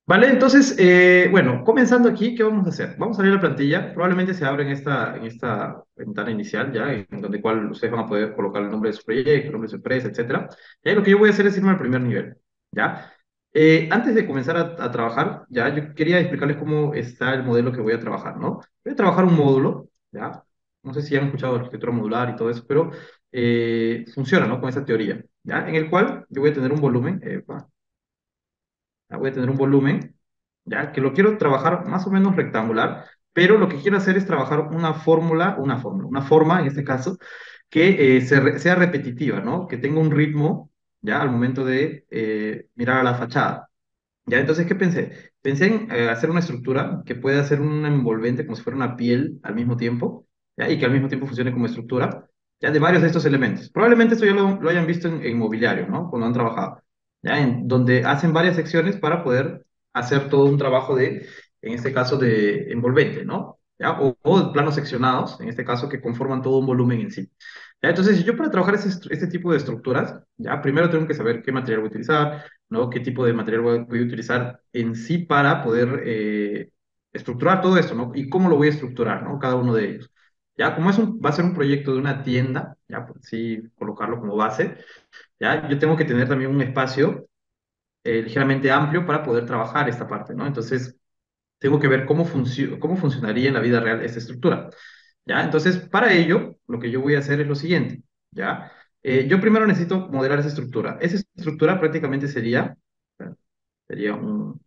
Vale, entonces, bueno, comenzando aquí, ¿qué vamos a hacer? Vamos a abrir la plantilla, probablemente se abre en esta ventana inicial, ¿ya? En donde cual ustedes van a poder colocar el nombre de su proyecto, el nombre de su empresa, etcétera. Y ahí lo que yo voy a hacer es irme al primer nivel, ¿ya? Antes de comenzar a trabajar, ¿ya? Yo quería explicarles cómo está el modelo que voy a trabajar, ¿no? Voy a trabajar un módulo, ¿ya? No sé si han escuchado de arquitectura modular y todo eso, pero funciona, ¿no? Con esa teoría, ¿ya? En el cual yo voy a tener un volumen, voy a tener un volumen, ya que lo quiero trabajar más o menos rectangular, pero lo que quiero hacer es trabajar una forma, en este caso, que sea repetitiva, ¿no? Que tenga un ritmo, ya, al momento de mirar a la fachada. Ya, entonces, ¿qué pensé? Pensé en hacer una estructura que pueda ser un envolvente como si fuera una piel al mismo tiempo, ¿ya? Y que al mismo tiempo funcione como estructura, ya, de varios de estos elementos. Probablemente esto ya lo hayan visto en mobiliario, ¿no? Cuando han trabajado, ¿ya? En donde hacen varias secciones para poder hacer todo un trabajo de, en este caso, de envolvente, ¿no? ¿Ya? O planos seccionados, en este caso, que conforman todo un volumen en sí. ¿Ya? Entonces, yo para trabajar este tipo de estructuras, ya, primero tengo que saber qué material voy a utilizar, ¿no? ¿Qué tipo de material voy a utilizar en sí para poder estructurar todo esto, ¿no? Y cómo lo voy a estructurar, ¿no? Cada uno de ellos. Ya, como va a ser un proyecto de una tienda, ya, por así colocarlo como base, ya, yo tengo que tener también un espacio ligeramente amplio para poder trabajar esta parte, ¿no? Entonces, tengo que ver cómo funcionaría en la vida real esta estructura, ¿ya? Entonces, para ello, lo que yo voy a hacer es lo siguiente, ¿ya? Yo primero necesito modelar esa estructura. Esa estructura prácticamente sería un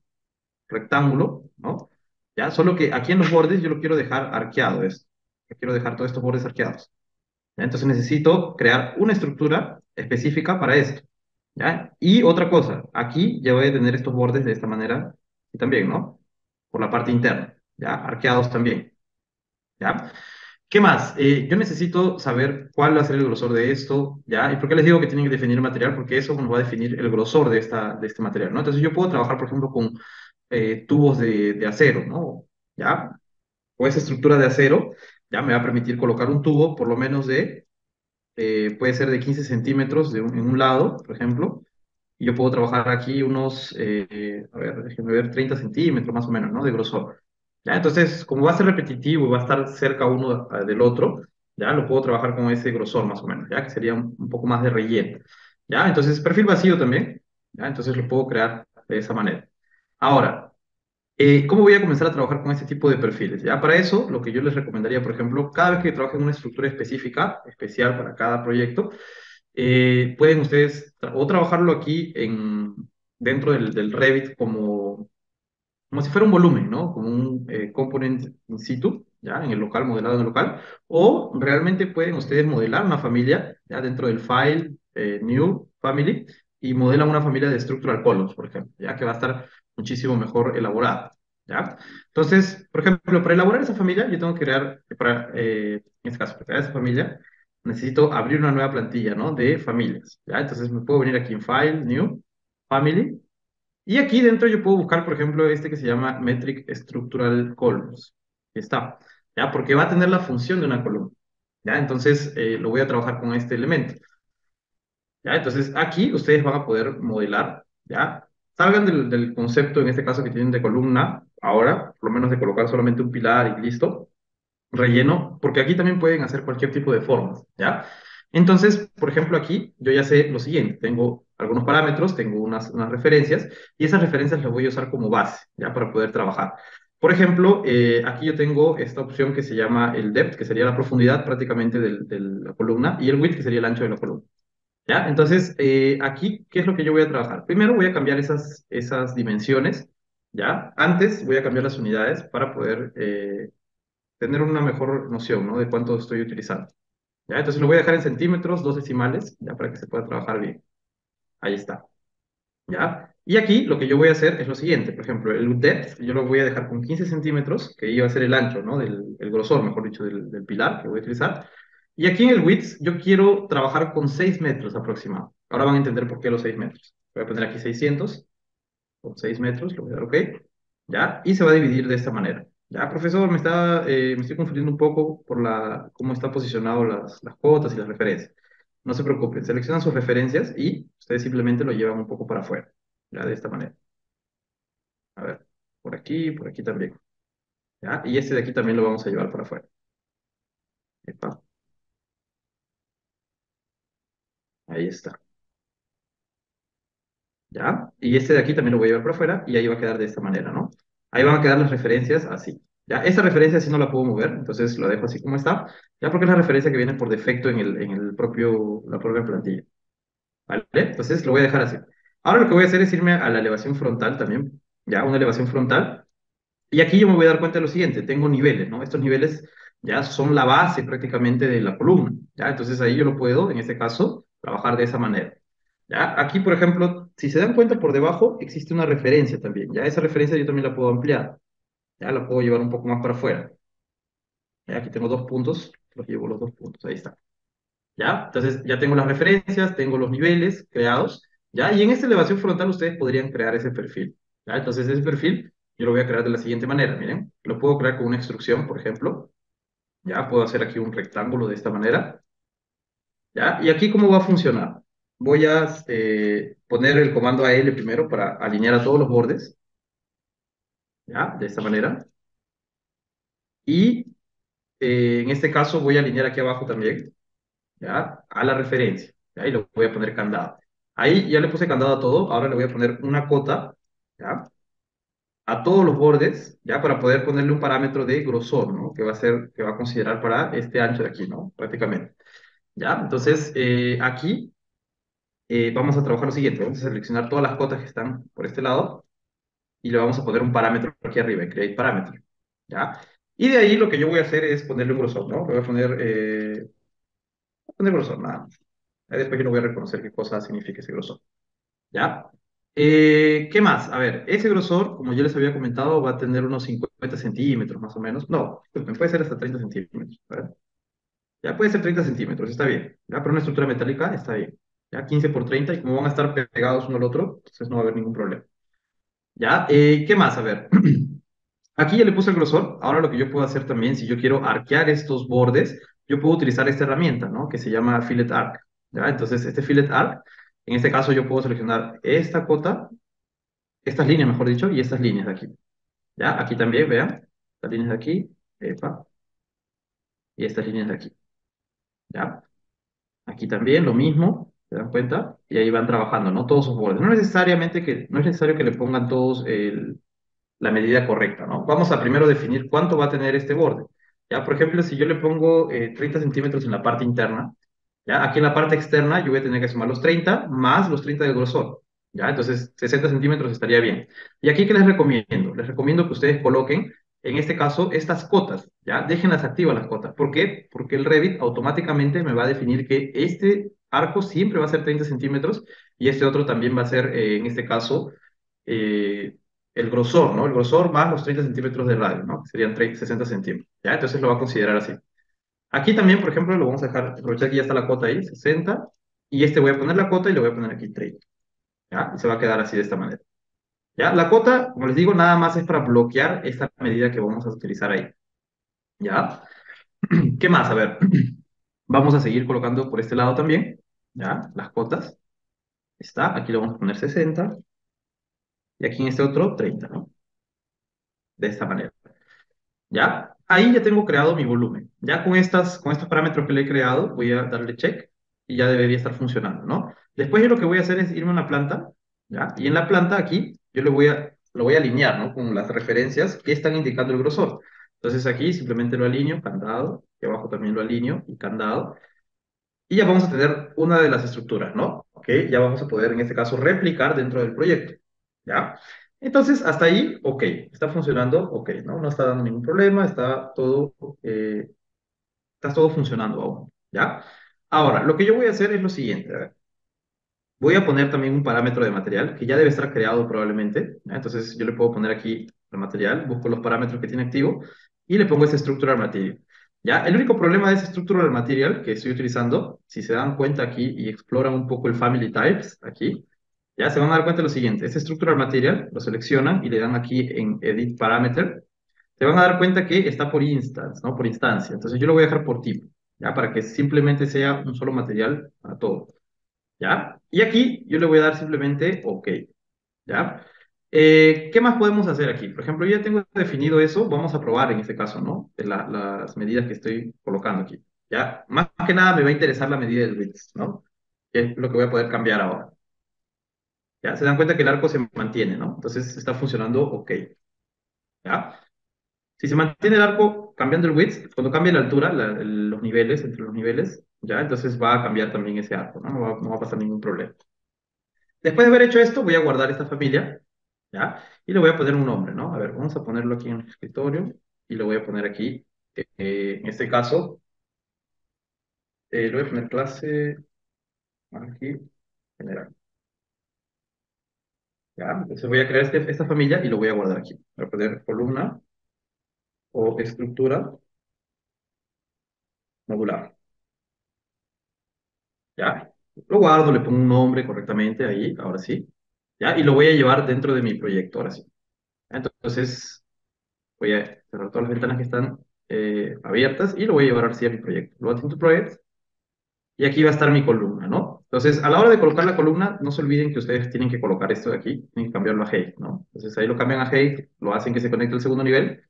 rectángulo, ¿no? Ya, solo que aquí en los bordes yo lo quiero dejar arqueado esto. Yo quiero dejar todos estos bordes arqueados. ¿Ya? Entonces necesito crear una estructura específica para esto. ¿Ya? Y otra cosa, aquí ya voy a tener estos bordes de esta manera y también, ¿no? Por la parte interna, ¿ya? Arqueados también, ¿ya? ¿Qué más? Yo necesito saber cuál va a ser el grosor de esto, ¿ya? ¿Y por qué les digo que tienen que definir el material? Porque eso nos va a definir el grosor de este material, ¿no? Entonces yo puedo trabajar, por ejemplo, con tubos de acero, ¿no? ¿Ya? O esa estructura de acero, ya me va a permitir colocar un tubo por lo menos puede ser de 15 centímetros en un lado, por ejemplo, y yo puedo trabajar aquí unos, a ver, déjenme ver, 30 centímetros más o menos, ¿no? De grosor. ¿Ya? Entonces, como va a ser repetitivo y va a estar cerca uno del otro, ya lo puedo trabajar con ese grosor más o menos, ya que sería un poco más de relleno. ¿Ya? Entonces, perfil vacío también, ¿ya? Entonces lo puedo crear de esa manera. Ahora, ¿cómo voy a comenzar a trabajar con este tipo de perfiles? Ya, para eso, lo que yo les recomendaría, por ejemplo, cada vez que trabajen una estructura específica, especial para cada proyecto, pueden ustedes o trabajarlo aquí dentro del Revit como si fuera un volumen, ¿no? Como un component in situ, ¿ya? En el local, modelado en el local. O realmente pueden ustedes modelar una familia, ¿ya? Dentro del file, New Family, y modelan una familia de Structural Columns, por ejemplo, ¿ya? Que va a estar muchísimo mejor elaborada, ¿ya? Entonces, por ejemplo, para elaborar esa familia, yo tengo que crear, en este caso, para crear esa familia, necesito abrir una nueva plantilla, ¿no? De familias, ¿ya? Entonces me puedo venir aquí en File, New, Family, y aquí dentro yo puedo buscar, por ejemplo, este que se llama Metric Structural Columns. Ahí está, ¿ya? Porque va a tener la función de una columna, ¿ya? Entonces lo voy a trabajar con este elemento, ¿ya? Entonces aquí ustedes van a poder modelar, ¿ya? Salgan del concepto, en este caso, que tienen de columna, ahora, por lo menos de colocar solamente un pilar y listo, relleno, porque aquí también pueden hacer cualquier tipo de formas, ¿ya? Entonces, por ejemplo, aquí yo ya sé lo siguiente, tengo algunos parámetros, tengo unas referencias, y esas referencias las voy a usar como base, ¿ya? Para poder trabajar. Por ejemplo, aquí yo tengo esta opción que se llama el depth, que sería la profundidad prácticamente de la columna, y el width, que sería el ancho de la columna, ¿ya? Entonces, aquí, ¿qué es lo que yo voy a trabajar? Primero voy a cambiar esas dimensiones, ¿ya? Antes voy a cambiar las unidades para poder tener una mejor noción, ¿no? De cuánto estoy utilizando. ¿Ya? Entonces lo voy a dejar en centímetros, dos decimales, ya para que se pueda trabajar bien. Ahí está. ¿Ya? Y aquí lo que yo voy a hacer es lo siguiente. Por ejemplo, el depth yo lo voy a dejar con 15 centímetros, que iba a ser el ancho, ¿no? El grosor, mejor dicho, del pilar que voy a utilizar. Y aquí en el width yo quiero trabajar con 6 metros aproximado. Ahora van a entender por qué los 6 metros. Voy a poner aquí 600 con 6 metros, lo voy a dar OK, ¿ya? Y se va a dividir de esta manera. Ya, profesor, me estoy confundiendo un poco por cómo están posicionadas las cuotas y las referencias. No se preocupen, seleccionan sus referencias y ustedes simplemente lo llevan un poco para afuera, ya, de esta manera. A ver. por aquí también, ¿ya? Y este de aquí también lo vamos a llevar para afuera. Epa, ahí está, ¿ya? Y este de aquí también lo voy a llevar para afuera y ahí va a quedar de esta manera, ¿no? Ahí van a quedar las referencias así, ¿ya? Esta referencia sí no la puedo mover, entonces lo dejo así como está, ya porque es la referencia que viene por defecto en el propio, la propia plantilla, ¿vale? Entonces lo voy a dejar así. Ahora lo que voy a hacer es irme a la elevación frontal también, ¿ya? Una elevación frontal. Y aquí yo me voy a dar cuenta de lo siguiente, tengo niveles, ¿no? Estos niveles ya son la base prácticamente de la columna, ¿ya? Entonces ahí yo lo puedo, en este caso, trabajar de esa manera, ¿ya? Aquí, por ejemplo, si se dan cuenta, por debajo existe una referencia también, ¿ya? Esa referencia yo también la puedo ampliar, ¿ya? La puedo llevar un poco más para afuera, ¿ya? Aquí tengo dos puntos, los llevo los dos puntos, ahí está, ¿ya? Entonces ya tengo las referencias, tengo los niveles creados, ¿ya? Y en esta elevación frontal ustedes podrían crear ese perfil, ¿ya? Entonces ese perfil yo lo voy a crear de la siguiente manera, miren, lo puedo crear con una extrusión, por ejemplo, ¿ya? Puedo hacer aquí un rectángulo de esta manera, ¿ya? Y aquí, ¿cómo va a funcionar? Voy a poner el comando AL primero para alinear a todos los bordes, ¿ya? De esta manera. Y en este caso voy a alinear aquí abajo también, ¿ya? A la referencia, ¿ya? Y le voy a poner candado. Ahí ya le puse candado a todo, ahora le voy a poner una cota, ¿ya? A todos los bordes, ¿ya? Para poder ponerle un parámetro de grosor, ¿no? Que va a ser, que va a considerar para este ancho de aquí, ¿no? Prácticamente, ¿ya? Entonces, aquí vamos a trabajar lo siguiente, vamos a seleccionar todas las cotas que están por este lado y le vamos a poner un parámetro aquí arriba, en create parameter, ¿ya? Y de ahí lo que yo voy a hacer es ponerle un grosor, ¿no? Le voy a poner grosor, nada más. Ahí después yo no voy a reconocer qué cosa significa ese grosor, ¿ya? ¿Qué más? A ver, ese grosor, como yo les había comentado, va a tener unos 50 centímetros más o menos. No, puede ser hasta 30 centímetros, ¿verdad? Ya puede ser 30 centímetros, está bien. Ya para una estructura metálica está bien. Ya 15 por 30 y como van a estar pegados uno al otro, entonces no va a haber ningún problema. ¿Ya? ¿Qué más? A ver, aquí ya le puse el grosor. Ahora lo que yo puedo hacer también, si yo quiero arquear estos bordes, yo puedo utilizar esta herramienta, ¿no? Que se llama Fillet Arc. ¿Ya? Entonces, este Fillet Arc, en este caso yo puedo seleccionar esta cota, estas líneas, mejor dicho, y estas líneas de aquí. ¿Ya? Aquí también, vean, estas líneas de aquí, epa, y estas líneas de aquí. ¿Ya? Aquí también lo mismo, ¿se dan cuenta? Y ahí van trabajando, ¿no? Todos sus bordes. No es necesario que le pongan todos la medida correcta, ¿no? Vamos a primero definir cuánto va a tener este borde. Ya, por ejemplo, si yo le pongo 30 centímetros en la parte interna, ya, aquí en la parte externa yo voy a tener que sumar los 30 más los 30 de grosor. Ya, entonces 60 centímetros estaría bien. Y aquí, ¿qué les recomiendo? Les recomiendo que ustedes coloquen, en este caso, estas cotas, ¿ya? Déjenlas activas las cotas. ¿Por qué? Porque el Revit automáticamente me va a definir que este arco siempre va a ser 30 centímetros y este otro también va a ser, en este caso, eh, el grosor, ¿no? El grosor más los 30 centímetros de radio, ¿no? Serían 30, 60 centímetros, ¿ya? Entonces lo va a considerar así. Aquí también, por ejemplo, lo vamos a dejar, aprovechar que ya está la cota ahí, 60, y este voy a poner la cota y le voy a poner aquí 30, ¿ya? Y se va a quedar así de esta manera, ¿ya? La cota, como les digo, nada más es para bloquear esta medida que vamos a utilizar ahí, ¿ya? ¿Qué más? A ver, vamos a seguir colocando por este lado también, ¿ya? Las cotas, está, aquí le vamos a poner 60, y aquí en este otro 30, ¿no? De esta manera. ¿Ya? Ahí ya tengo creado mi volumen. Ya con estos parámetros que le he creado, voy a darle check y ya debería estar funcionando, ¿no? Después yo lo que voy a hacer es irme a una planta, ¿ya? Y en la planta aquí yo lo voy a alinear, ¿no? Con las referencias que están indicando el grosor. Entonces aquí simplemente lo alineo, candado, y abajo también lo alineo y candado. Y ya vamos a tener una de las estructuras, ¿no? ¿Ok? Ya vamos a poder en este caso replicar dentro del proyecto, ¿ya? Entonces, hasta ahí, ok, está funcionando, ok, ¿no? No está dando ningún problema, está todo funcionando aún, ¿ya? Ahora, lo que yo voy a hacer es lo siguiente, a ver, voy a poner también un parámetro de material que ya debe estar creado probablemente, ¿ya? Entonces yo le puedo poner aquí el material, busco los parámetros que tiene activo y le pongo ese structural material, ¿ya? El único problema de ese structural material que estoy utilizando, si se dan cuenta aquí y exploran un poco el family types, aquí, ya se van a dar cuenta de lo siguiente, este structural material lo seleccionan y le dan aquí en edit parameter, se van a dar cuenta que está por instance, ¿no? Por instancia. Entonces yo lo voy a dejar por tipo, ¿ya? Para que simplemente sea un solo material para todo, ¿ya? Y aquí yo le voy a dar simplemente OK, ¿ya? ¿Qué más podemos hacer aquí? Por ejemplo, yo ya tengo definido eso, vamos a probar en este caso, ¿no? De las medidas que estoy colocando aquí. Ya, más que nada me va a interesar la medida del width, ¿no? Que es lo que voy a poder cambiar ahora. Ya, se dan cuenta que el arco se mantiene, ¿no? Entonces está funcionando ok, ¿ya? Si se mantiene el arco cambiando el width, cuando cambie la altura, los niveles, entre los niveles, ¿ya? Entonces va a cambiar también ese arco, ¿no? No va a pasar ningún problema. Después de haber hecho esto, voy a guardar esta familia, ¿ya? Y le voy a poner un nombre, ¿no? A ver, vamos a ponerlo aquí en el escritorio y lo voy a poner aquí. En este caso, le voy a poner clase aquí, general, ¿ya? Entonces voy a crear esta familia y lo voy a guardar aquí. Voy a poner columna o estructura modular, ¿ya? Lo guardo, le pongo un nombre correctamente ahí, ahora sí, ¿ya? Y lo voy a llevar dentro de mi proyecto, ahora sí. Entonces, voy a cerrar todas las ventanas que están abiertas y lo voy a llevar así a mi proyecto. Lo voy a project y aquí va a estar mi columna, ¿no? Entonces, a la hora de colocar la columna, no se olviden que ustedes tienen que colocar esto de aquí, tienen que cambiarlo a height, ¿no? Entonces ahí lo cambian a height, lo hacen que se conecte al segundo nivel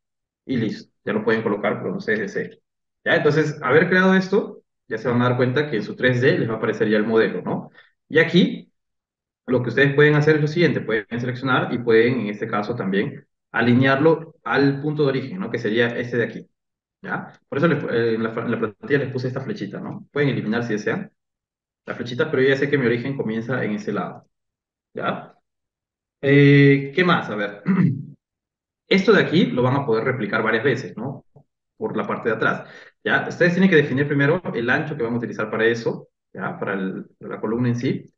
y listo, ya lo pueden colocar con CSS. ¿Ya? Entonces, haber creado esto, ya se van a dar cuenta que en su 3D les va a aparecer ya el modelo, ¿no? Y aquí lo que ustedes pueden hacer es lo siguiente, pueden seleccionar y pueden, en este caso también, alinearlo al punto de origen, ¿no? Que sería este de aquí, ¿ya? Por eso en la plantilla les puse esta flechita, ¿no? Pueden eliminar si desean la flechita, pero yo ya sé que mi origen comienza en ese lado, ¿ya? ¿Qué más? A ver, esto de aquí lo van a poder replicar varias veces, ¿no? Por la parte de atrás, ¿ya? Ustedes tienen que definir primero el ancho que vamos a utilizar para eso, ¿ya? Para la columna en sí.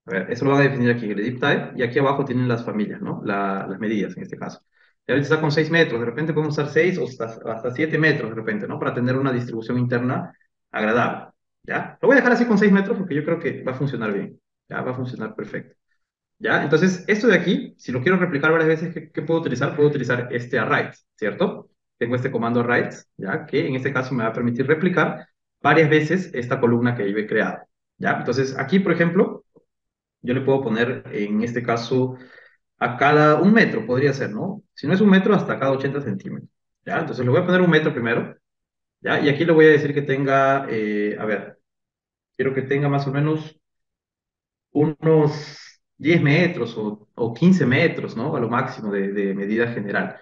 A ver, eso lo van a definir aquí en el edit type y aquí abajo tienen las familias, ¿no? Las medidas en este caso. Y ahorita está con 6 metros, de repente podemos usar 6 o hasta 7 metros de repente, ¿no? Para tener una distribución interna agradable, ¿ya? Lo voy a dejar así con 6 metros porque yo creo que va a funcionar bien, ¿ya? Va a funcionar perfecto, ¿ya? Entonces, esto de aquí, si lo quiero replicar varias veces, ¿qué puedo utilizar? Puedo utilizar este array, ¿cierto? Tengo este comando array, ¿ya? Que en este caso me va a permitir replicar varias veces esta columna que yo he creado, ¿ya? Entonces, aquí, por ejemplo, yo le puedo poner, en este caso, a cada 1 metro, podría ser, ¿no? Si no es 1 metro, hasta cada 80 centímetros, ¿ya? Entonces le voy a poner 1 metro primero, ¿ya? Y aquí le voy a decir que tenga, a ver, quiero que tenga más o menos unos 10 metros o 15 metros, ¿no? A lo máximo de medida general,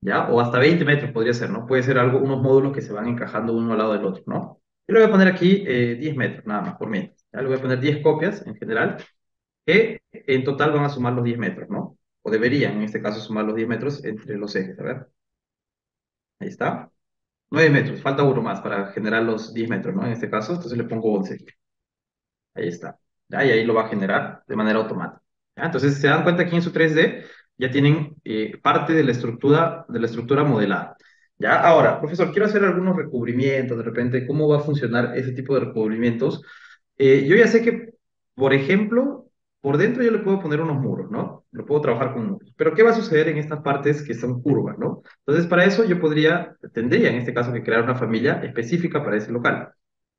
¿ya? O hasta 20 metros podría ser, ¿no? Puede ser algo, unos módulos que se van encajando uno al lado del otro, ¿no? Yo le voy a poner aquí 10 metros, nada más, por mientras. ¿Ya? Le voy a poner 10 copias en general que en total van a sumar los 10 metros, ¿no? O deberían, en este caso, sumar los 10 metros entre los ejes. A ver, ahí está. 9 metros, falta uno más para generar los 10 metros, ¿no? En este caso, entonces le pongo 11. Ahí está. ¿Ya? Y ahí lo va a generar de manera automática. ¿Ya? Entonces, se dan cuenta que en su 3D ya tienen parte de la estructura modelada. ¿Ya? Ahora, profesor, quiero hacer algunos recubrimientos, de repente, ¿cómo va a funcionar ese tipo de recubrimientos? Yo ya sé que, por ejemplo, por dentro yo le puedo poner unos muros, ¿no? Lo puedo trabajar con muros. Pero ¿qué va a suceder en estas partes que son curvas, ¿no? Entonces, para eso yo tendría en este caso que crear una familia específica para ese local,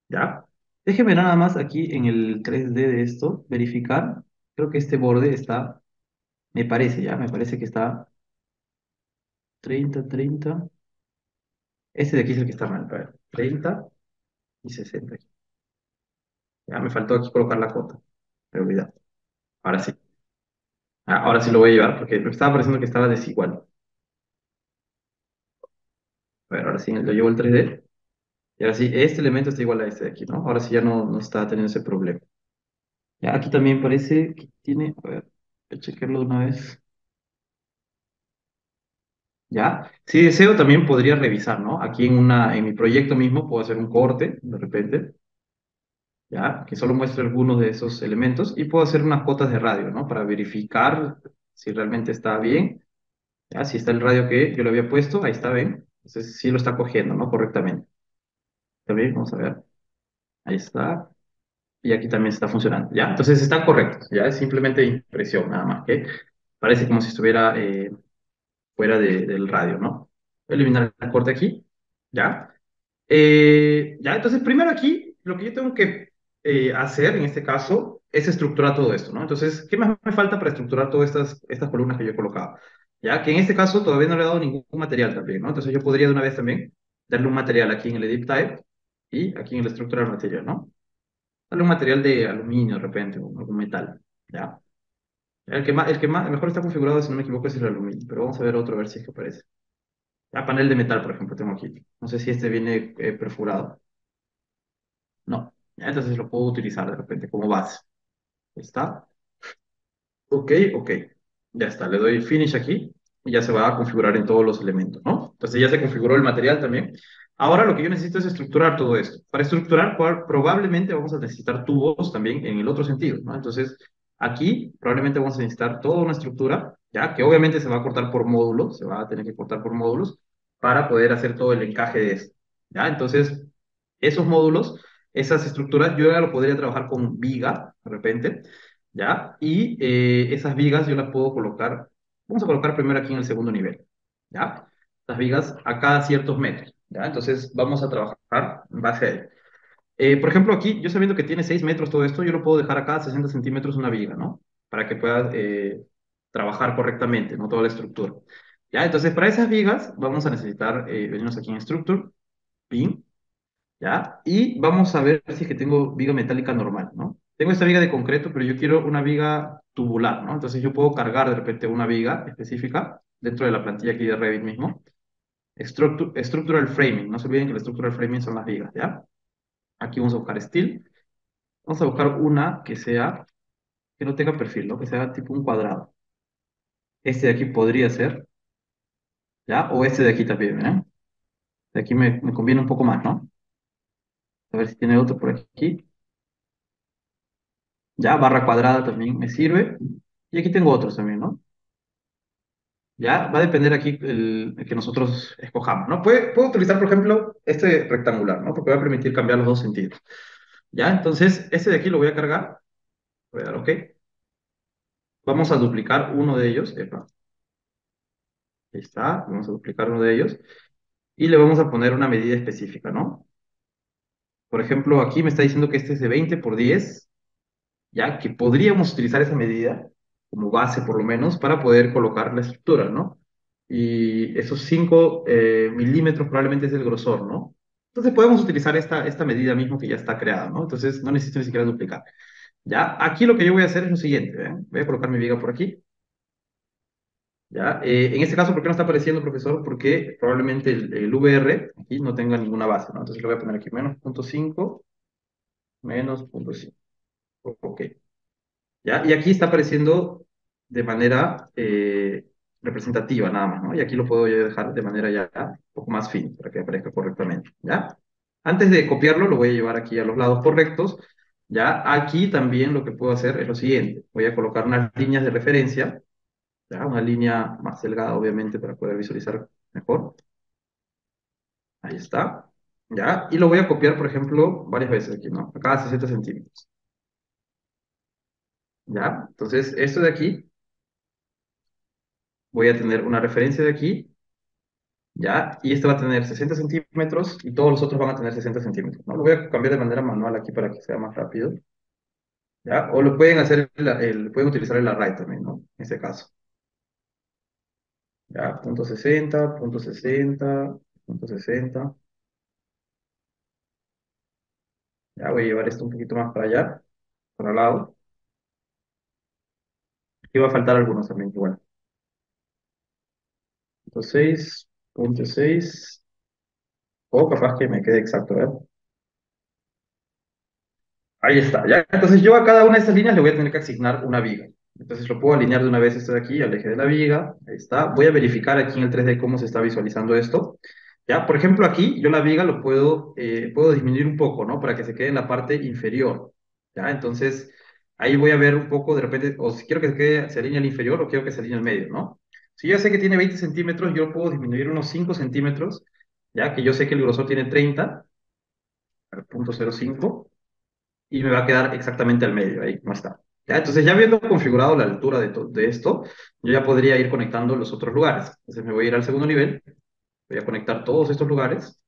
¿ya? Déjeme nada más aquí en el 3D de esto, verificar. Creo que este borde está, me parece, ¿ya? Me parece que está 30 30. Este de aquí es el que está mal, a ver, 30 y 60. Ya me faltó aquí colocar la cota, pero cuidado. Ahora sí. Ahora sí lo voy a llevar porque me estaba pareciendo que estaba desigual. A ver, ahora sí lo llevo el 3D. Y ahora sí, este elemento está igual a este de aquí, ¿no? Ahora sí ya no está teniendo ese problema. Ya, aquí también parece que tiene, a ver, voy a chequearlo de una vez. ¿Ya? Si deseo, también podría revisar, ¿no? Aquí en mi proyecto mismo puedo hacer un corte, de repente, ¿ya? Que solo muestre algunos de esos elementos y puedo hacer unas cotas de radio, ¿no? Para verificar si realmente está bien, ¿ya? Si está el radio que yo le había puesto, ahí está bien. Entonces, sí lo está cogiendo, ¿no? Correctamente. ¿Está bien? Vamos a ver. Ahí está. Y aquí también está funcionando, ¿ya? Entonces están correctos, ¿ya? Es simplemente impresión, nada más, que parece como si estuviera fuera del radio, ¿no? Voy a eliminar el corte aquí, ¿ya? Ya, entonces primero aquí, lo que yo tengo que hacer en este caso es estructurar todo esto, ¿no? Entonces, ¿qué más me falta para estructurar todas estas columnas que yo he colocado? Ya que en este caso todavía no le he dado ningún material también, ¿no? Entonces yo podría de una vez también darle un material aquí en el Edit Type y aquí en el Structural Material, ¿no? Darle un material de aluminio de repente o algún metal, ¿ya? El mejor está configurado, si no me equivoco, es el aluminio, pero vamos a ver otro, a ver si es que aparece. Ah, panel de metal, por ejemplo, tengo aquí. No sé si este viene perforado. No. Ya, entonces lo puedo utilizar de repente como base. Ahí está. Ok, ok. Ya está. Le doy finish aquí y ya se va a configurar en todos los elementos, ¿no? Entonces ya se configuró el material también. Ahora lo que yo necesito es estructurar todo esto. Para estructurar, probablemente vamos a necesitar tubos también en el otro sentido, ¿no? Entonces, aquí probablemente vamos a necesitar toda una estructura, ya que obviamente se va a cortar por módulos, se va a tener que cortar por módulos para poder hacer todo el encaje de esto, ¿ya? Entonces, esos módulos, esas estructuras, yo ya lo podría trabajar con viga, de repente, ¿ya? Y esas vigas yo las puedo colocar, vamos a colocar primero aquí en el segundo nivel, ¿ya? Las vigas a cada ciertos metros, ¿ya? Entonces vamos a trabajar en base a ello. Por ejemplo, aquí, yo sabiendo que tiene 6 metros todo esto, yo lo puedo dejar a cada 60 centímetros una viga, ¿no? Para que pueda trabajar correctamente, ¿no? Toda la estructura. ¿Ya? Entonces, para esas vigas vamos a necesitar, venimos aquí en Structure, Pin, ¿ya? Y vamos a ver si es que tengo viga metálica normal, ¿no? Tengo esta viga de concreto, pero yo quiero una viga tubular, ¿no? Entonces yo puedo cargar de repente una viga específica dentro de la plantilla aquí de Revit mismo. Structural framing, no se olviden que el structural framing son las vigas, ¿ya? Aquí vamos a buscar steel. Vamos a buscar una que sea, que no tenga perfil, ¿no? Que sea tipo un cuadrado. Este de aquí podría ser, ¿ya? O este de aquí también, ¿eh? De aquí me conviene un poco más, ¿no? A ver si tiene otro por aquí. Ya, barra cuadrada también me sirve. Y aquí tengo otros también, ¿no? Ya, va a depender aquí el que nosotros escojamos, ¿no? Puedo utilizar, por ejemplo, este rectangular, ¿no? Porque va a permitir cambiar los dos sentidos. Ya, entonces, este de aquí lo voy a cargar. Voy a dar OK. Vamos a duplicar uno de ellos. Epa, ahí está. Vamos a duplicar uno de ellos. Y le vamos a poner una medida específica, ¿no? Por ejemplo, aquí me está diciendo que este es de 20 por 10, ya que podríamos utilizar esa medida como base por lo menos para poder colocar la estructura, ¿no? Y esos 5 milímetros probablemente es el grosor, ¿no? Entonces podemos utilizar esta medida mismo que ya está creada, ¿no? Entonces no necesito ni siquiera duplicar. Ya, aquí lo que yo voy a hacer es lo siguiente, ¿ven? Voy a colocar mi viga por aquí, ¿ya? En este caso, ¿por qué no está apareciendo, profesor? Porque probablemente el VR aquí no tenga ninguna base, ¿no? Entonces lo voy a poner aquí, -0.5, -0.5. Ok. ¿Ya? Y aquí está apareciendo de manera representativa nada más, ¿no? Y aquí lo puedo yo dejar de manera ya un poco más fina para que aparezca correctamente, ¿ya? Antes de copiarlo, lo voy a llevar aquí a los lados correctos, ¿ya? Aquí también lo que puedo hacer es lo siguiente. Voy a colocar unas líneas de referencia, ¿ya? Una línea más delgada, obviamente, para poder visualizar mejor. Ahí está, ¿ya? Y lo voy a copiar, por ejemplo, varias veces aquí, ¿no? A cada 60 centímetros, ¿ya? Entonces, esto de aquí voy a tener una referencia de aquí, ¿ya? Y este va a tener 60 centímetros y todos los otros van a tener 60 centímetros, ¿no? Lo voy a cambiar de manera manual aquí para que sea más rápido, ¿ya? O lo pueden hacer, pueden utilizar el array también, ¿no? En este caso, ¿ya? Punto 60, punto 60, punto 60. Ya voy a llevar esto un poquito más para allá, para el lado. Aquí va a faltar algunos también, igual. Punto 6, punto 6. O capaz que me quede exacto, ¿eh? Ahí está, ¿ya? Entonces yo a cada una de estas líneas le voy a tener que asignar una viga. Entonces lo puedo alinear de una vez esto de aquí al eje de la viga. Ahí está. Voy a verificar aquí en el 3D cómo se está visualizando esto. ¿Ya? Por ejemplo, aquí yo la viga lo puedo disminuir un poco, ¿no? Para que se quede en la parte inferior. ¿Ya? Entonces ahí voy a ver un poco de repente, o si quiero que se alinee al inferior o quiero que se alinee al medio, ¿no? Si yo sé que tiene 20 centímetros, yo puedo disminuir unos 5 centímetros, ya que yo sé que el grosor tiene 30, al punto 0,5 y me va a quedar exactamente al medio, ahí no está. ¿Ya? Entonces, ya habiendo configurado la altura de esto, yo ya podría ir conectando los otros lugares. Entonces, me voy a ir al segundo nivel, voy a conectar todos estos lugares,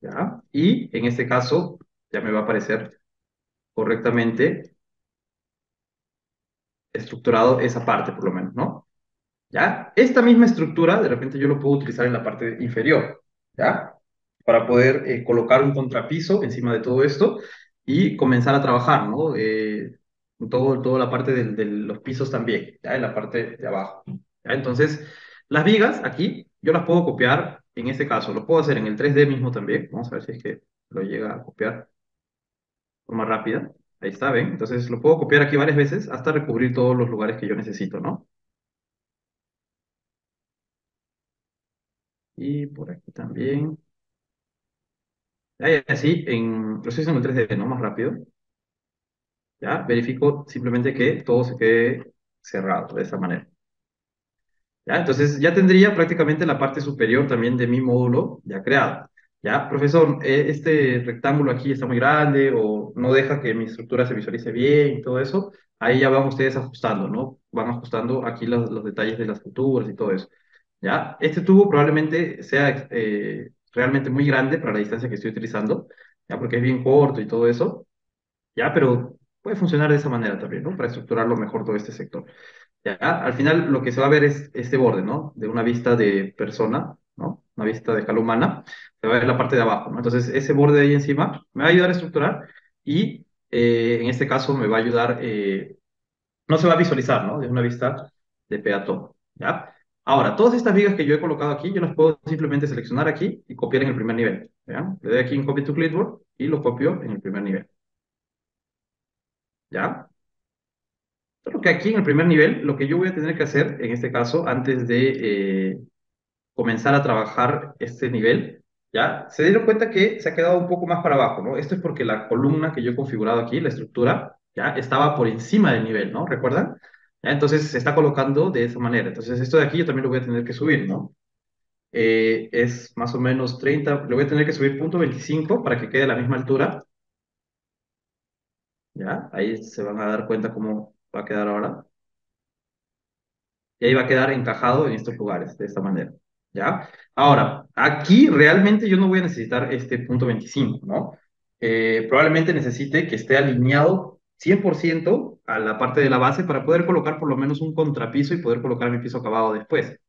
¿ya? Y en este caso, ya me va a aparecer correctamente estructurado esa parte, por lo menos, ¿no? ¿Ya? Esta misma estructura, de repente yo lo puedo utilizar en la parte inferior, ¿ya? Para poder colocar un contrapiso encima de todo esto y comenzar a trabajar, ¿no? Toda la parte de los pisos también, ¿ya? En la parte de abajo, ¿ya? Entonces, las vigas aquí, yo las puedo copiar, en este caso, lo puedo hacer en el 3D mismo también, vamos a ver si es que lo llega a copiar de forma rápida. Ahí está, ¿ven? Entonces lo puedo copiar aquí varias veces hasta recubrir todos los lugares que yo necesito, ¿no? Y por aquí también. Ya, así, lo estoy haciendo en 3D, ¿no? Más rápido. Ya, verifico simplemente que todo se quede cerrado de esa manera. ¿Ya? Entonces ya tendría prácticamente la parte superior también de mi módulo ya creada. ¿Ya? Profesor, este rectángulo aquí está muy grande o no deja que mi estructura se visualice bien y todo eso. Ahí ya van ustedes ajustando, ¿no? Van ajustando aquí los detalles de las estructuras y todo eso. ¿Ya? Este tubo probablemente sea realmente muy grande para la distancia que estoy utilizando, ¿ya? Porque es bien corto y todo eso. ¿Ya? Pero puede funcionar de esa manera también, ¿no? Para estructurarlo mejor todo este sector. ¿Ya? Al final lo que se va a ver es este borde, ¿no? De una vista de persona, ¿no? Una vista de escala humana, se va a ver la parte de abajo, ¿no? Entonces ese borde de ahí encima me va a ayudar a estructurar y en este caso me va a ayudar, no se va a visualizar, ¿no? De una vista de peatón, ¿ya? Ahora, todas estas vigas que yo he colocado aquí, yo las puedo simplemente seleccionar aquí y copiar en el primer nivel, ¿ya? Le doy aquí en Copy to Clipboard y lo copio en el primer nivel, ¿ya? Solo que aquí en el primer nivel, lo que yo voy a tener que hacer, en este caso, antes de comenzar a trabajar este nivel, ¿ya? Se dieron cuenta que se ha quedado un poco más para abajo, ¿no? Esto es porque la columna que yo he configurado aquí, la estructura, ¿ya? Estaba por encima del nivel, ¿no? ¿Recuerdan? ¿Ya? Entonces se está colocando de esa manera. Entonces esto de aquí yo también lo voy a tener que subir, ¿no? Es más o menos 30, le voy a tener que subir 0,25 para que quede a la misma altura, ¿ya? Ahí se van a dar cuenta cómo va a quedar ahora. Y ahí va a quedar encajado en estos lugares, de esta manera, ¿ya? Ahora, aquí realmente yo no voy a necesitar este punto 25, ¿no? Probablemente necesite que esté alineado 100% a la parte de la base para poder colocar por lo menos un contrapiso y poder colocar mi piso acabado después,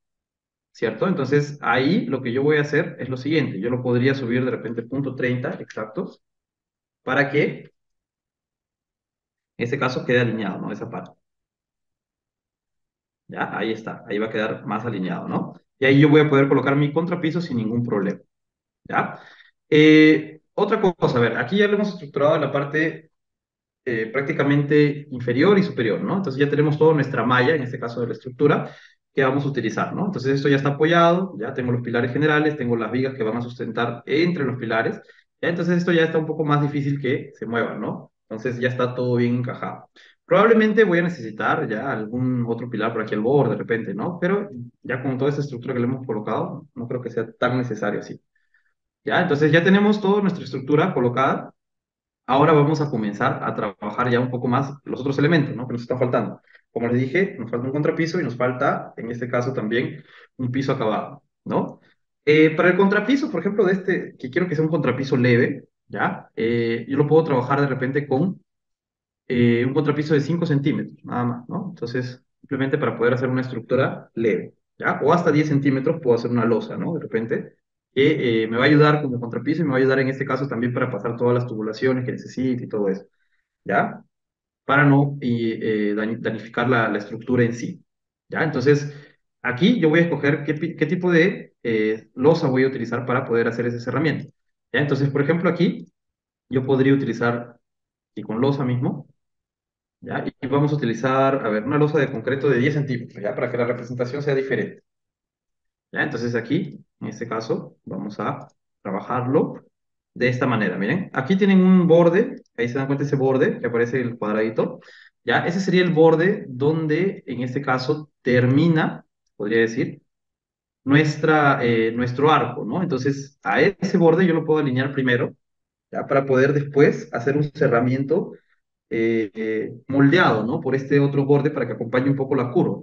¿cierto? Entonces, ahí lo que yo voy a hacer es lo siguiente, yo lo podría subir de repente punto 30 exactos para que en este caso quede alineado, ¿no? Esa parte. ¿Ya? Ahí está, ahí va a quedar más alineado, ¿no? Y ahí yo voy a poder colocar mi contrapiso sin ningún problema, ¿ya? Otra cosa, a ver, aquí ya lo hemos estructurado en la parte prácticamente inferior y superior, ¿no? Entonces ya tenemos toda nuestra malla, en este caso de la estructura, que vamos a utilizar, ¿no? Entonces esto ya está apoyado, ya tengo los pilares generales, tengo las vigas que van a sustentar entre los pilares, ya entonces esto ya está un poco más difícil que se mueva, ¿no? Entonces ya está todo bien encajado. Probablemente voy a necesitar ya algún otro pilar por aquí al borde, de repente, ¿no? Pero ya con toda esta estructura que le hemos colocado, no creo que sea tan necesario así. ¿Ya? Entonces ya tenemos toda nuestra estructura colocada. Ahora vamos a comenzar a trabajar ya un poco más los otros elementos, ¿no? Que nos están faltando. Como les dije, nos falta un contrapiso y nos falta, en este caso también, un piso acabado, ¿no? Para el contrapiso, por ejemplo, de este, que quiero que sea un contrapiso leve, ¿ya? Yo lo puedo trabajar de repente con un contrapiso de 5 centímetros, nada más, ¿no? Entonces, simplemente para poder hacer una estructura leve, ¿ya? O hasta 10 centímetros puedo hacer una losa, ¿no? De repente, que me va a ayudar como contrapiso y me va a ayudar en este caso también para pasar todas las tubulaciones que necesite y todo eso, ¿ya? Para no danificar la estructura en sí, ¿ya? Entonces, aquí yo voy a escoger qué tipo de losa voy a utilizar para poder hacer ese cerramiento, ¿ya? Entonces, por ejemplo, aquí yo podría utilizar, y con losa mismo, ¿ya? Y vamos a utilizar, a ver, una losa de concreto de 10 centímetros, ¿ya? Para que la representación sea diferente, ¿ya? Entonces aquí, en este caso, vamos a trabajarlo de esta manera, miren. Aquí tienen un borde, ahí se dan cuenta ese borde que aparece el cuadradito, ¿ya? Ese sería el borde donde, en este caso, termina, podría decir, nuestro arco, ¿no? Entonces, a ese borde yo lo puedo alinear primero, ¿ya? Para poder después hacer un cerramiento moldeado, ¿no? Por este otro borde para que acompañe un poco la curva,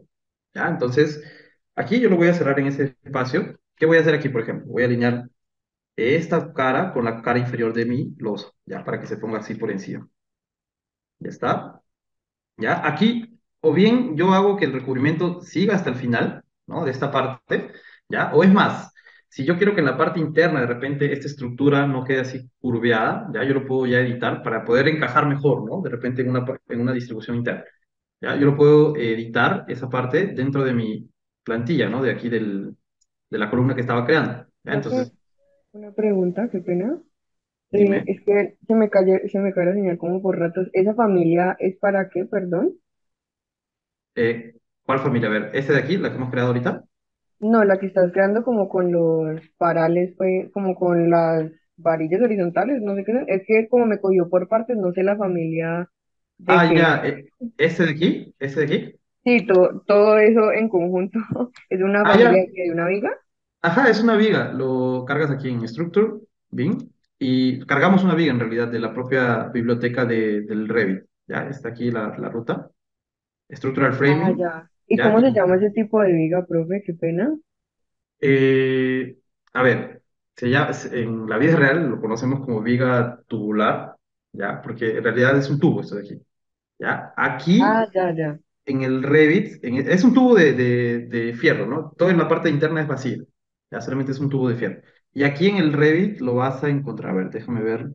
¿ya? Entonces, aquí yo lo voy a cerrar en ese espacio. ¿Qué voy a hacer aquí, por ejemplo? Voy a alinear esta cara con la cara inferior de mi losa, ya, para que se ponga así por encima. ¿Ya está? ¿Ya? Aquí, o bien yo hago que el recubrimiento siga hasta el final, ¿no? De esta parte, ¿ya? O es más, si yo quiero que en la parte interna de repente esta estructura no quede así curveada, ¿ya? Yo lo puedo ya editar para poder encajar mejor, ¿no? De repente en una distribución interna, ¿ya? Yo lo puedo editar esa parte dentro de mi plantilla, ¿no? De aquí de la columna que estaba creando, ¿ya? Profe, Entonces, una pregunta, qué pena. dime, Es que se me cae la señal como por ratos. ¿Esa familia es para qué, perdón? ¿cuál familia? A ver, ¿este de aquí, la que hemos creado ahorita? No, la que estás creando como con los parales, pues, como con las varillas horizontales, no sé qué. Es que como me cogió por partes, no sé la familia de Ah, qué. ya, ¿este de aquí? ¿Este de aquí? Sí, todo eso en conjunto es una Ah, familia ya. de una viga. Ajá, es una viga. Lo cargas aquí en Structure, Bin, y cargamos una viga en realidad de la propia biblioteca del Revit. Ya está aquí la ruta. Structural Ah, Framing. ya. ¿Y Ya. cómo se llama ese tipo de viga, profe? Qué pena. Eh, a ver, en la vida real lo conocemos como viga tubular, ya, porque en realidad es un tubo esto de aquí. Ya. Ah, Aquí ya, ya. en el Revit, es un tubo de fierro, ¿no? Todo en la parte interna es vacío. Ya solamente es un tubo de fierro. Y aquí en el Revit lo vas a encontrar. A ver, déjame ver.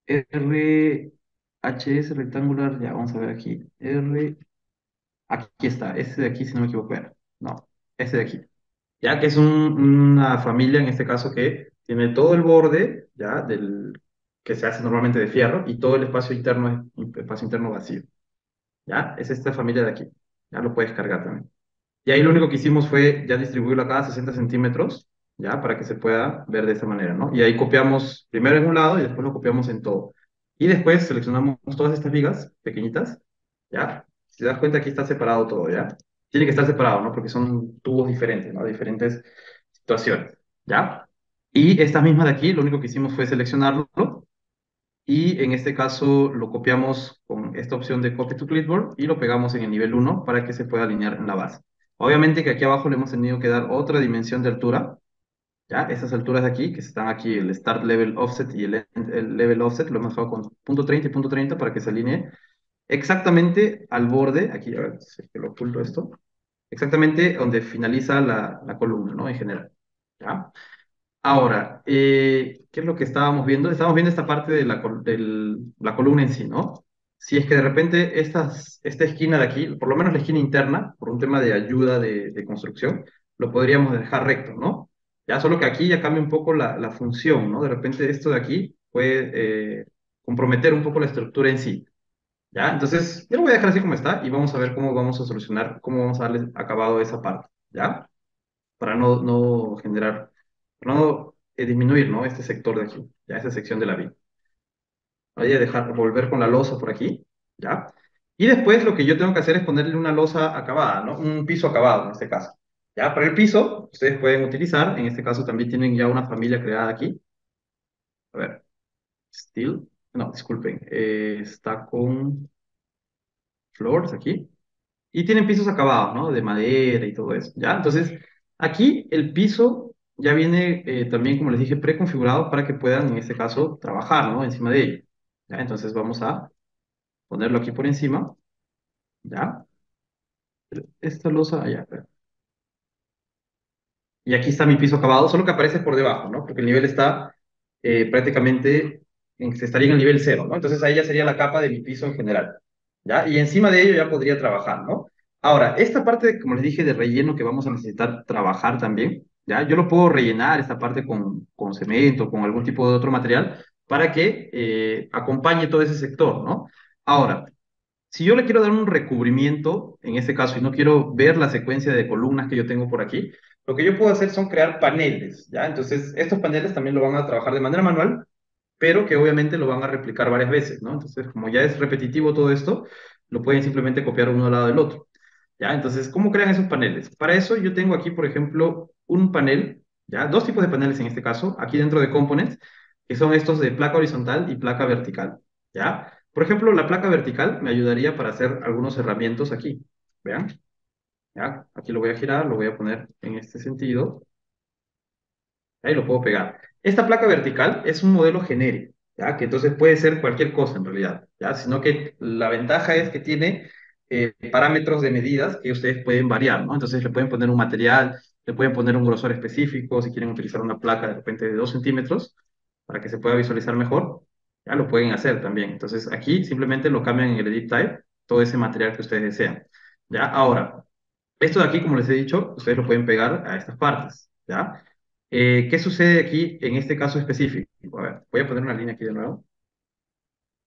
RHS rectangular, ya vamos a ver aquí. Aquí está, este de aquí, si no me equivoco, era. No, este de aquí. Ya que es una familia, en este caso, que tiene todo el borde, ya, que se hace normalmente de fierro, y todo el espacio interno vacío. Ya, es esta familia de aquí. Ya lo puedes cargar también. Y ahí lo único que hicimos fue ya distribuirlo a cada 60 centímetros, ya, para que se pueda ver de esta manera, ¿no? Y ahí copiamos primero en un lado y después lo copiamos en todo. Y después seleccionamos todas estas vigas pequeñitas, ¿ya? Si te das cuenta, aquí está separado todo, ¿ya? Tiene que estar separado, ¿no? Porque son tubos diferentes, ¿no? Diferentes situaciones, ¿ya? Y esta misma de aquí, lo único que hicimos fue seleccionarlo y en este caso lo copiamos con esta opción de Copy to Clipboard y lo pegamos en el nivel uno para que se pueda alinear en la base. Obviamente que aquí abajo le hemos tenido que dar otra dimensión de altura, ¿ya? Esas alturas de aquí, que están aquí, el Start Level Offset y el Level Offset, lo hemos dejado con punto 30 y punto 30 para que se alinee exactamente al borde, aquí, a ver si es que lo oculto esto, exactamente donde finaliza la columna, ¿no? En general, ¿ya? Ahora, ¿qué es lo que estábamos viendo? Estábamos viendo esta parte de la columna en sí, ¿no? Si es que de repente esta esquina de aquí, por lo menos la esquina interna, por un tema de ayuda de construcción, lo podríamos dejar recto, ¿no? Ya solo que aquí ya cambia un poco la función, ¿no? De repente esto de aquí puede comprometer un poco la estructura en sí, ¿ya? Entonces, yo lo voy a dejar así como está y vamos a ver cómo vamos a solucionar, cómo vamos a darle acabado a esa parte, ¿ya? Para no generar, para no disminuir, ¿no? Este sector de aquí, ya esa sección de la vía. Voy a dejar volver con la losa por aquí, ¿ya? Y después lo que yo tengo que hacer es ponerle una losa acabada, ¿no? Un piso acabado en este caso. ¿Ya? Para el piso, ustedes pueden utilizar, en este caso también tienen ya una familia creada aquí. A ver, steel, no, disculpen, está con floors aquí. Y tienen pisos acabados, ¿no? De madera y todo eso, ¿ya? Entonces, aquí el piso ya viene también, como les dije, preconfigurado para que puedan, en este caso, trabajar, ¿no? Encima de ello, ¿ya? Entonces vamos a ponerlo aquí por encima, ¿ya? Esta losa, allá, y aquí está mi piso acabado, solo que aparece por debajo, ¿no? Porque el nivel está prácticamente, se estaría en el nivel cero, ¿no? Entonces ahí ya sería la capa de mi piso en general, ¿ya? Y encima de ello ya podría trabajar, ¿no? Ahora, esta parte, como les dije, de relleno que vamos a necesitar trabajar también, ¿ya? Yo lo puedo rellenar, esta parte con cemento, con algún tipo de otro material, para que acompañe todo ese sector, ¿no? Ahora, si yo le quiero dar un recubrimiento, en este caso, y no quiero ver la secuencia de columnas que yo tengo por aquí, lo que yo puedo hacer son crear paneles, ¿ya? Entonces, estos paneles también lo van a trabajar de manera manual, pero que obviamente lo van a replicar varias veces, ¿no? Entonces, como ya es repetitivo todo esto, lo pueden simplemente copiar uno al lado del otro, ¿ya? Entonces, ¿cómo crean esos paneles? Para eso yo tengo aquí, por ejemplo, un panel, ¿ya? Dos tipos de paneles en este caso, aquí dentro de Components, que son estos de placa horizontal y placa vertical, ¿ya? Por ejemplo, la placa vertical me ayudaría para hacer algunos herramientas aquí, ¿vean? ¿Ya? Aquí lo voy a girar, lo voy a poner en este sentido, Ahí lo puedo pegar. Esta placa vertical es un modelo genérico, ¿ya? Que entonces puede ser cualquier cosa en realidad, ¿ya? Sino que la ventaja es que tiene parámetros de medidas que ustedes pueden variar, ¿no? Entonces le pueden poner un material, le pueden poner un grosor específico, si quieren utilizar una placa de repente de 2 centímetros para que se pueda visualizar mejor, ya lo pueden hacer también. Entonces aquí simplemente lo cambian en el Edit Type, todo ese material que ustedes desean, ¿ya? Ahora, esto de aquí, como les he dicho, ustedes lo pueden pegar a estas partes, ¿ya? ¿Qué sucede aquí en este caso específico? A ver, voy a poner una línea aquí de nuevo,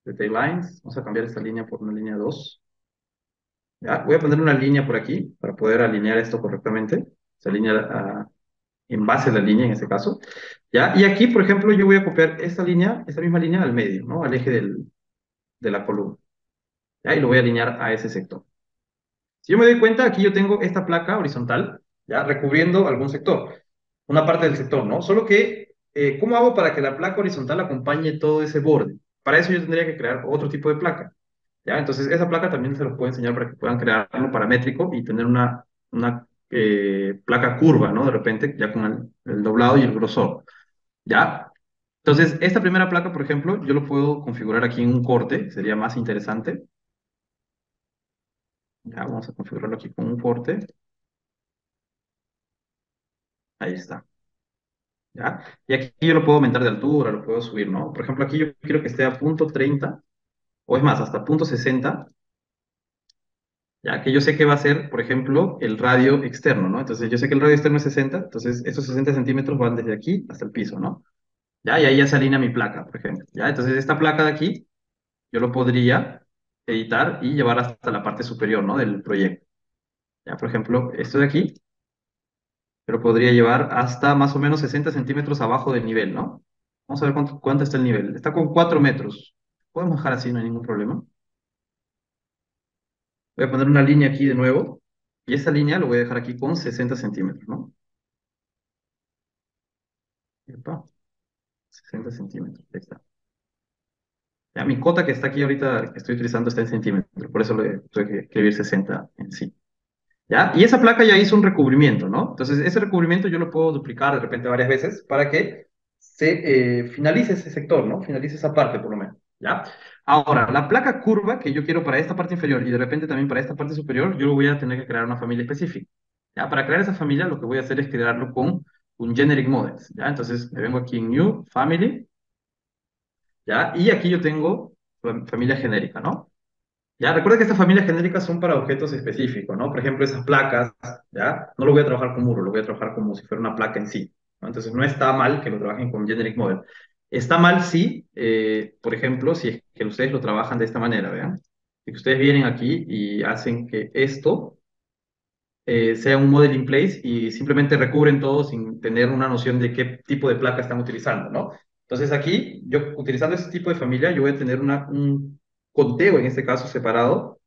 de tail lines. Vamos a cambiar esta línea por una línea 2. ¿Ya? Voy a poner una línea por aquí para poder alinear esto correctamente. Se alinea en base a la línea en este caso. ¿Ya? Y aquí, por ejemplo, yo voy a copiar esta línea, esta misma línea al medio, ¿no? Al eje de la columna. ¿Ya? Y lo voy a alinear a ese sector. Si yo me doy cuenta, aquí yo tengo esta placa horizontal, ¿ya? Recubriendo algún sector, una parte del sector, ¿no? Solo que, ¿cómo hago para que la placa horizontal acompañe todo ese borde? Para eso yo tendría que crear otro tipo de placa, ¿ya? Entonces, esa placa también se los puedo enseñar para que puedan crearlo paramétrico y tener una placa curva, ¿no? De repente, ya con el doblado y el grosor, ¿ya? Entonces, esta primera placa, por ejemplo, yo lo puedo configurar aquí en un corte, sería más interesante. Ya, vamos a configurarlo aquí con un corte. Ahí está. ¿Ya? Y aquí yo lo puedo aumentar de altura, lo puedo subir, ¿no? Por ejemplo, aquí yo quiero que esté a punto 30 o es más, hasta punto 60, ya que yo sé que va a ser, por ejemplo, el radio externo, ¿no? Entonces yo sé que el radio externo es 60, entonces esos 60 centímetros van desde aquí hasta el piso, ¿no? Ya, y ahí ya se alinea mi placa, por ejemplo, ¿ya? Entonces esta placa de aquí, yo lo podría editar y llevar hasta la parte superior, ¿no? Del proyecto. Ya, por ejemplo, esto de aquí, yo lo podría llevar hasta más o menos 60 centímetros abajo del nivel, ¿no? Vamos a ver cuánto está el nivel. Está con 4 metros. Podemos dejar así, no hay ningún problema. Voy a poner una línea aquí de nuevo. Y esa línea lo voy a dejar aquí con 60 centímetros, ¿no? Epa, 60 centímetros. Ahí está. Ya, mi cota que está aquí ahorita, que estoy utilizando, está en centímetros. Por eso le tuve que escribir 60 en sí. ¿Ya? Y esa placa ya hizo un recubrimiento, ¿no? Entonces, ese recubrimiento yo lo puedo duplicar de repente varias veces para que se finalice ese sector, ¿no? Finalice esa parte, por lo menos, ¿ya? Ahora, la placa curva que yo quiero para esta parte inferior y de repente también para esta parte superior, yo voy a tener que crear una familia específica, ¿ya? Para crear esa familia, lo que voy a hacer es crearlo con un Generic Models, ¿ya? Entonces, me vengo aquí en New, Family, ¿ya? Y aquí yo tengo familia genérica, ¿no? Ya, recuerda que estas familias genéricas son para objetos específicos, ¿no? Por ejemplo, esas placas, ¿ya? No lo voy a trabajar con muro, lo voy a trabajar como si fuera una placa en sí, ¿no? Entonces, no está mal que lo trabajen con Generic Model. Está mal si, por ejemplo, si es que ustedes lo trabajan de esta manera, ¿vean? Si ustedes vienen aquí y hacen que esto sea un model in place y simplemente recubren todo sin tener una noción de qué tipo de placa están utilizando, ¿no? Entonces aquí, yo utilizando este tipo de familia, yo voy a tener un conteo, en este caso separado,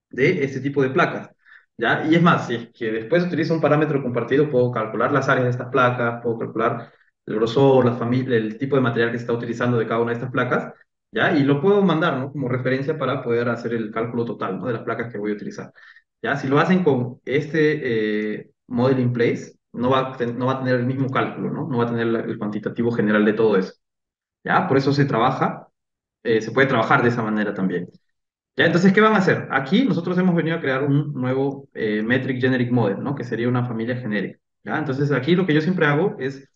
de este tipo de placas, ¿ya? Y es más, si es que después utilizo un parámetro compartido, puedo calcular las áreas de estas placas, puedo calcular el grosor, la familia, el tipo de material que se está utilizando de cada una de estas placas, ¿ya? Y lo puedo mandar, ¿no? Como referencia para poder hacer el cálculo total, ¿no? De las placas que voy a utilizar, ¿ya? Si lo hacen con este model in place, no va a tener el mismo cálculo, ¿no? No va a tener el cuantitativo general de todo eso, ¿ya? Por eso se puede trabajar de esa manera también. Ya, entonces, ¿qué van a hacer? Aquí nosotros hemos venido a crear un nuevo Metric Generic Model, ¿no? Que sería una familia genérica. ¿Ya? Entonces, aquí lo que yo siempre hago es,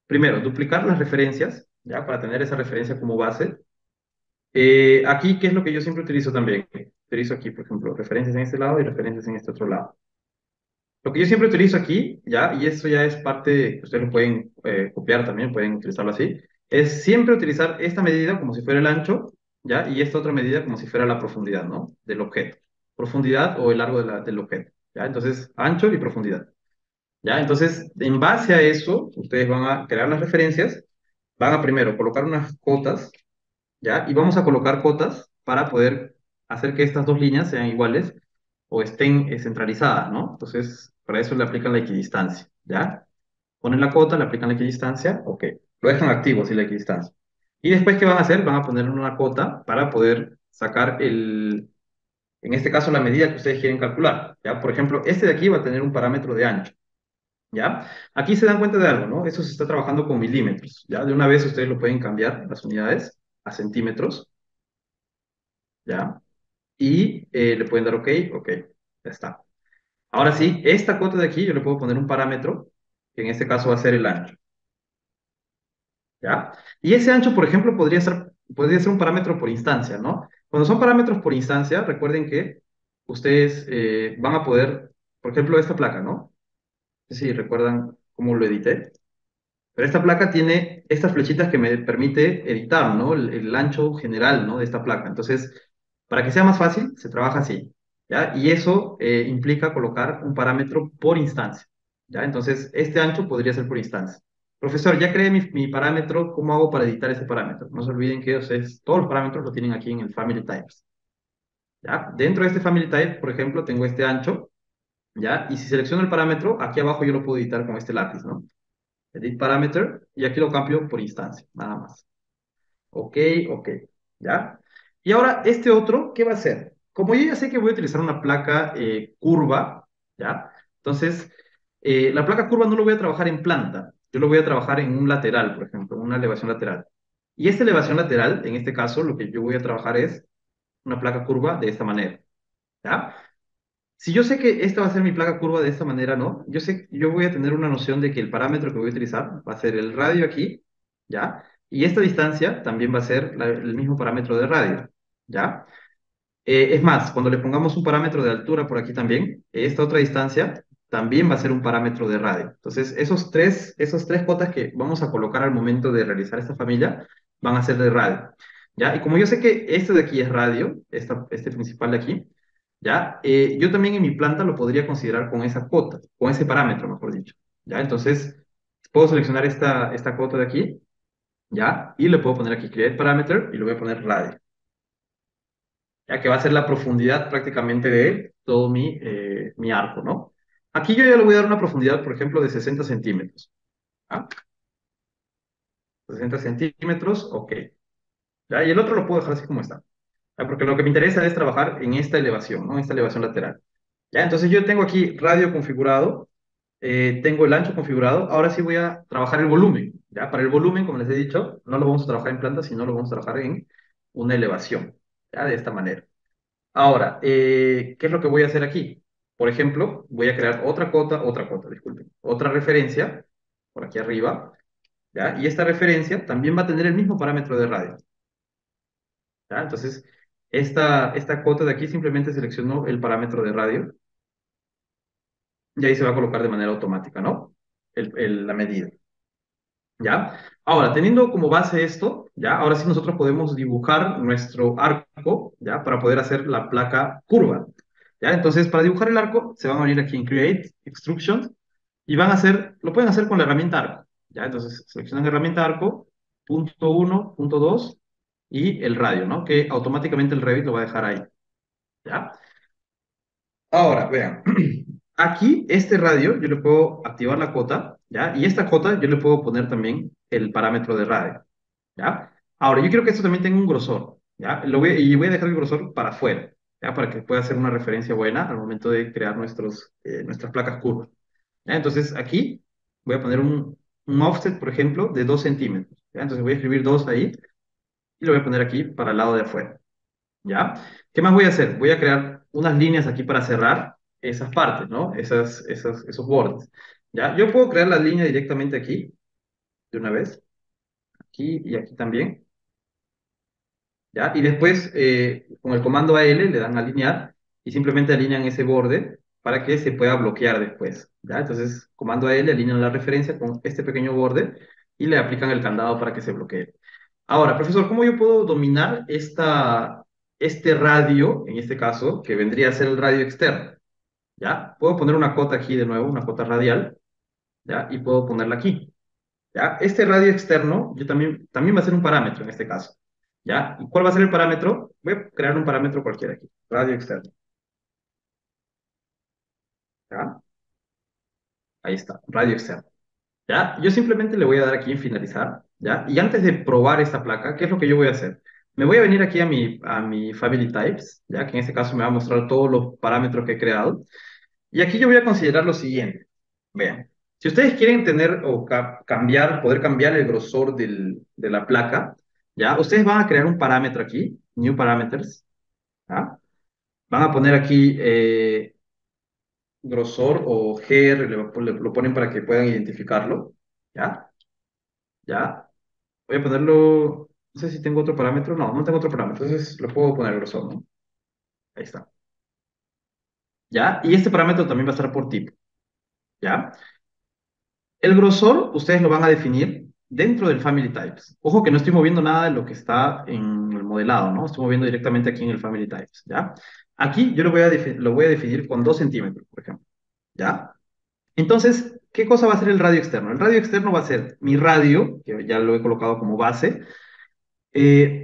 primero, duplicar las referencias, ¿ya? Para tener esa referencia como base. Aquí, ¿qué es lo que yo siempre utilizo también? Utilizo aquí, por ejemplo, referencias en este lado y referencias en este otro lado. Lo que yo siempre utilizo aquí, ¿ya? Y esto ya es parte, ustedes lo pueden copiar también, pueden utilizarlo así, es siempre utilizar esta medida como si fuera el ancho, ¿ya? Y esta otra medida como si fuera la profundidad, ¿no? Del objeto. Profundidad o el largo del objeto, ¿ya? Entonces, ancho y profundidad, ¿ya? Entonces, en base a eso, ustedes van a crear las referencias, van a primero colocar unas cotas, ¿ya? Y vamos a colocar cotas para poder hacer que estas dos líneas sean iguales o estén centralizadas, ¿no? Entonces, para eso le aplican la equidistancia, ¿ya? Ponen la cota, le aplican la equidistancia, ok. Lo dejan activo, así la equidistancia. Y después, ¿qué van a hacer? Van a ponerle una cota para poder sacar en este caso, la medida que ustedes quieren calcular, ¿ya? Por ejemplo, este de aquí va a tener un parámetro de ancho, ¿ya? Aquí se dan cuenta de algo, ¿no? Eso se está trabajando con milímetros, ¿ya? De una vez ustedes lo pueden cambiar, las unidades, a centímetros, ¿ya? Y le pueden dar OK, OK, ya está. Ahora sí, esta cota de aquí yo le puedo poner un parámetro, que en este caso va a ser el ancho, ¿ya? Y ese ancho, por ejemplo, podría ser un parámetro por instancia, ¿no? Cuando son parámetros por instancia, recuerden que ustedes van a poder, por ejemplo, esta placa, ¿no? No sé si recuerdan cómo lo edité. Pero esta placa tiene estas flechitas que me permite editar, ¿no? El ancho general, ¿no? De esta placa. Entonces, para que sea más fácil, se trabaja así, ¿ya? Y eso implica colocar un parámetro por instancia, ¿ya? Entonces, este ancho podría ser por instancia. Profesor, ya creé mi parámetro, ¿cómo hago para editar ese parámetro? No se olviden que ustedes, todos los parámetros lo tienen aquí en el Family Types, ¿ya? Dentro de este Family Type, por ejemplo, tengo este ancho, ¿ya? Y si selecciono el parámetro, aquí abajo yo lo puedo editar con este lápiz, ¿no? Edit parameter, y aquí lo cambio por instancia, nada más. OK, OK, ¿ya? Y ahora, este otro, ¿qué va a hacer? Como yo ya sé que voy a utilizar una placa curva, ¿ya? Entonces, la placa curva no lo voy a trabajar en planta, yo lo voy a trabajar en un lateral, por ejemplo, una elevación lateral. Y esta elevación lateral, en este caso, lo que yo voy a trabajar es una placa curva de esta manera, ¿ya? Si yo sé que esta va a ser mi placa curva de esta manera, ¿no? Yo sé, yo voy a tener una noción de que el parámetro que voy a utilizar va a ser el radio aquí, ¿ya? Y esta distancia también va a ser el mismo parámetro de radio, ¿ya? Es más, cuando le pongamos un parámetro de altura por aquí también, esta otra distancia también va a ser un parámetro de radio. Entonces, esos tres cotas que vamos a colocar al momento de realizar esta familia van a ser de radio, ¿ya? Y como yo sé que este de aquí es radio, este principal de aquí, ¿ya? Yo también en mi planta lo podría considerar con esa cota, con ese parámetro, mejor dicho, ¿ya? Entonces, puedo seleccionar esta cota de aquí, ¿ya? Y le puedo poner aquí Create Parameter y le voy a poner radio, ya que va a ser la profundidad prácticamente de todo mi arco, ¿no? Aquí yo ya le voy a dar una profundidad, por ejemplo, de 60 centímetros, ¿ah? 60 centímetros, OK, ¿ya? Y el otro lo puedo dejar así como está, ¿ya? Porque lo que me interesa es trabajar en esta elevación, ¿no? Esta elevación lateral. ¿Ya? Entonces yo tengo aquí radio configurado, tengo el ancho configurado, ahora sí voy a trabajar el volumen, ¿ya? Para el volumen, como les he dicho, no lo vamos a trabajar en planta, sino lo vamos a trabajar en una elevación, ¿ya? De esta manera. Ahora, ¿qué es lo que voy a hacer aquí? Por ejemplo, voy a crear otra cota, disculpen, otra referencia, por aquí arriba, ¿ya? Y esta referencia también va a tener el mismo parámetro de radio, ¿ya? Entonces, esta cota de aquí simplemente selecciono el parámetro de radio y ahí se va a colocar de manera automática, ¿no? La medida, ¿ya? Ahora, teniendo como base esto, ¿ya? Ahora sí nosotros podemos dibujar nuestro arco, ¿ya? Para poder hacer la placa curva, ¿ya? Entonces, para dibujar el arco, se van a venir aquí en Create, Extrusions, y lo pueden hacer con la herramienta arco, ¿ya? Entonces, seleccionan herramienta arco, punto uno, punto 2, y el radio, ¿no? Que automáticamente el Revit lo va a dejar ahí, ¿ya? Ahora, vean, aquí este radio yo le puedo activar la cota, ¿ya? Y esta cota yo le puedo poner también el parámetro de radio, ¿ya? Ahora, yo quiero que esto también tenga un grosor, ¿ya? Y voy a dejar el grosor para afuera, ¿ya? Para que pueda ser una referencia buena al momento de crear nuestras placas curvas, ¿ya? Entonces, aquí voy a poner un offset, por ejemplo, de 2 centímetros, ¿ya? Entonces voy a escribir 2 ahí y lo voy a poner aquí para el lado de afuera. ¿Ya? ¿Qué más voy a hacer? Voy a crear unas líneas aquí para cerrar esas partes, ¿no? Esos bordes. ¿Ya? Yo puedo crear la línea directamente aquí, de una vez, aquí y aquí también, ¿ya? Y después, con el comando AL, le dan a alinear y simplemente alinean ese borde para que se pueda bloquear después, ¿ya? Entonces, comando AL, alinean la referencia con este pequeño borde y le aplican el candado para que se bloquee. Ahora, profesor, ¿cómo yo puedo dominar este radio, en este caso, que vendría a ser el radio externo? ¿Ya? Puedo poner una cota aquí de nuevo, una cota radial, ¿ya? Y puedo ponerla aquí, ¿ya? Este radio externo, también va a ser un parámetro en este caso, ¿ya? ¿Y cuál va a ser el parámetro? Voy a crear un parámetro cualquiera aquí, radio externo, ¿ya? Ahí está, radio externo. ¿Ya? Yo simplemente le voy a dar aquí en finalizar, ¿ya? Y antes de probar esta placa, ¿qué es lo que yo voy a hacer? Me voy a venir aquí a mi Family Types, ¿ya? Que en este caso me va a mostrar todos los parámetros que he creado. Y aquí yo voy a considerar lo siguiente. Vean, Si ustedes quieren tener o cambiar, poder cambiar el grosor de la placa, ¿ya? Ustedes van a crear un parámetro aquí, New Parameters, ¿ya? Van a poner aquí grosor o GR, lo ponen para que puedan identificarlo, ¿ya? ¿Ya? Voy a ponerlo, no sé si tengo otro parámetro, no, no tengo otro parámetro, entonces lo puedo poner grosor, ¿no? Ahí está, ¿ya? Y este parámetro también va a estar por tipo, ¿ya? El grosor, ustedes lo van a definir dentro del Family Types. Ojo que no estoy moviendo nada de lo que está en el modelado, ¿no? Estoy moviendo directamente aquí en el Family Types, ¿ya? Aquí yo lo voy a definir con 2 centímetros, por ejemplo, ¿ya? Entonces, ¿qué cosa va a ser el radio externo? El radio externo va a ser mi radio, que ya lo he colocado como base,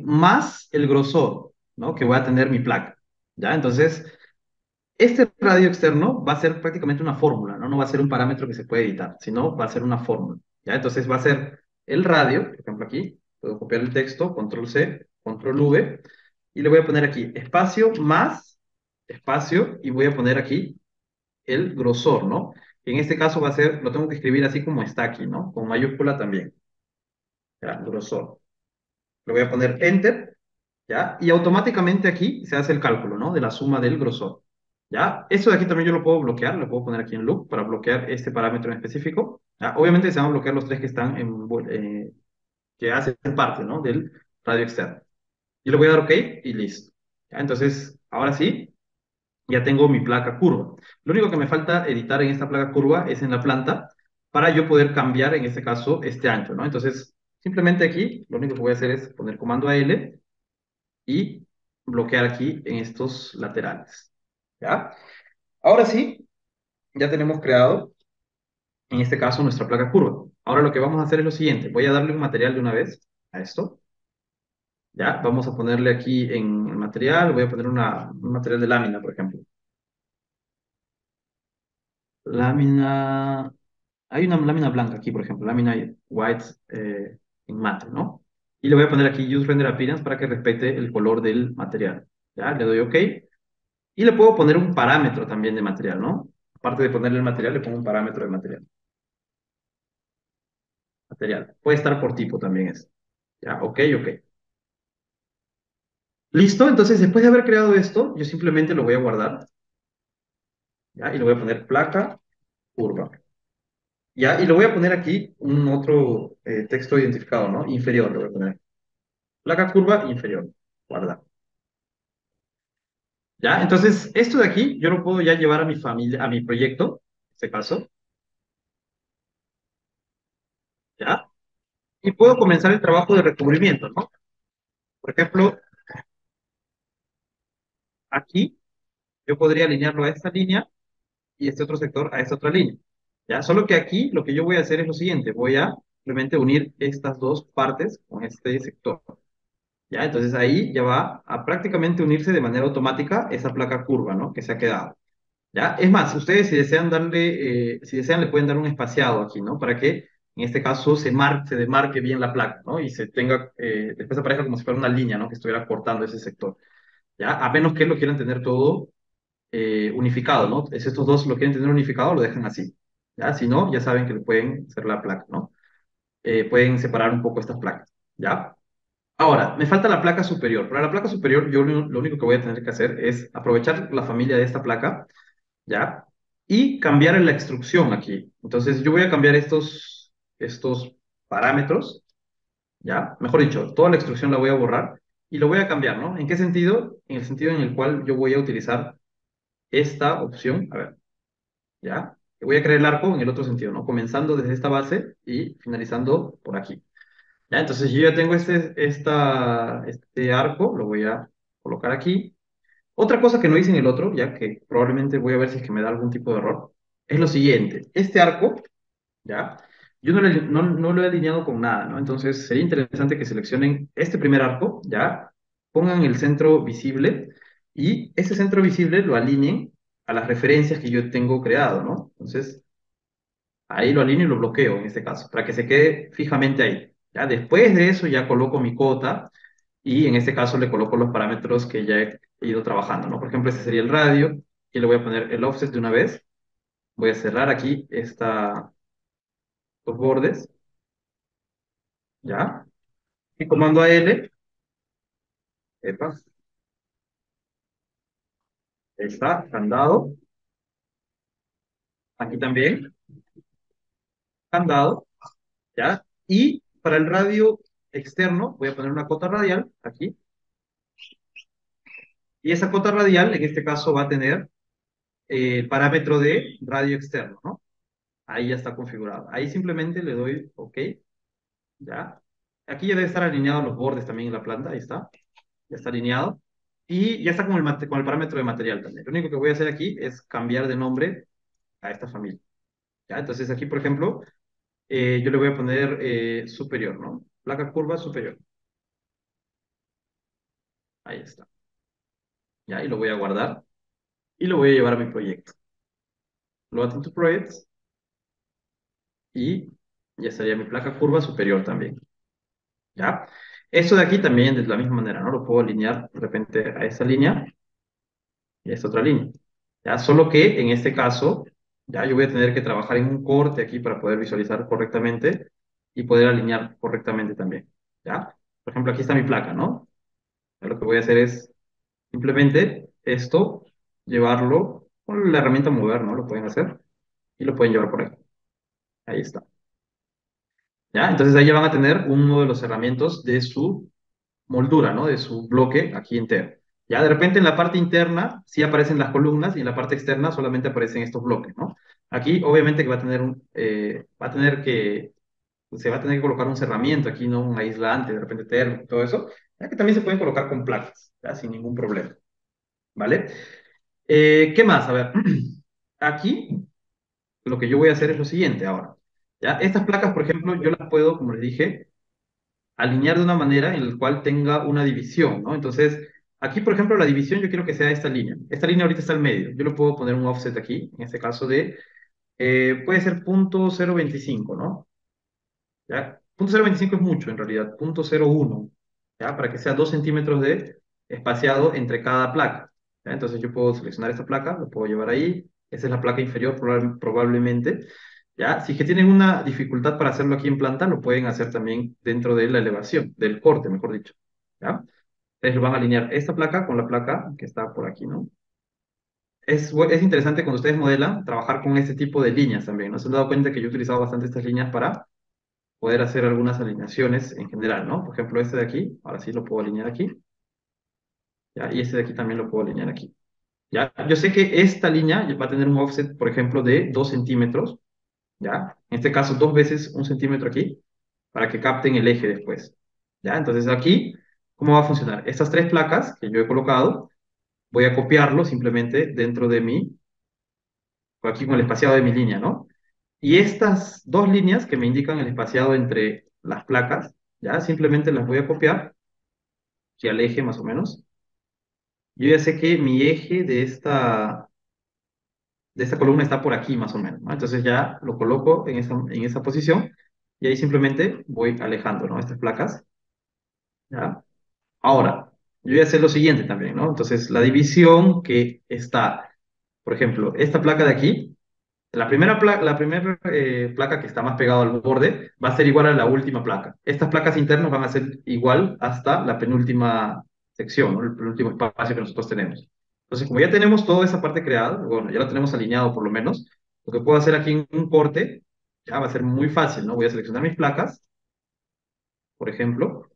más el grosor, ¿no? Que voy a tener mi placa, ¿ya? Entonces, este radio externo va a ser prácticamente una fórmula, ¿no? No va a ser un parámetro que se puede editar, sino va a ser una fórmula, ¿ya? Entonces va a ser el radio, por ejemplo aquí, puedo copiar el texto, control C, control V, y le voy a poner aquí espacio más espacio, y voy a poner aquí el grosor, ¿no? En este caso va a ser, lo tengo que escribir así como está aquí, ¿no? Con mayúscula también, ¿ya? Grosor. Le voy a poner Enter, ¿ya? Y automáticamente aquí se hace el cálculo, ¿no? De la suma del grosor, ¿ya? Esto de aquí también yo lo puedo bloquear, lo puedo poner aquí en loop para bloquear este parámetro en específico, ¿ya? Obviamente se van a bloquear los tres que están que hacen parte, ¿no? Del radio externo. Y le voy a dar OK y listo, ¿ya? Entonces, ahora sí, ya tengo mi placa curva. Lo único que me falta editar en esta placa curva es en la planta para yo poder cambiar, en este caso, este ancho, ¿no? Entonces, simplemente aquí, lo único que voy a hacer es poner comando L y bloquear aquí en estos laterales. ¿Ya? Ahora sí, ya tenemos creado, en este caso, nuestra placa curva. Ahora lo que vamos a hacer es lo siguiente. Voy a darle un material de una vez a esto. ¿Ya? Vamos a ponerle aquí en el material, voy a poner un material de lámina, por ejemplo. Lámina, hay una lámina blanca aquí, por ejemplo, lámina white en mate, ¿no? Y le voy a poner aquí Use Render Appearance para que respete el color del material. ¿Ya? Le doy OK. Y le puedo poner un parámetro también de material, ¿no? Aparte de ponerle el material, le pongo un parámetro de material. Material. Puede estar por tipo también es. Ya, OK, OK. Listo, entonces después de haber creado esto, yo simplemente lo voy a guardar, ¿ya? Y le voy a poner placa, curva. ¿Ya? Y le voy a poner aquí un otro texto identificado, ¿no? Inferior, le voy a poner. Placa, curva, inferior. Guardar. ¿Ya? Entonces, esto de aquí, yo lo puedo ya llevar a mi familia, a mi proyecto, en este caso, ¿ya? Y puedo comenzar el trabajo de recubrimiento, ¿no? Por ejemplo, aquí yo podría alinearlo a esta línea y este otro sector a esta otra línea. ¿Ya? Solo que aquí lo que yo voy a hacer es lo siguiente, voy a simplemente unir estas dos partes con este sector. ¿Ya? Entonces ahí ya va a prácticamente unirse de manera automática esa placa curva, ¿no? Que se ha quedado. ¿Ya? Es más, ustedes si desean darle, si desean le pueden dar un espaciado aquí, ¿no? Para que en este caso se demarque bien la placa, ¿no? Y se tenga, después aparezca como si fuera una línea, ¿no? Que estuviera cortando ese sector. ¿Ya? A menos que lo quieran tener todo unificado, ¿no? Si estos dos lo quieren tener unificado, lo dejan así. ¿Ya? Si no, ya saben que le pueden hacer la placa, ¿no? Pueden separar un poco estas placas. ¿Ya? Ahora, me falta la placa superior. Para la placa superior, yo lo único que voy a tener que hacer es aprovechar la familia de esta placa, ¿ya? Y cambiar la extrusión aquí. Entonces, yo voy a cambiar estos parámetros, ¿ya? Mejor dicho, toda la extrusión la voy a borrar y lo voy a cambiar, ¿no? ¿En qué sentido? En el sentido en el cual yo voy a utilizar esta opción. A ver. ¿Ya? Y voy a crear el arco en el otro sentido, ¿no? Comenzando desde esta base y finalizando por aquí. ¿Ya? Entonces yo ya tengo este arco, lo voy a colocar aquí. Otra cosa que no hice en el otro, ya que probablemente voy a ver si es que me da algún tipo de error, es lo siguiente. Este arco, ¿ya? Yo no lo he alineado con nada, ¿no? Entonces sería interesante que seleccionen este primer arco, ¿ya? Pongan el centro visible y ese centro visible lo alineen a las referencias que yo tengo creado, ¿no? Entonces ahí lo alineo y lo bloqueo en este caso, para que se quede fijamente ahí. ¿Ya? Después de eso ya coloco mi cuota y en este caso le coloco los parámetros que ya he ido trabajando, ¿no? Por ejemplo, este sería el radio y le voy a poner el offset de una vez. Voy a cerrar aquí los bordes, ¿ya? Y comando L, epa, ahí está, candado, aquí también, candado, ¿ya? Y para el radio externo voy a poner una cota radial aquí, y esa cota radial en este caso va a tener el parámetro de radio externo, ¿no? Ahí ya está configurado. Ahí simplemente le doy OK, ¿ya? Aquí ya debe estar alineado los bordes también en la planta, ahí está, ya está alineado. Y ya está con con el parámetro de material también. Lo único que voy a hacer aquí es cambiar de nombre a esta familia, ¿ya? Entonces aquí, por ejemplo, yo le voy a poner superior, ¿no? Placa curva superior. Ahí está. ¿Ya? Y lo voy a guardar y lo voy a llevar a mi proyecto. Lo add into projects y ya sería mi placa curva superior también. ¿Ya? Eso de aquí también de la misma manera, ¿no? Lo puedo alinear de repente a esa línea y a esta otra línea. ¿Ya? Solo que en este caso, ya yo voy a tener que trabajar en un corte aquí para poder visualizar correctamente y poder alinear correctamente también. ¿Ya? Por ejemplo, aquí está mi placa, ¿no? Ya lo que voy a hacer es simplemente esto, llevarlo con la herramienta mover, ¿no? Lo pueden hacer y lo pueden llevar por aquí. Ahí está. ¿Ya? Entonces ahí ya van a tener uno de los herramientas de su moldura, ¿no? De su bloque aquí entero. Ya de repente en la parte interna sí aparecen las columnas y en la parte externa solamente aparecen estos bloques, ¿no? Aquí obviamente que va a tener va a tener que, se va a tener que colocar un cerramiento aquí, ¿no? Un aislante, de repente térmico, todo eso, ya que también se pueden colocar con placas, ¿ya? Sin ningún problema, ¿vale? ¿Qué más? A ver, aquí lo que yo voy a hacer es lo siguiente ahora, ¿ya? Estas placas, por ejemplo, yo las puedo, como les dije, alinear de una manera en la cual tenga una división, ¿no? Entonces, aquí, por ejemplo, la división yo quiero que sea esta línea. Esta línea ahorita está al medio. Yo le puedo poner un offset aquí, en este caso de, puede ser 0.025, ¿no? ¿Ya? 0.025 es mucho, en realidad, 0.01, ¿ya? Para que sea 2 centímetros de espaciado entre cada placa, ¿ya? Entonces yo puedo seleccionar esta placa, lo puedo llevar ahí. Esa es la placa inferior probablemente. ¿Ya? Si es que tienen una dificultad para hacerlo aquí en planta, lo pueden hacer también dentro de la elevación, del corte, mejor dicho. ¿Ya? Entonces van a alinear esta placa con la placa que está por aquí, ¿no? Es interesante cuando ustedes modelan trabajar con este tipo de líneas también, ¿no? Se han dado cuenta que yo he utilizado bastante estas líneas para poder hacer algunas alineaciones en general, ¿no? Por ejemplo, este de aquí, ahora sí lo puedo alinear aquí, ¿ya? Y este de aquí también lo puedo alinear aquí. ¿Ya? Yo sé que esta línea va a tener un offset, por ejemplo, de 2 centímetros, ¿ya? En este caso, 2 veces 1 centímetro aquí, para que capten el eje después, ¿ya? Entonces aquí, ¿cómo va a funcionar? Estas tres placas que yo he colocado, voy a copiarlo simplemente dentro de mi, aquí con el espaciado de mi línea, ¿no? Y estas dos líneas que me indican el espaciado entre las placas, ¿ya? Simplemente las voy a copiar, aquí al eje más o menos. Yo ya sé que mi eje de esta columna está por aquí más o menos, ¿no? Entonces ya lo coloco en esa posición y ahí simplemente voy alejando, ¿no? Estas placas, ¿ya? Ahora, yo voy a hacer lo siguiente también, ¿no? Entonces, la división que está, por ejemplo, esta placa de aquí, la primera placa que está más pegada al borde va a ser igual a la última placa. Estas placas internas van a ser igual hasta la penúltima sección, ¿no? El penúltimo espacio que nosotros tenemos. Entonces, como ya tenemos toda esa parte creada, bueno, ya lo tenemos alineado por lo menos, lo que puedo hacer aquí en un corte, ya va a ser muy fácil, ¿no? Voy a seleccionar mis placas, por ejemplo,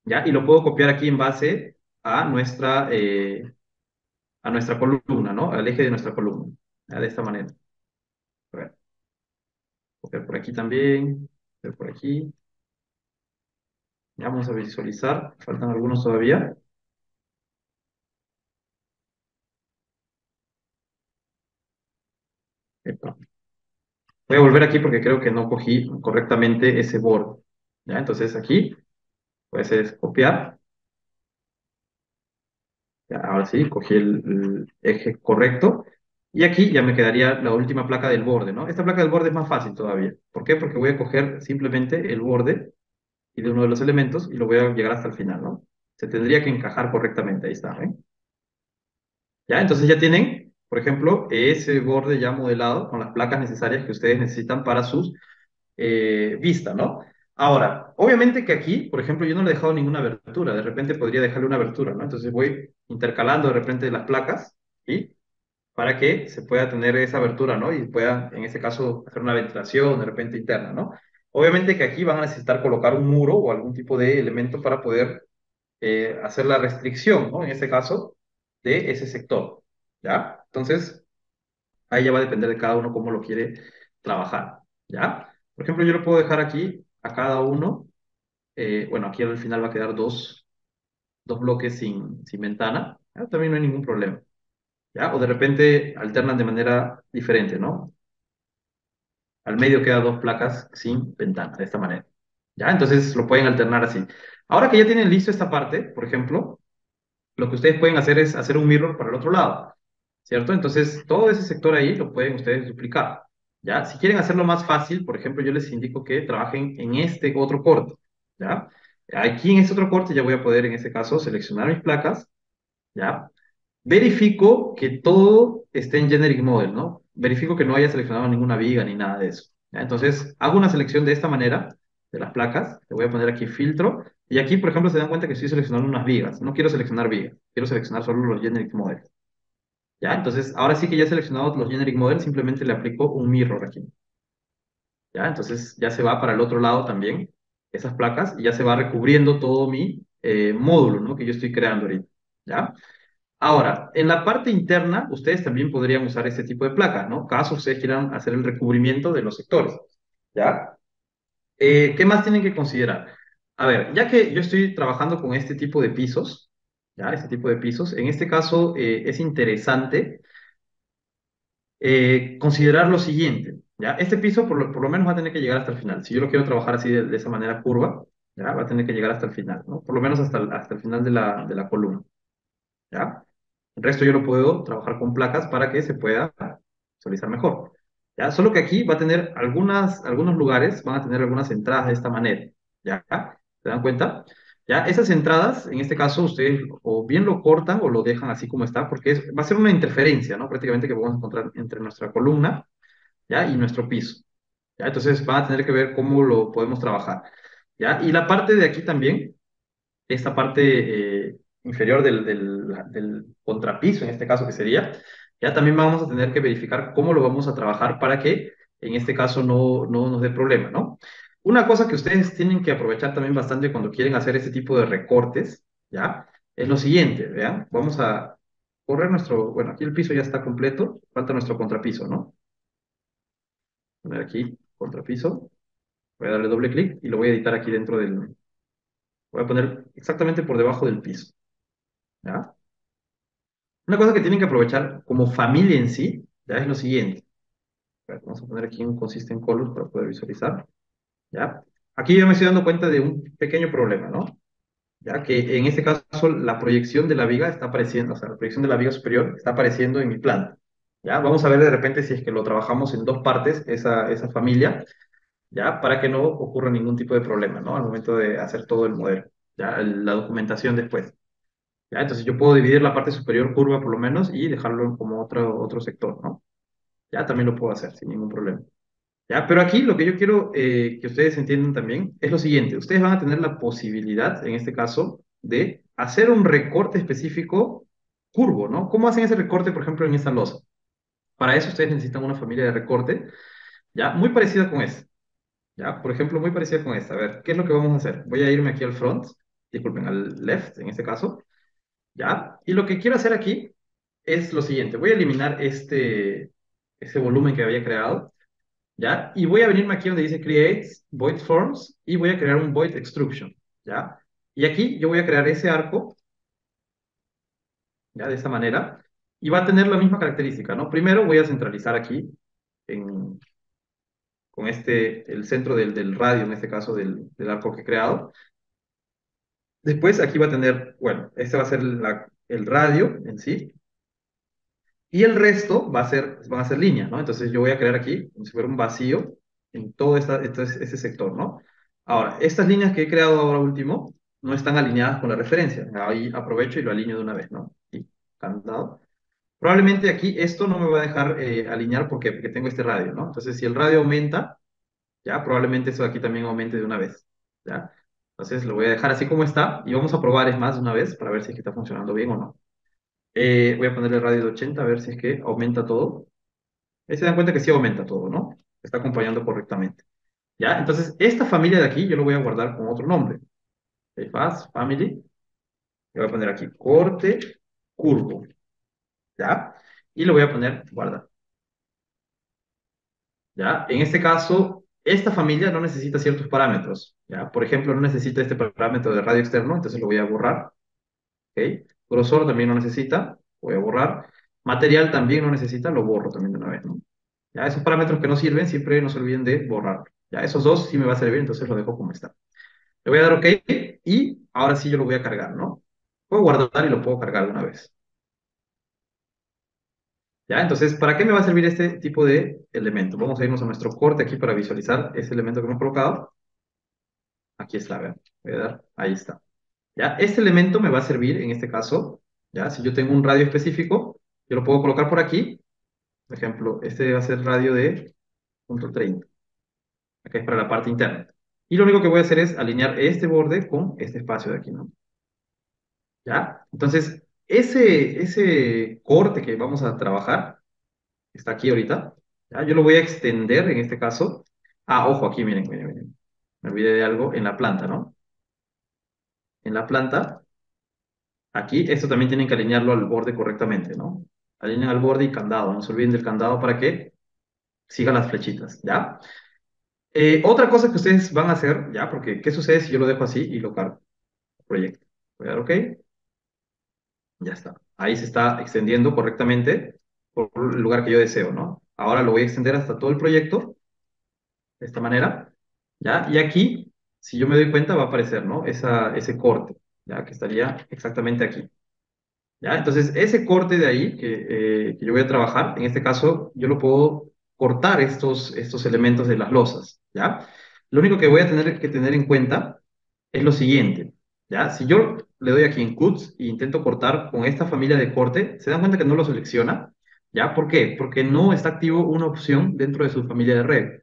¿ya? Y lo puedo copiar aquí en base a nuestra columna, ¿no? Al eje de nuestra columna, ¿ya? De esta manera. A ver, copiar por aquí también, copiar por aquí. Ya vamos a visualizar, faltan algunos todavía. Epa. Voy a volver aquí porque creo que no cogí correctamente ese borde, ¿ya? Entonces aquí, pues es copiar. Ya, ahora sí, cogí el eje correcto. Y aquí ya me quedaría la última placa del borde, ¿no? Esta placa del borde es más fácil todavía. ¿Por qué? Porque voy a coger simplemente el borde y de uno de los elementos y lo voy a llegar hasta el final, ¿no? Se tendría que encajar correctamente, ahí está, ¿eh? Ya, entonces ya tienen, por ejemplo, ese borde ya modelado con las placas necesarias que ustedes necesitan para sus vista, ¿no? Ahora, obviamente que aquí, por ejemplo, yo no le he dejado ninguna abertura, de repente podría dejarle una abertura, ¿no? Entonces voy intercalando de repente las placas, ¿sí? Para que se pueda tener esa abertura, ¿no? Y pueda, en este caso, hacer una ventilación de repente interna, ¿no? Obviamente que aquí van a necesitar colocar un muro o algún tipo de elemento para poder hacer la restricción, ¿no? En este caso, de ese sector, ¿ya? Entonces, ahí ya va a depender de cada uno cómo lo quiere trabajar, ¿ya? Por ejemplo, yo lo puedo dejar aquí a cada uno, bueno, aquí al final va a quedar dos bloques sin ventana, ¿ya? También no hay ningún problema, ¿ya? O de repente alternan de manera diferente, ¿no? Al medio queda dos placas sin ventana, de esta manera, ¿ya? Entonces lo pueden alternar así. Ahora que ya tienen listo esta parte, por ejemplo, lo que ustedes pueden hacer es hacer un mirror para el otro lado, ¿cierto? Entonces, todo ese sector ahí lo pueden ustedes duplicar, ¿ya? Si quieren hacerlo más fácil, por ejemplo, yo les indico que trabajen en este otro corte, ¿ya? Aquí en este otro corte ya voy a poder, en este caso, seleccionar mis placas, ¿ya? Verifico que todo esté en Generic Model, ¿no? Verifico que no haya seleccionado ninguna viga ni nada de eso, ¿ya? Entonces, hago una selección de esta manera, de las placas, le voy a poner aquí filtro, y aquí, por ejemplo, se dan cuenta que estoy seleccionando unas vigas, no quiero seleccionar vigas, quiero seleccionar solo los Generic Models, ¿ya? Entonces, ahora sí que ya he seleccionado los Generic Models, simplemente le aplico un mirror aquí, ¿ya? Entonces, ya se va para el otro lado también, esas placas, y ya se va recubriendo todo mi módulo, ¿no? Que yo estoy creando ahorita, ¿ya? Ahora, en la parte interna, ustedes también podrían usar este tipo de placas, ¿no? Caso ustedes quieran hacer el recubrimiento de los sectores, ¿ya? ¿Qué más tienen que considerar? A ver, ya que yo estoy trabajando con este tipo de pisos, ¿ya? Este tipo de pisos, en este caso es interesante considerar lo siguiente, ¿ya? Este piso por lo menos va a tener que llegar hasta el final. Si yo lo quiero trabajar así de esa manera curva, ¿ya? Va a tener que llegar hasta el final, ¿no? Por lo menos hasta el final de la columna. ¿Ya? El resto yo lo puedo trabajar con placas para que se pueda visualizar mejor. ¿Ya? Solo que aquí va a tener algunos lugares, van a tener algunas entradas de esta manera. ¿Ya? ¿Se dan cuenta? ¿Ya? Esas entradas, en este caso, ustedes o bien lo cortan o lo dejan así como está, porque va a ser una interferencia, ¿no? Prácticamente que vamos a encontrar entre nuestra columna, ¿ya? Y nuestro piso. ¿Ya? Entonces van a tener que ver cómo lo podemos trabajar. ¿Ya? Y la parte de aquí también esta parte inferior del contrapiso, en este caso que sería, ya también vamos a tener que verificar cómo lo vamos a trabajar para que en este caso no nos dé problema, ¿no? Una cosa que ustedes tienen que aprovechar también bastante cuando quieren hacer este tipo de recortes, ¿ya? Es lo siguiente, ¿vean? Vamos a correr bueno, aquí el piso ya está completo, falta nuestro contrapiso, ¿no? Poner aquí contrapiso, voy a darle doble clic y lo voy a editar aquí voy a poner exactamente por debajo del piso, ¿ya? Una cosa que tienen que aprovechar como familia en sí, ya es lo siguiente. A ver, vamos a poner aquí un consistent color para poder visualizar, ¿ya? Aquí yo me estoy dando cuenta de un pequeño problema, ¿no? Ya que en este caso la proyección de la viga está apareciendo, o sea, la proyección de la viga superior está apareciendo en mi planta, ¿ya? Vamos a ver de repente si es que lo trabajamos en dos partes, esa familia, ¿ya? Para que no ocurra ningún tipo de problema, ¿no? Al momento de hacer todo el modelo, ¿ya? La documentación después. ¿Ya? Entonces yo puedo dividir la parte superior curva por lo menos y dejarlo como otro sector, ¿no? Ya también lo puedo hacer sin ningún problema. ¿Ya? Pero aquí lo que yo quiero que ustedes entiendan también es lo siguiente. Ustedes van a tener la posibilidad, en este caso, de hacer un recorte específico curvo, ¿no? ¿Cómo hacen ese recorte, por ejemplo, en esta losa? Para eso ustedes necesitan una familia de recorte, ¿ya? Muy parecida con esta, ¿ya? Por ejemplo, muy parecida con esta. A ver, ¿qué es lo que vamos a hacer? Voy a irme aquí al front, disculpen, al left, en este caso. ¿Ya? Y lo que quiero hacer aquí es lo siguiente, voy a eliminar ese volumen que había creado, ¿ya? Y voy a venirme aquí donde dice Create Void Forms y voy a crear un Void Extrusion, ¿ya? Y aquí yo voy a crear ese arco, ¿ya? De esa manera, y va a tener la misma característica, ¿no? Primero voy a centralizar aquí en- con el centro del radio, en este caso del arco que he creado. Después aquí va a tener, bueno, este va a ser el radio en sí. Y el resto van a ser líneas, ¿no? Entonces yo voy a crear aquí como si fuera un vacío en todo ese sector, ¿no? Ahora, estas líneas que he creado ahora último no están alineadas con la referencia. Ahí aprovecho y lo alineo de una vez, ¿no? Y candado. Probablemente aquí esto no me va a dejar alinear porque tengo este radio, ¿no? Entonces, si el radio aumenta, ¿ya? Probablemente eso de aquí también aumente de una vez, ¿ya? Entonces lo voy a dejar así como está y vamos a probar es más de una vez para ver si es que está funcionando bien o no. Voy a ponerle radio de 80 a ver si es que aumenta todo. Ahí se dan cuenta que sí aumenta todo, ¿no? Está acompañando correctamente. ¿Ya? Entonces, esta familia de aquí yo lo voy a guardar con otro nombre. Fast Family. Le voy a poner aquí corte curvo. ¿Ya? Y le voy a poner guardar. ¿Ya? En este caso, esta familia no necesita ciertos parámetros. ¿Ya? Por ejemplo, no necesita este parámetro de radio externo, entonces lo voy a borrar. ¿Ok? Grosor también no necesita, voy a borrar. Material también no necesita, lo borro también de una vez, ¿no? Ya, esos parámetros que no sirven, siempre no se olviden de borrar. Ya, esos dos sí me va a servir, entonces lo dejo como está. Le voy a dar OK y ahora sí yo lo voy a cargar, ¿no? Puedo guardar y lo puedo cargar de una vez. Ya, entonces, ¿para qué me va a servir este tipo de elemento? Vamos a irnos a nuestro corte aquí para visualizar ese elemento que hemos colocado. Aquí está, vean. Voy a dar, ahí está. Ya, este elemento me va a servir en este caso, ya, si yo tengo un radio específico, yo lo puedo colocar por aquí. Por ejemplo, este va a ser radio de punto 30. Acá es para la parte interna. Y lo único que voy a hacer es alinear este borde con este espacio de aquí, ¿no? ¿Ya? Entonces, ese corte que vamos a trabajar, está aquí ahorita, ¿ya? Yo lo voy a extender en este caso. Ah, ojo, aquí, miren, miren, miren. Me olvidé de algo en la planta, ¿no? En la planta, aquí, esto también tienen que alinearlo al borde correctamente, ¿no? Alineen al borde y candado, no se olviden del candado para que sigan las flechitas, ¿ya? Otra cosa que ustedes van a hacer, ¿ya? Porque, ¿qué sucede si yo lo dejo así y lo cargo? Proyecto. Voy a dar OK. Ya está. Ahí se está extendiendo correctamente por el lugar que yo deseo, ¿no? Ahora lo voy a extender hasta todo el proyecto, de esta manera, ¿ya? Y aquí, si yo me doy cuenta, va a aparecer, ¿no? Ese corte, ¿ya? Que estaría exactamente aquí, ¿ya? Entonces, ese corte de ahí que yo voy a trabajar, en este caso, yo lo puedo cortar estos elementos de las losas, ¿ya? Lo único que voy a tener que tener en cuenta es lo siguiente, ¿ya? Si yo le doy aquí en Cuts e intento cortar con esta familia de corte, se dan cuenta que no lo selecciona, ¿ya? ¿Por qué? Porque no está activo una opción dentro de su familia de red,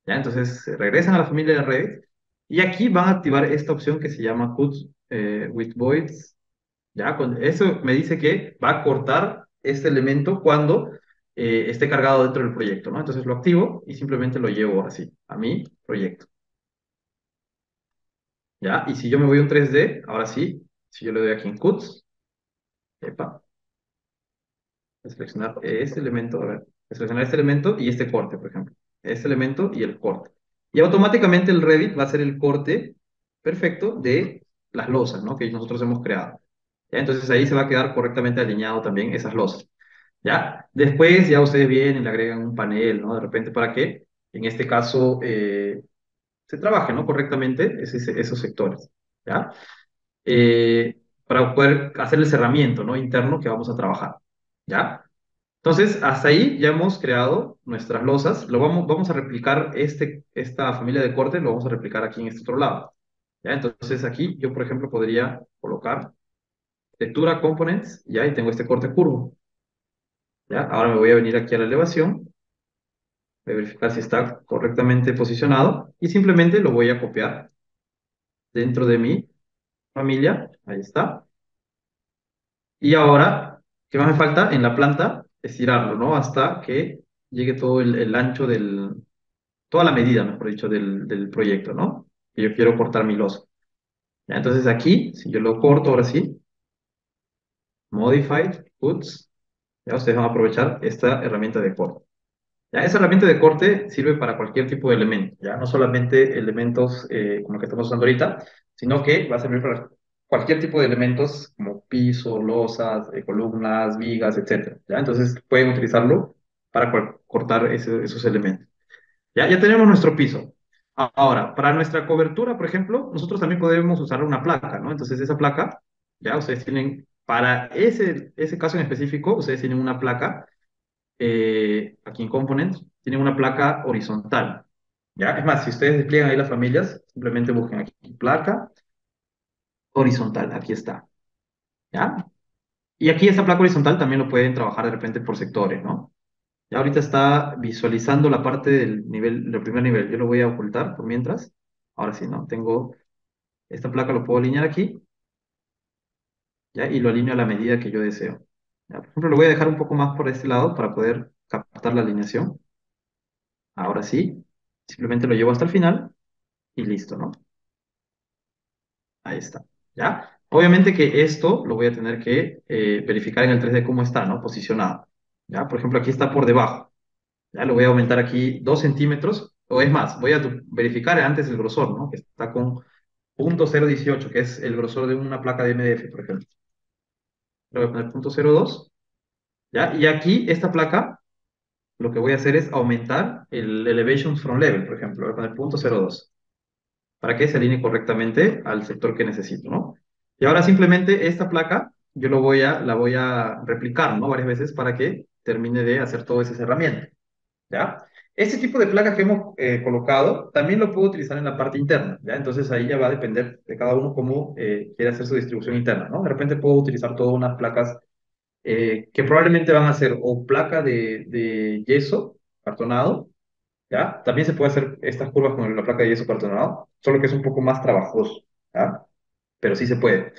¿ya? Entonces regresan a la familia de red y aquí van a activar esta opción que se llama Cuts with Voids, ¿ya? Eso me dice que va a cortar este elemento cuando esté cargado dentro del proyecto, ¿no? Entonces lo activo y simplemente lo llevo así a mi proyecto. ¿Ya? Y si yo me voy a un 3D, ahora sí, si yo le doy aquí en Cuts, epa, voy a seleccionar este elemento, a ver, voy a seleccionar este elemento y este corte, por ejemplo. Este elemento y el corte. Y automáticamente el Revit va a hacer el corte perfecto de las losas, ¿no? Que nosotros hemos creado. ¿Ya? Entonces ahí se va a quedar correctamente alineado también esas losas. ¿Ya? Después ya ustedes vienen, le agregan un panel, ¿no? De repente para que, en este caso, se trabaje, ¿no? Correctamente esos sectores. ¿Ya? Para poder hacer el cerramiento, ¿no? Interno que vamos a trabajar. ¿Ya? Entonces, hasta ahí ya hemos creado nuestras losas. Vamos a replicar esta familia de corte, lo vamos a replicar aquí en este otro lado. ¿Ya? Entonces, aquí yo, por ejemplo, podría colocar textura components, ¿ya? Y tengo este corte curvo. ¿Ya? Ahora me voy a venir aquí a la elevación, voy a verificar si está correctamente posicionado y simplemente lo voy a copiar dentro de mi familia. Ahí está. Y ahora, ¿qué más me falta? En la planta, estirarlo, ¿no? Hasta que llegue todo el ancho toda la medida, mejor dicho, del proyecto, ¿no? Que yo quiero cortar mi losa. Ya, entonces aquí, si yo lo corto ahora sí, Modified, Puts, ya ustedes van a aprovechar esta herramienta de corte. Ya, esa herramienta de corte sirve para cualquier tipo de elemento, ya no solamente elementos como el que estamos usando ahorita, sino que va a servir para cualquier tipo de elementos como piso, losas, columnas, vigas, etcétera. Ya, entonces pueden utilizarlo para cortar esos elementos. Ya, ya tenemos nuestro piso. Ahora, para nuestra cobertura, por ejemplo, nosotros también podemos usar una placa, ¿no? Entonces esa placa, ya ustedes tienen, para ese caso en específico, ustedes tienen una placa aquí en Components, tienen una placa horizontal. ¿Ya? Es más, si ustedes despliegan ahí las familias, simplemente busquen aquí placa horizontal, aquí está. ¿Ya? Y aquí esta placa horizontal también lo pueden trabajar de repente por sectores, ¿no? Ya ahorita está visualizando la parte del nivel, del primer nivel. Yo lo voy a ocultar por mientras. Ahora sí, ¿no? Tengo esta placa, lo puedo alinear aquí, ¿ya? Y lo alineo a la medida que yo deseo. ¿Ya? Por ejemplo, lo voy a dejar un poco más por este lado para poder captar la alineación. Ahora sí, simplemente lo llevo hasta el final y listo, ¿no? Ahí está. ¿Ya? Obviamente que esto lo voy a tener que verificar en el 3D cómo está, ¿no? Posicionado. ¿Ya? Por ejemplo, aquí está por debajo. Ya lo voy a aumentar aquí 2 centímetros, o es más, voy a verificar antes el grosor, ¿no? Que está con 0.018, que es el grosor de una placa de MDF, por ejemplo. Le voy a poner 0.02, ¿ya? Y aquí, esta placa, lo que voy a hacer es aumentar el elevation from level, por ejemplo. Le voy a poner 0.02, para que se alinee correctamente al sector que necesito, ¿no? Y ahora simplemente esta placa, yo la voy a replicar, ¿no? Varias veces para que termine de hacer todo ese cerramiento. ¿Ya? Este tipo de placas que hemos colocado también lo puedo utilizar en la parte interna, ¿ya? Entonces ahí ya va a depender de cada uno cómo quiere hacer su distribución interna, ¿no? De repente puedo utilizar todas unas placas que probablemente van a ser o placa de yeso cartonado, ¿ya? También se puede hacer estas curvas con la placa de yeso cartonado, solo que es un poco más trabajoso, ¿ya? Pero sí se puede.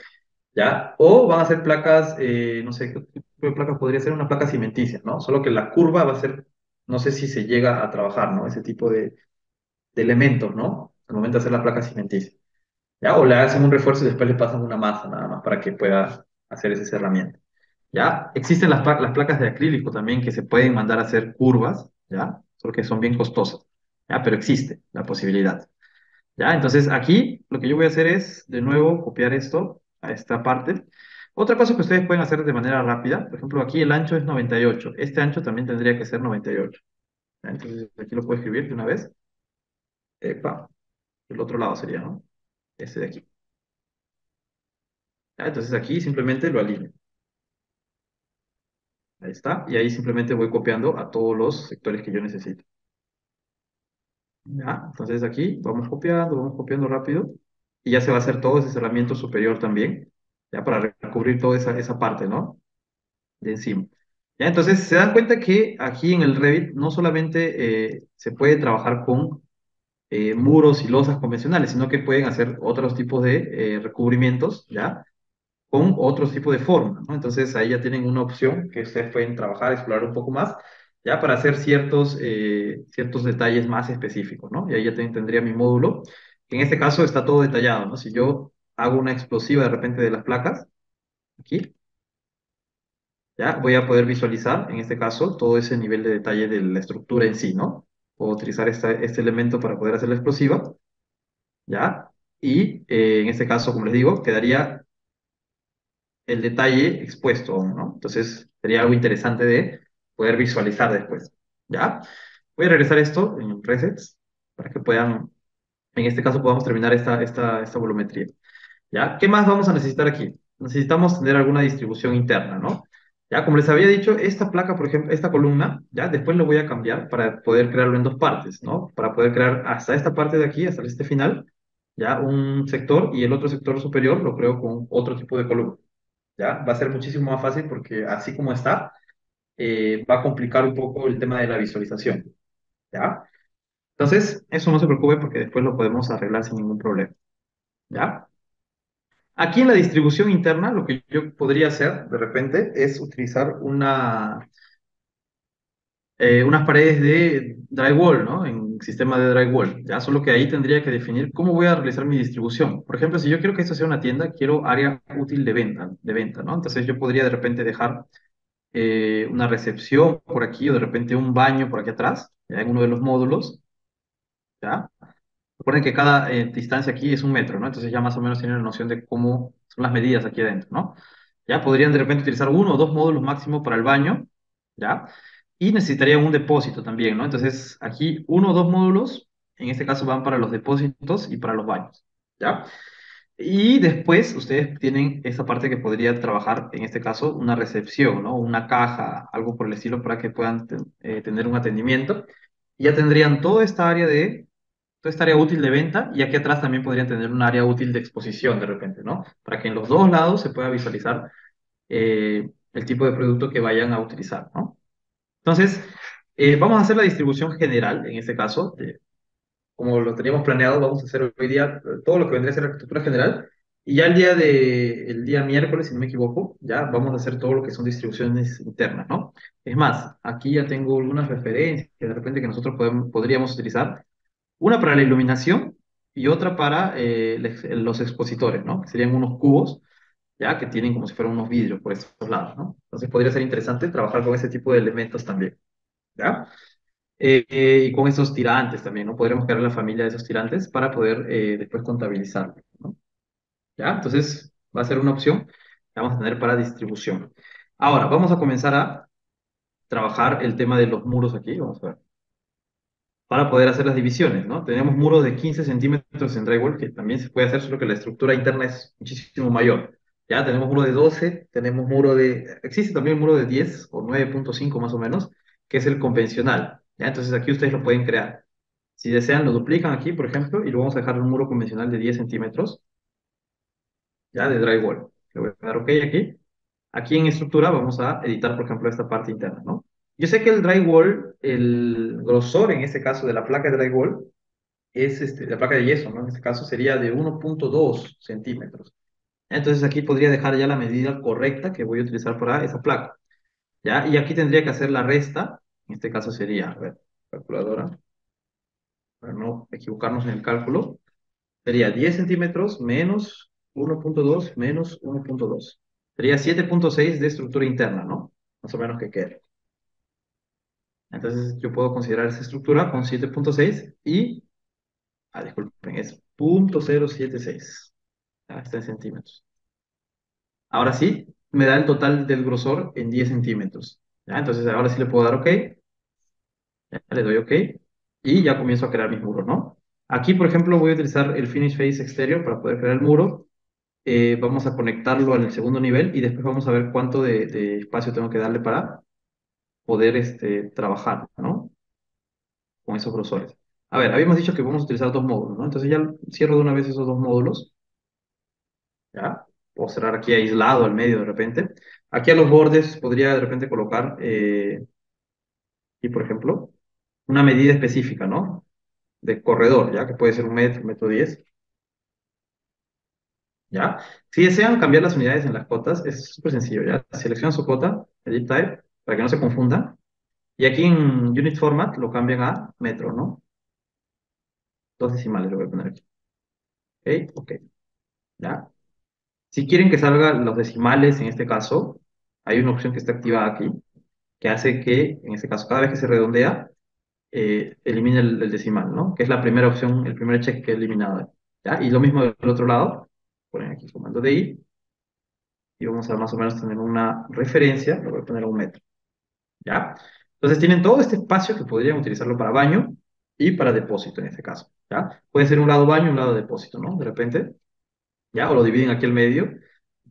¿Ya? O van a ser placas, no sé, ¿qué tipo de placa podría ser? Una placa cimenticia, ¿no? Solo que la curva va a ser, no sé si se llega a trabajar, ¿no? Ese tipo de elementos, ¿no? Al momento de hacer la placa cimenticia, ¿ya? O le hacen un refuerzo y después le pasan una masa nada más para que pueda hacer ese cerramiento, ¿ya? Existen las placas de acrílico también que se pueden mandar a hacer curvas, ¿ya? Solo que son bien costosas, ¿ya? Pero existe la posibilidad. ¿Ya? Entonces aquí lo que yo voy a hacer es, de nuevo, copiar esto a esta parte. Otra cosa que ustedes pueden hacer de manera rápida, por ejemplo, aquí el ancho es 98. Este ancho también tendría que ser 98. ¿Ya? Entonces aquí lo puedo escribir de una vez. Epa, el otro lado sería, ¿no? Este de aquí. ¿Ya? Entonces aquí simplemente lo alineo. Ahí está. Y ahí simplemente voy copiando a todos los sectores que yo necesito. ¿Ya? Entonces aquí vamos copiando rápido. Y ya se va a hacer todo ese cerramiento superior también, ya para recubrir toda esa parte, ¿no? De encima. ¿Ya? Entonces, se dan cuenta que aquí en el Revit no solamente se puede trabajar con muros y losas convencionales, sino que pueden hacer otros tipos de recubrimientos, ¿ya? Con otros tipos de formas, ¿no? Entonces, ahí ya tienen una opción que ustedes pueden trabajar, explorar un poco más, ¿ya? Para hacer ciertos detalles más específicos, ¿no? Y ahí ya tendría mi módulo, que en este caso está todo detallado, ¿no? Si yo hago una explosiva de repente de las placas, aquí, ¿ya? Voy a poder visualizar, en este caso, todo ese nivel de detalle de la estructura en sí, ¿no? Puedo utilizar este elemento para poder hacer la explosiva, ¿ya? Y en este caso, como les digo, quedaría el detalle expuesto aún, ¿no? Entonces, sería algo interesante de poder visualizar después, ¿ya? Voy a regresar esto en presets para que puedan, en este caso, podamos terminar esta volumetría. ¿Ya? ¿Qué más vamos a necesitar aquí? Necesitamos tener alguna distribución interna, ¿no? Ya, como les había dicho, esta placa, por ejemplo, esta columna, ya, después lo voy a cambiar para poder crearlo en dos partes, ¿no? Para poder crear hasta esta parte de aquí, hasta este final, ya, un sector y el otro sector superior lo creo con otro tipo de columna, ¿ya? Va a ser muchísimo más fácil porque así como está, va a complicar un poco el tema de la visualización, ¿ya? Entonces, eso no se preocupe porque después lo podemos arreglar sin ningún problema, ¿ya? Aquí en la distribución interna, lo que yo podría hacer de repente es utilizar unas paredes de drywall, ¿no? En sistema de drywall, ya solo que ahí tendría que definir cómo voy a realizar mi distribución. Por ejemplo, si yo quiero que esto sea una tienda, quiero área útil de venta, ¿no? Entonces yo podría de repente dejar una recepción por aquí o de repente un baño por aquí atrás, ya en uno de los módulos, ¿ya? Recuerden que cada distancia aquí es 1 metro, ¿no? Entonces ya más o menos tienen la noción de cómo son las medidas aquí adentro, ¿no? Ya podrían de repente utilizar 1 o 2 módulos máximo para el baño, ¿ya? Y necesitarían un depósito también, ¿no? Entonces aquí 1 o 2 módulos, en este caso van para los depósitos y para los baños, ¿ya? Y después ustedes tienen esa parte que podría trabajar, en este caso, una recepción, ¿no? Una caja, algo por el estilo, para que puedan tener un atendimiento. Y ya tendrían toda esta área útil de venta y aquí atrás también podrían tener un área útil de exposición de repente, ¿no? Para que en los dos lados se pueda visualizar el tipo de producto que vayan a utilizar, ¿no? Entonces, Vamos a hacer la distribución general, en este caso, como lo teníamos planeado, vamos a hacer hoy día todo lo que vendría a ser la arquitectura general. Y ya el día miércoles, si no me equivoco, ya vamos a hacer todo lo que son distribuciones internas, ¿no? Es más, aquí ya tengo algunas referencias de repente que nosotros podríamos utilizar. Una para la iluminación y otra para los expositores, ¿no? Que serían unos cubos, ya que tienen como si fueran unos vidrios por estos lados, ¿no? Entonces podría ser interesante trabajar con ese tipo de elementos también, ¿ya? Y con esos tirantes también, ¿no? Podríamos crear la familia de esos tirantes para poder después contabilizarlo, ¿no? ¿Ya? Entonces, va a ser una opción que vamos a tener para distribución. Ahora, vamos a comenzar a trabajar el tema de los muros aquí, vamos a ver, para poder hacer las divisiones, ¿no? Tenemos muros de 15 centímetros en drywall, que también se puede hacer, solo que la estructura interna es muchísimo mayor. Ya tenemos muro de 12, tenemos existe también muro de 10 o 9,5 más o menos, que es el convencional. ¿Ya? Entonces aquí ustedes lo pueden crear. Si desean, lo duplican aquí, por ejemplo, y lo vamos a dejar en un muro convencional de 10 centímetros, ya de drywall. Le voy a dar OK aquí. Aquí en estructura vamos a editar, por ejemplo, esta parte interna, ¿no? Yo sé que el drywall, el grosor en este caso de la placa de drywall, es la placa de yeso, ¿no? En este caso sería de 1,2 centímetros. Entonces aquí podría dejar ya la medida correcta que voy a utilizar para esa placa, ¿ya? Y aquí tendría que hacer la resta, en este caso sería, a ver, calculadora, para no equivocarnos en el cálculo, sería 10 centímetros menos 1,2 menos 1,2. Sería 7,6 de estructura interna, ¿no? Más o menos que quede. Entonces yo puedo considerar esa estructura con 7,6 y, disculpen, es 0,076. Está en centímetros. Ahora sí, me da el total del grosor en 10 centímetros. ¿Ya? Entonces ahora sí le puedo dar OK, ya le doy OK y ya comienzo a crear mis muros, ¿no? Aquí, por ejemplo, voy a utilizar el Finish Face exterior para poder crear el muro. Vamos a conectarlo al segundo nivel y después vamos a ver cuánto de espacio tengo que darle para poder trabajar, ¿no? Con esos grosores. A ver, habíamos dicho que vamos a utilizar dos módulos, ¿no? Entonces ya cierro de una vez esos dos módulos, ¿ya? Puedo cerrar aquí aislado al medio de repente. Aquí a los bordes podría de repente colocar, y por ejemplo, una medida específica, ¿no? De corredor, ¿ya? Que puede ser 1 metro, 1,10 m, ¿ya? Si desean cambiar las unidades en las cotas, es súper sencillo, ¿ya? Seleccionan su cota, Edit Type, para que no se confundan. Y aquí en Unit Format lo cambian a metro, ¿no? Dos decimales lo voy a poner aquí. ¿Ok? Ok, ¿ya? Si quieren que salgan los decimales, en este caso, hay una opción que está activada aquí, que hace que, en este caso, cada vez que se redondea, elimine el decimal, ¿no? Que es la primera opción, el primer check que he eliminado. ¿Ya? Y lo mismo del otro lado, ponen aquí comando de I, y vamos a más o menos tener una referencia, lo voy a poner a 1 metro. ¿Ya? Entonces tienen todo este espacio que podrían utilizarlo para baño y para depósito en este caso. ¿Ya? Puede ser un lado baño y un lado depósito, ¿no? De repente, ¿ya? O lo dividen aquí al medio,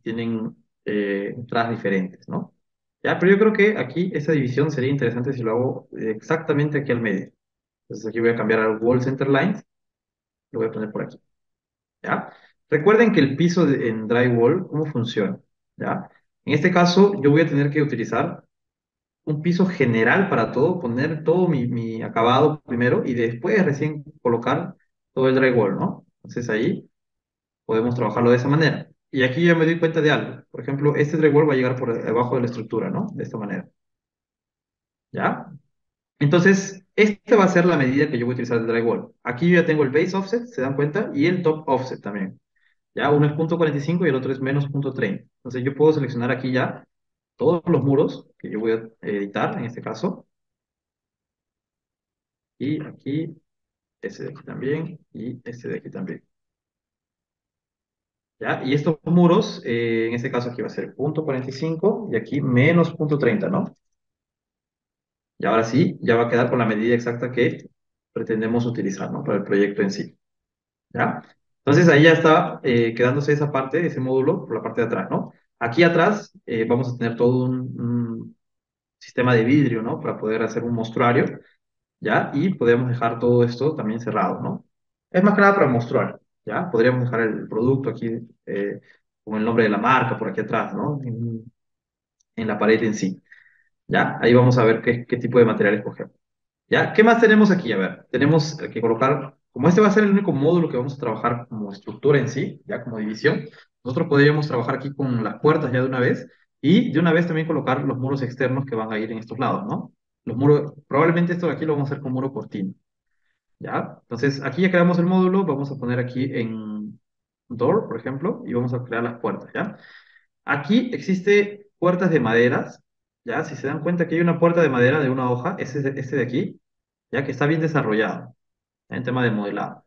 tienen entradas diferentes, ¿no? ¿Ya? Pero yo creo que aquí esta división sería interesante si lo hago exactamente aquí al medio. Entonces aquí voy a cambiar al Wall Center Lines, lo voy a poner por aquí, ¿ya? Recuerden que el piso en drywall, ¿cómo funciona? ¿Ya? En este caso, yo voy a tener que utilizar un piso general para todo, poner todo mi acabado primero y después recién colocar todo el drywall, ¿no? Entonces ahí podemos trabajarlo de esa manera. Y aquí ya me doy cuenta de algo. Por ejemplo, este drywall va a llegar por debajo de la estructura, ¿no? De esta manera, ¿ya? Entonces, esta va a ser la medida que yo voy a utilizar del drywall. Aquí yo ya tengo el base offset, ¿se dan cuenta? Y el top offset también. Ya, uno es 0,45 y el otro es menos 0,30. Entonces yo puedo seleccionar aquí ya todos los muros que yo voy a editar en este caso. Y aquí, este de aquí también, y este de aquí también. ¿Ya? Y estos muros, en este caso aquí va a ser 0,45 y aquí menos 0,30, ¿no? Y ahora sí, ya va a quedar con la medida exacta que pretendemos utilizar, ¿no? Para el proyecto en sí. ¿Ya? Entonces ahí ya está quedándose esa parte, ese módulo, por la parte de atrás, ¿no? Aquí atrás vamos a tener todo un sistema de vidrio, ¿no? Para poder hacer un mostruario, ¿ya? Y podemos dejar todo esto también cerrado, ¿no? Es más que nada para mostrar, ¿ya? Podríamos dejar el producto aquí con el nombre de la marca por aquí atrás, ¿no? En la pared en sí. ¿Ya? Ahí vamos a ver qué tipo de material escogemos. ¿Ya? ¿Qué más tenemos aquí? A ver, tenemos que colocar, como este va a ser el único módulo que vamos a trabajar como estructura en sí, ya como división, nosotros podríamos trabajar aquí con las puertas ya de una vez y de una vez también colocar los muros externos que van a ir en estos lados, ¿no? Los muros, probablemente esto de aquí lo vamos a hacer con muro cortina, ¿ya? Entonces aquí ya creamos el módulo, vamos a poner aquí en door, por ejemplo, y vamos a crear las puertas, ¿ya? Aquí existe puertas de maderas, ¿ya? Si se dan cuenta que hay una puerta de madera de una hoja, este de aquí, ya que está bien desarrollado en tema de modelado.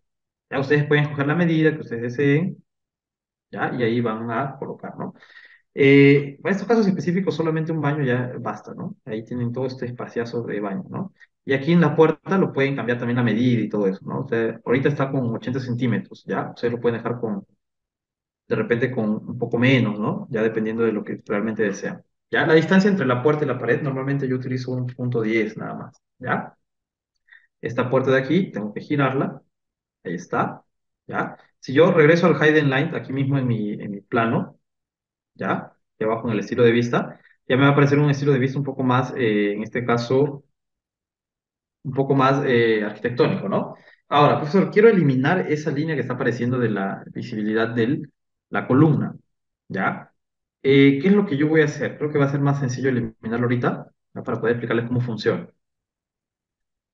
Ya ustedes pueden escoger la medida que ustedes deseen, ¿ya? Y ahí van a colocar, ¿no? Para estos casos específicos, solamente un baño ya basta, ¿no? Ahí tienen todo este espaciazo de baño, ¿no? Y aquí en la puerta lo pueden cambiar también la medida y todo eso, ¿no? O sea, ahorita está con 80 centímetros, ¿ya? Ustedes lo pueden dejar con, de repente con un poco menos, ¿no? Ya dependiendo de lo que realmente desean. Ya, la distancia entre la puerta y la pared, normalmente yo utilizo un punto 10 nada más, ¿ya? Esta puerta de aquí, tengo que girarla. Ahí está, ¿ya? Si yo regreso al Hidden Line, aquí mismo en mi plano, ¿ya? Aquí abajo en el estilo de vista, ya me va a aparecer un estilo de vista un poco más, en este caso, un poco más arquitectónico, ¿no? Ahora, profesor, quiero eliminar esa línea que está apareciendo de la visibilidad de la columna, ¿ya? ¿Qué es lo que yo voy a hacer? Creo que va a ser más sencillo eliminarlo ahorita, ¿ya? Para poder explicarles cómo funciona.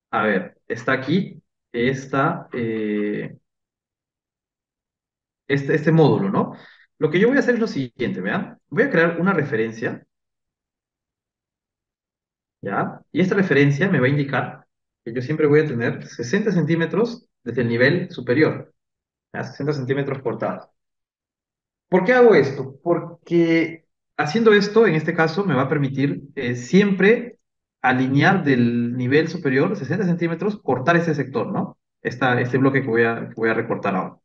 A ver, está aquí, esta, este módulo, ¿no? Lo que yo voy a hacer es lo siguiente, vean. Voy a crear una referencia, ¿ya? Y esta referencia me va a indicar que yo siempre voy a tener 60 centímetros desde el nivel superior, ¿ya? 60 centímetros cortados. ¿Por qué hago esto? Porque haciendo esto, en este caso, me va a permitir siempre alinear del nivel superior, 60 centímetros, cortar ese sector, ¿no? Este bloque que voy a recortar ahora.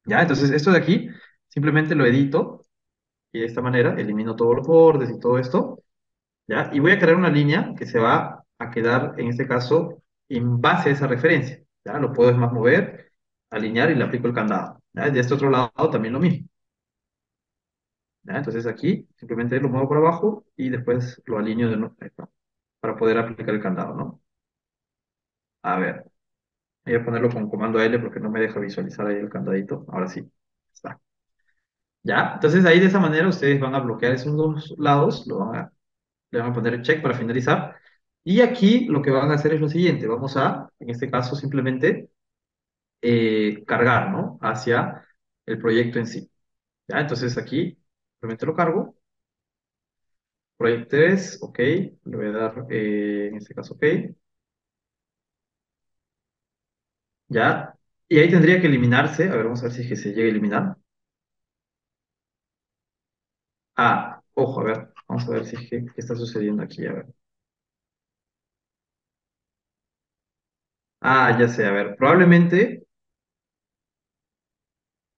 ¿Ya? Entonces, esto de aquí, simplemente lo edito y de esta manera elimino todos los bordes y todo esto, ¿ya? Y voy a crear una línea que se va a quedar, en este caso, en base a esa referencia, ¿ya? Lo puedo es más mover, alinear y le aplico el candado, ¿ya? De este otro lado también lo mismo, ¿ya? Entonces aquí simplemente lo muevo por abajo y después lo alineo de nuevo para poder aplicar el candado, ¿no? A ver, voy a ponerlo con comando L porque no me deja visualizar ahí el candadito. Ahora sí, está. ¿Ya? Entonces ahí de esa manera ustedes van a bloquear esos dos lados, le van a poner check para finalizar. Y aquí lo que van a hacer es lo siguiente, vamos a, en este caso, simplemente cargar, ¿no? Hacia el proyecto en sí. ¿Ya? Entonces aquí simplemente lo cargo. Proyecto 3, ok. Le voy a dar, en este caso, ok. ¿Ya? Y ahí tendría que eliminarse. A ver, vamos a ver si es que se llega a eliminar. Ah, ojo, a ver. Vamos a ver si es que, qué está sucediendo aquí. A ver. Ah, ya sé, a ver. Probablemente,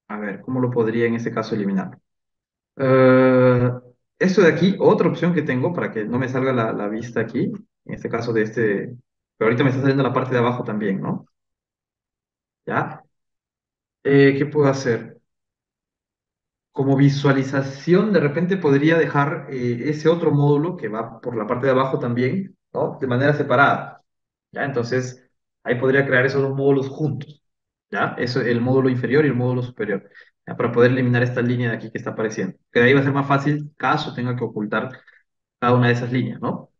a ver, ¿cómo lo podría en este caso eliminar? Eh, Esto de aquí, otra opción que tengo para que no me salga la vista aquí, en este caso de este, pero ahorita me está saliendo la parte de abajo también, ¿no? ¿Ya? ¿Qué puedo hacer? Como visualización, de repente podría dejar ese otro módulo que va por la parte de abajo también, ¿no? De manera separada, ¿ya? Entonces, ahí podría crear esos dos módulos juntos, ¿ya? Eso, el módulo inferior y el módulo superior, ¿ya? Para poder eliminar esta línea de aquí que está apareciendo. Que de ahí va a ser más fácil caso tenga que ocultar cada una de esas líneas, ¿no?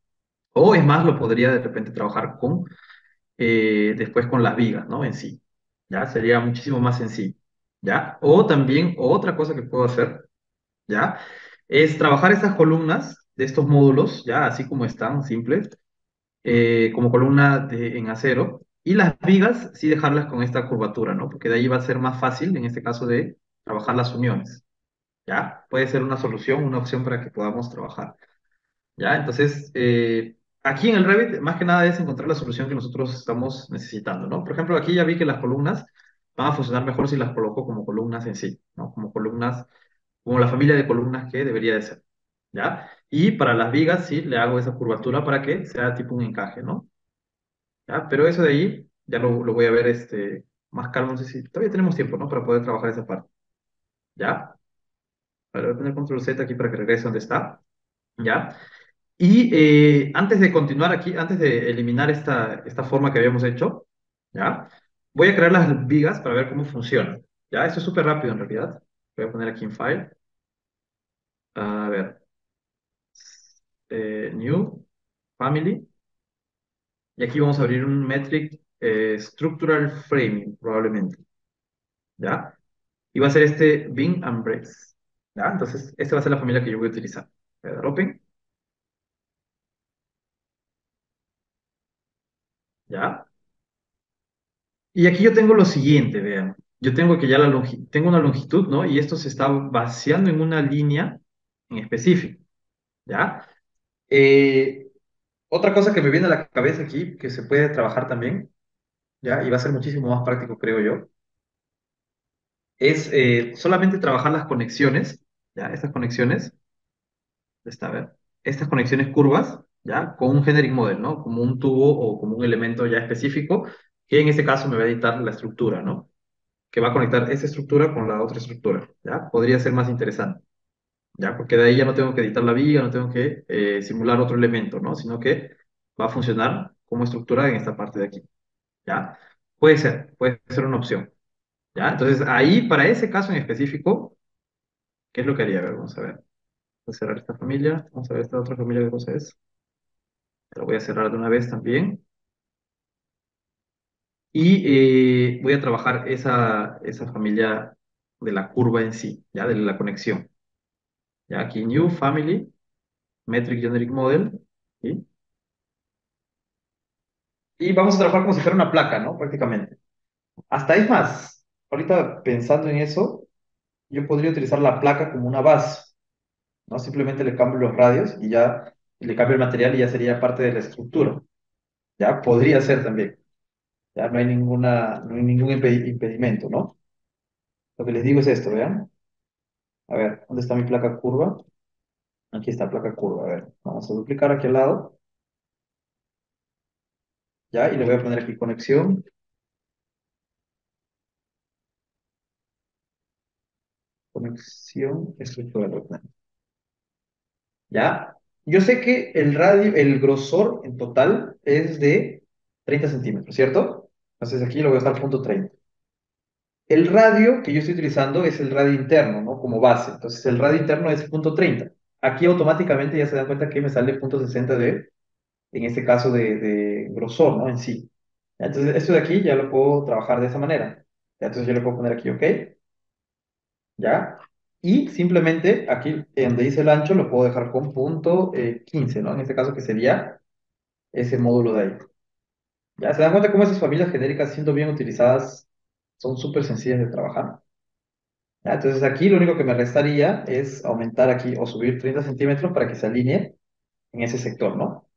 O es más, lo podría de repente trabajar con, después con las vigas, ¿no? En sí, ¿ya? Sería muchísimo más sencillo, ¿ya? O también, otra cosa que puedo hacer, ¿ya? Es trabajar estas columnas de estos módulos, ¿ya? Así como están, simples, como columna en acero, y las vigas sí dejarlas con esta curvatura, ¿no? Porque de ahí va a ser más fácil, en este caso, de trabajar las uniones, ¿ya? Puede ser una solución, una opción para que podamos trabajar. ¿Ya? Entonces, aquí en el Revit, más que nada es encontrar la solución que nosotros estamos necesitando, ¿no? Por ejemplo, aquí ya vi que las columnas van a funcionar mejor si las coloco como columnas en sí, ¿no? Como columnas, como la familia de columnas que debería de ser, ¿ya? Y para las vigas, sí, le hago esa curvatura para que sea tipo un encaje, ¿no? ¿Ya? Pero eso de ahí, ya lo voy a ver más calmo, no sé si todavía tenemos tiempo, ¿no? Para poder trabajar esa parte, ¿ya? Vale, voy a poner control Z aquí para que regrese donde está, ¿ya? Y antes de continuar aquí, antes de eliminar esta forma que habíamos hecho, ¿ya? Voy a crear las vigas para ver cómo funciona. ¿Ya? Esto es súper rápido en realidad. Voy a poner aquí en File. A ver, New, Family. Y aquí vamos a abrir un metric Structural Framing, probablemente. ¿Ya? Y va a ser este Bing and Brace. ¿Ya? Entonces, esta va a ser la familia que yo voy a utilizar. Voy a dar Open. ¿Ya? Y aquí yo tengo lo siguiente, vean. Yo tengo que ya tengo una longitud, ¿no? Y esto se está vaciando en una línea en específico, ¿ya? Eh, Otra cosa que me viene a la cabeza aquí, que se puede trabajar también, ¿ya? Y va a ser muchísimo más práctico, creo yo, es solamente trabajar las conexiones, ¿ya? Estas conexiones, a ver, estas conexiones curvas, ¿ya? Con un generic model, ¿no? Como un tubo o como un elemento ya específico, que en este caso me va a editar la estructura, ¿no? Que va a conectar esa estructura con la otra estructura, ¿ya? Podría ser más interesante, ¿ya? Porque de ahí ya no tengo que editar la viga, no tengo que simular otro elemento, ¿no? Sino que va a funcionar como estructura en esta parte de aquí, ¿ya? Puede ser una opción, ¿ya? Entonces, ahí, para ese caso en específico, ¿qué es lo que haría? A ver, vamos a ver. Voy a cerrar esta familia, vamos a ver esta otra familia, ¿qué cosa es? La voy a cerrar de una vez también. Y voy a trabajar esa familia de la curva en sí, ¿ya? De la conexión. Ya aquí New Family, Metric Generic Model, ¿sí? Y vamos a trabajar como si fuera una placa, ¿no? Prácticamente. Hasta es más, ahorita pensando en eso, yo podría utilizar la placa como una base, ¿no? Simplemente le cambio los radios y ya le cambio el material y ya sería parte de la estructura. Ya podría ser también. Ya no hay ningún impedimento, ¿no? Lo que les digo es esto, vean. A ver, ¿dónde está mi placa curva? Aquí está placa curva. A ver, vamos a duplicar aquí al lado, ¿ya? Y le voy a poner aquí conexión, conexión estructural. ¿Ya? Yo sé que el radio, el grosor en total es de 30 centímetros, ¿cierto? Entonces aquí lo voy a dejar punto 30. El radio que yo estoy utilizando es el radio interno, ¿no? Como base. Entonces el radio interno es punto 30. Aquí automáticamente ya se dan cuenta que me sale punto 60 en este caso, de grosor, ¿no? En sí. Entonces esto de aquí ya lo puedo trabajar de esa manera. Ya, entonces yo le puedo poner aquí, ¿ok? ¿Ya? Y simplemente aquí, en donde dice el ancho, lo puedo dejar con punto 15, ¿no? En este caso que sería ese módulo de ahí. ¿Ya? ¿Se dan cuenta cómo esas familias genéricas, siendo bien utilizadas, son súper sencillas de trabajar? ¿Ya? Entonces aquí lo único que me restaría es aumentar aquí o subir 30 centímetros para que se alinee en ese sector, ¿no?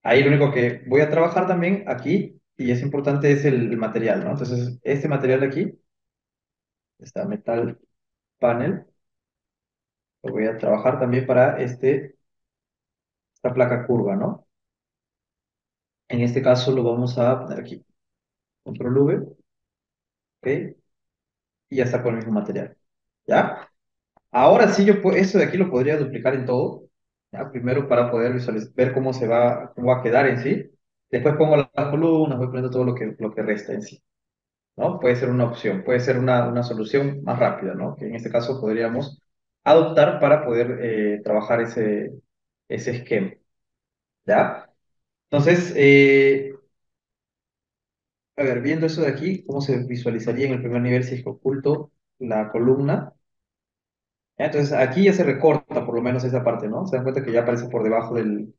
Ahí lo único que voy a trabajar también aquí, y es importante, es el material, ¿no? Entonces este material de aquí, está metal panel, lo voy a trabajar también para esta placa curva, ¿no? En este caso lo vamos a poner aquí. Control V, ¿ok? Y ya está con el mismo material. ¿Ya? Ahora sí, esto de aquí lo podría duplicar en todo. ¿Ya? Primero para poder ver cómo va a quedar en sí. Después pongo las columnas, voy poniendo todo lo que resta en sí. ¿No? Puede ser una opción, puede ser una solución más rápida, ¿no? Que en este caso podríamos adoptar para poder trabajar ese esquema. ¿Ya? Entonces, a ver, viendo eso de aquí, ¿cómo se visualizaría en el primer nivel si es que oculto la columna? ¿Ya? Entonces, aquí ya se recorta por lo menos esa parte, ¿no? Se dan cuenta que ya aparece por debajo del,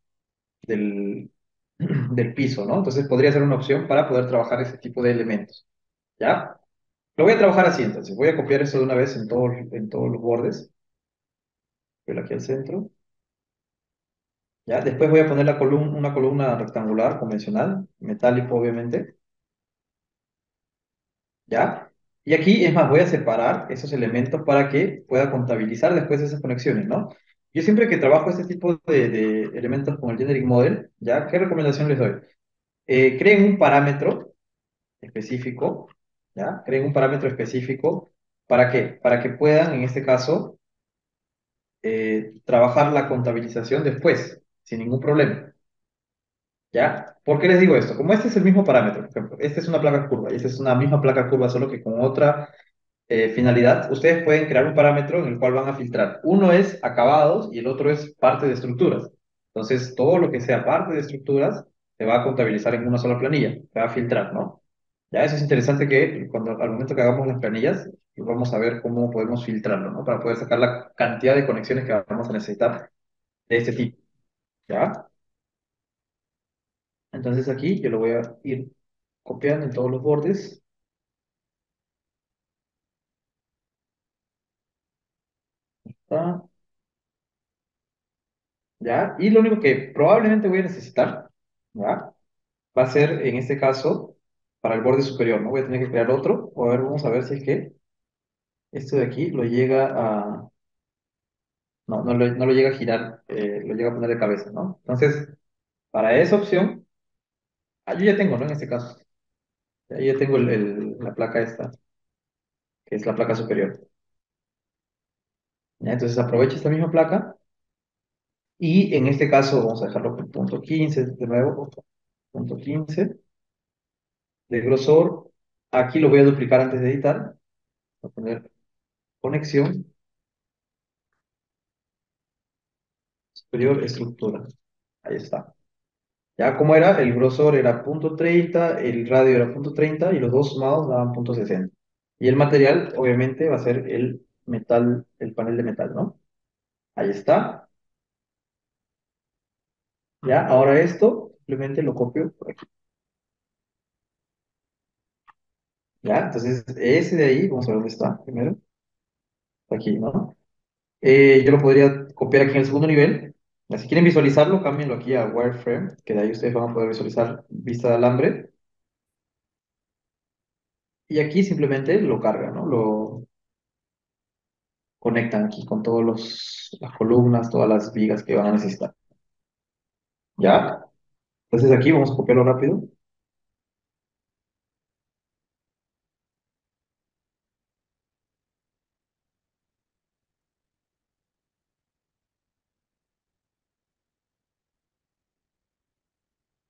del piso, ¿no? Entonces, podría ser una opción para poder trabajar ese tipo de elementos. ¿Ya? Lo voy a trabajar así, entonces. Voy a copiar eso de una vez en todos los bordes. Voy aquí al centro. ¿Ya? Después voy a poner una columna rectangular convencional, metálico, obviamente. ¿Ya? Y aquí, es más, voy a separar esos elementos para que pueda contabilizar después esas conexiones, ¿no? Yo siempre que trabajo este tipo de elementos con el Generic Model, ¿ya? ¿Qué recomendación les doy? Creen un parámetro específico, ¿ya? Creen un parámetro específico, ¿para qué? Para que puedan, en este caso, trabajar la contabilización después. sin ningún problema. ¿Ya? ¿Por qué les digo esto? Como este es el mismo parámetro, por ejemplo, esta es una placa curva y esta es una misma placa curva, solo que con otra finalidad, ustedes pueden crear un parámetro en el cual van a filtrar. Uno es acabados y el otro es parte de estructuras. Entonces, todo lo que sea parte de estructuras se va a contabilizar en una sola planilla, se va a filtrar, ¿no? Ya eso es interesante que cuando al momento que hagamos las planillas, vamos a ver cómo podemos filtrarlo, ¿no? Para poder sacar la cantidad de conexiones que vamos a necesitar de este tipo, ¿ya? Entonces aquí yo lo voy a ir copiando en todos los bordes, ¿está? ¿Ya? Y lo único que probablemente voy a necesitar, ¿ya? Va a ser en este caso para el borde superior, ¿no? Voy a tener que crear otro. A ver, vamos a ver si es que esto de aquí lo llega a... No, no lo llega a girar, lo llega a poner de cabeza, ¿no? Entonces, para esa opción, yo ya tengo, ¿no? En este caso, ya tengo la placa esta, que es la placa superior. ¿Ya? Entonces, aprovecho esta misma placa y en este caso vamos a dejarlo con punto 15 de nuevo, punto 15 de grosor. Aquí lo voy a duplicar antes de editar. Voy a poner conexión superior estructura. Ahí está. Ya como era, el grosor era punto 30, el radio era punto 30 y los dos sumados daban punto 60. Y el material, obviamente, va a ser el metal, el panel de metal, ¿no? Ahí está. Ya, ahora esto, simplemente lo copio por aquí. Ya, entonces ese de ahí, vamos a ver dónde está primero. Aquí, ¿no? Yo lo podría copiar aquí en el segundo nivel. Ya, si quieren visualizarlo, cámbienlo aquí a wireframe, que de ahí ustedes van a poder visualizar vista de alambre. Y aquí simplemente lo cargan, ¿no? Lo conectan aquí con todas las columnas, todas las vigas que van a necesitar. ¿Ya? Entonces aquí vamos a copiarlo rápido.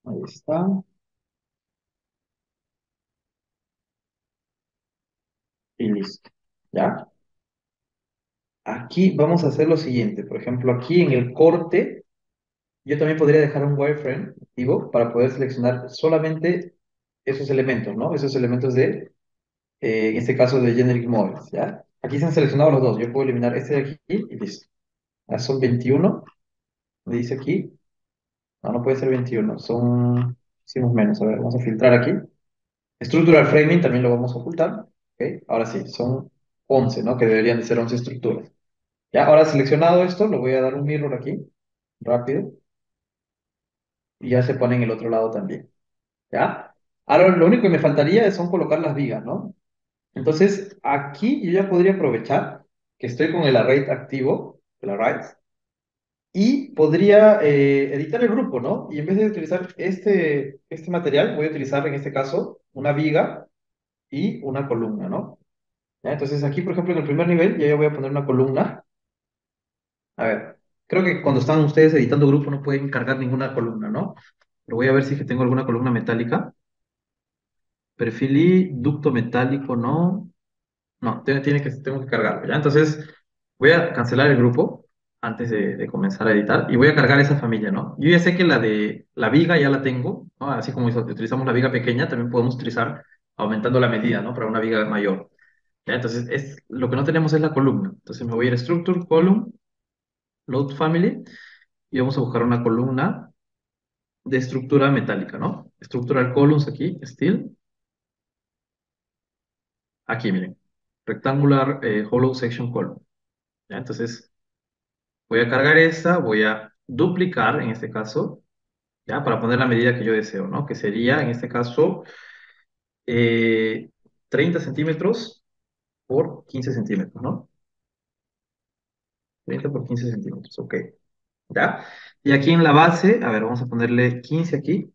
Ahí está. Y listo. ¿Ya? Aquí vamos a hacer lo siguiente. Por ejemplo, aquí en el corte, yo también podría dejar un wireframe activo para poder seleccionar solamente esos elementos, ¿no? Esos elementos de, en este caso, de Generic Models, ¿ya? Aquí se han seleccionado los dos. Yo puedo eliminar este de aquí y listo. Ya son 21. Me dice aquí. No, no puede ser 21. Hicimos menos. A ver, vamos a filtrar aquí. Structural framing también lo vamos a ocultar. ¿Ok? Ahora sí, son 11, ¿no? Que deberían de ser 11 estructuras. Ya, ahora seleccionado esto, lo voy a dar un mirror aquí, rápido, y ya se pone en el otro lado también. ¿Ya? Ahora lo único que me faltaría son colocar las vigas, ¿no? Entonces, aquí yo ya podría aprovechar que estoy con el array activo, el array, y podría editar el grupo, ¿no? Y en vez de utilizar este material, voy a utilizar en este caso una viga y una columna, ¿no? ¿Ya? Entonces aquí, por ejemplo, en el primer nivel, ya yo voy a poner una columna. A ver, creo que cuando están ustedes editando grupo no pueden cargar ninguna columna, ¿no? Pero voy a ver si es que tengo alguna columna metálica. Perfil y ducto metálico, no. No, tengo que cargarlo, ¿ya? Entonces voy a cancelar el grupo antes de comenzar a editar y voy a cargar esa familia, ¿no? Yo ya sé que la de la viga ya la tengo, ¿no? Así como utilizamos la viga pequeña, también podemos utilizar aumentando la medida, ¿no? Para una viga mayor. ¿Ya? Entonces, lo que no tenemos es la columna. Entonces me voy a ir a Structure, Column, Load Family y vamos a buscar una columna de estructura metálica, ¿no? Structural Columns aquí, Steel. Aquí, miren. Rectangular Hollow Section Column. ¿Ya? Entonces, voy a cargar esta, voy a duplicar en este caso, ¿ya? Para poner la medida que yo deseo, ¿no? Que sería, en este caso, eh, 30 centímetros por 15 centímetros, ¿no? 30 por 15 centímetros, ok. ¿Ya? Y aquí en la base, a ver, vamos a ponerle 15 aquí,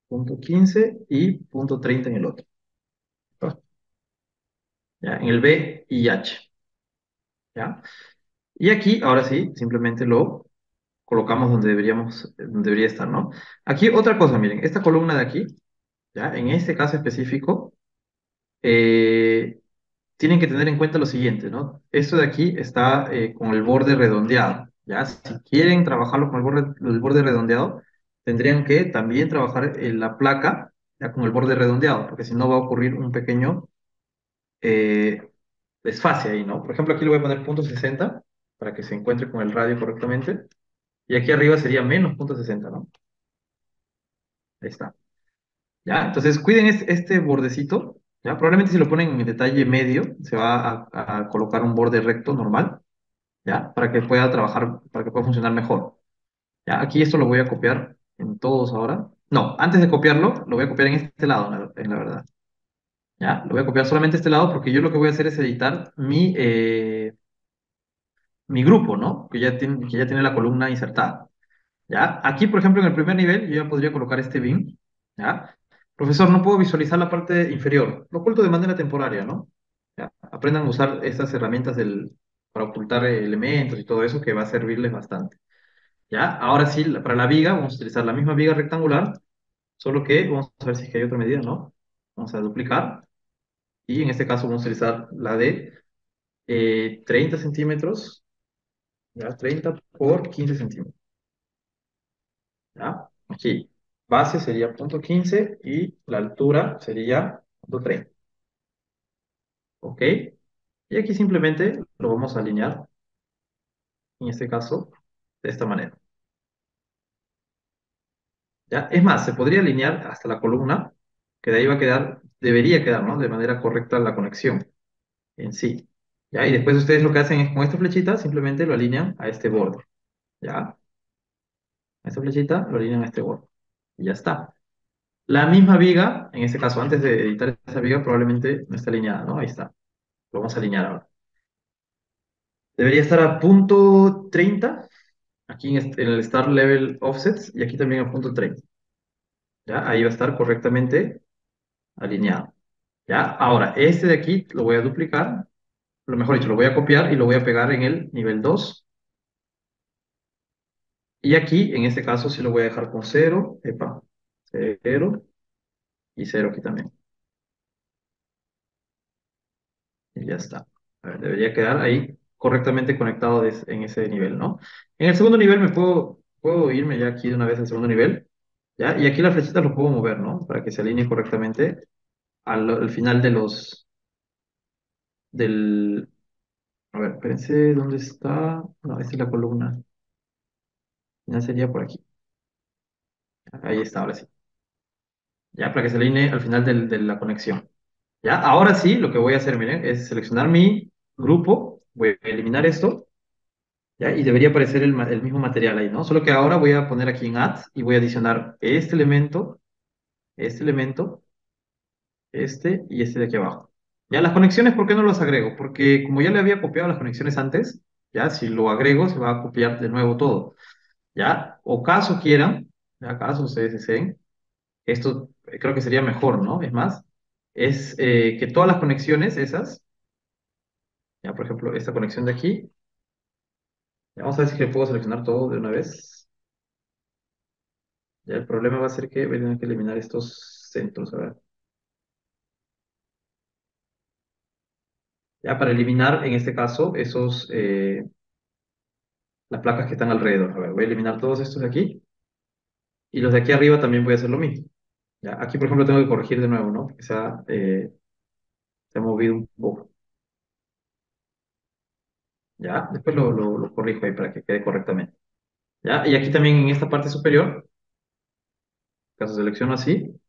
punto 15 y punto 30 en el otro. ¿No? ¿Ya? En el B y H. ¿Ya? Y aquí, ahora sí, simplemente lo colocamos donde donde debería estar, ¿no? Aquí otra cosa, miren, esta columna de aquí, ¿ya? En este caso específico, eh, tienen que tener en cuenta lo siguiente, ¿no? Esto de aquí está con el borde redondeado, ¿ya? Si quieren trabajarlo con el borde redondeado, tendrían que también trabajar en la placa, ya con el borde redondeado, porque si no va a ocurrir un pequeño eh, desfase ahí, ¿no? Por ejemplo, aquí le voy a poner punto 60 para que se encuentre con el radio correctamente, y aquí arriba sería menos punto 60, ¿no? Ahí está. ¿Ya? Entonces, cuiden este bordecito, ¿ya? Probablemente si lo ponen en detalle medio, se va a colocar un borde recto normal, ¿ya? Para que pueda trabajar, para que pueda funcionar mejor. ¿Ya? Aquí esto lo voy a copiar en todos ahora. No, antes de copiarlo, lo voy a copiar en este lado, en la verdad. ¿Ya? Lo voy a copiar solamente este lado porque yo lo que voy a hacer es editar mi grupo, ¿no? Que ya tiene la columna insertada. ¿Ya? Aquí, por ejemplo, en el primer nivel, yo ya podría colocar este bin, ¿ya? Profesor, no puedo visualizar la parte inferior. Lo oculto de manera temporaria, ¿no? ¿Ya? Aprendan a usar estas herramientas para ocultar elementos y todo eso que va a servirles bastante. ¿Ya? Ahora sí, para la viga, vamos a utilizar la misma viga rectangular, solo que vamos a ver si es que hay otra medida, ¿no? Vamos a duplicar y en este caso vamos a utilizar la de 30 centímetros, ¿ya? 30 por 15 centímetros. ¿Ya? Aquí, base sería punto 15 y la altura sería punto 30. ¿Ok? Y aquí simplemente lo vamos a alinear, en este caso, de esta manera. ¿Ya? Es más, se podría alinear hasta la columna, que de ahí va a quedar, debería quedar, ¿no? De manera correcta la conexión en sí. ¿Ya? Y después ustedes lo que hacen es con esta flechita, simplemente lo alinean a este borde. ¿Ya? A esta flechita lo alinean a este borde. Y ya está. La misma viga, en este caso, antes de editar esa viga, probablemente no está alineada, ¿no? Ahí está. Lo vamos a alinear ahora. Debería estar a punto 30 aquí en el Start Level Offsets, y aquí también a punto 30. ¿Ya? Ahí va a estar correctamente alineado. ¿Ya? Ahora, este de aquí lo voy a duplicar, lo mejor dicho, lo voy a copiar y lo voy a pegar en el nivel 2. Y aquí, en este caso, sí lo voy a dejar con cero, epa, 0 y cero aquí también. Y ya está. A ver, debería quedar ahí correctamente conectado en ese nivel, ¿no? En el segundo nivel puedo irme ya aquí de una vez al segundo nivel, ¿ya? Y aquí las flechitas lo puedo mover, ¿no? Para que se alinee correctamente al final del... A ver, espérense, ¿dónde está? No, esta es la columna. Ya sería por aquí. Ahí está, ahora sí. Ya, para que se alinee al final de la conexión. Ya, ahora sí, lo que voy a hacer, miren, es seleccionar mi grupo, voy a eliminar esto, ¿ya? Y debería aparecer el mismo material ahí, ¿no? Solo que ahora voy a poner aquí en Add y voy a adicionar este elemento, este y este de aquí abajo. Ya, las conexiones, ¿por qué no las agrego? Porque como ya le había copiado las conexiones antes, ya, si lo agrego, se va a copiar de nuevo todo, ¿ya? O caso quieran, ya, caso ustedes deseen, esto creo que sería mejor, ¿no? Es más, es que todas las conexiones esas, ya, por ejemplo, esta conexión de aquí, ya, vamos a ver si le puedo seleccionar todo de una vez. Ya, el problema va a ser que voy a tener que eliminar estos centros, a ver. Ya, para eliminar, en este caso, las placas que están alrededor. A ver, voy a eliminar todos estos de aquí. Y los de aquí arriba también voy a hacer lo mismo. Ya, aquí, por ejemplo, tengo que corregir de nuevo, ¿no? Porque se ha movido un poco. Ya, después lo corrijo ahí para que quede correctamente. Ya, y aquí también en esta parte superior, caso selecciono así,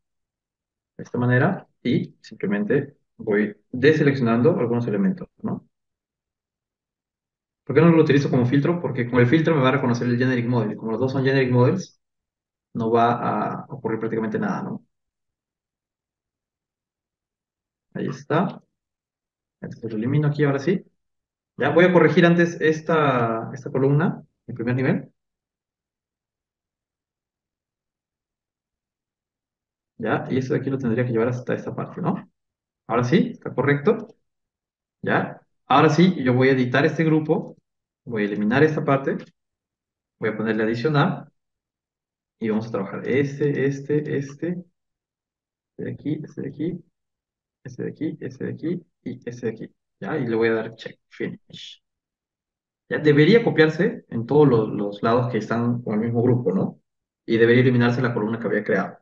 de esta manera, y simplemente voy deseleccionando algunos elementos, ¿no? ¿Por qué no lo utilizo como filtro? Porque con el filtro me va a reconocer el generic model. Y como los dos son generic models, no va a ocurrir prácticamente nada, ¿no? Ahí está. Entonces lo elimino aquí ahora sí. Ya voy a corregir antes esta columna, el primer nivel. Ya, y esto de aquí lo tendría que llevar hasta esta parte, ¿no? Ahora sí, está correcto. Ya. Ahora sí, yo voy a editar este grupo. Voy a eliminar esta parte. Voy a ponerle adicionar y vamos a trabajar este de aquí, este de aquí, este de aquí, este de aquí y este de aquí. ¿Ya? Y le voy a dar check, finish. Ya debería copiarse en todos los lados que están con el mismo grupo, ¿no? Y debería eliminarse la columna que había creado.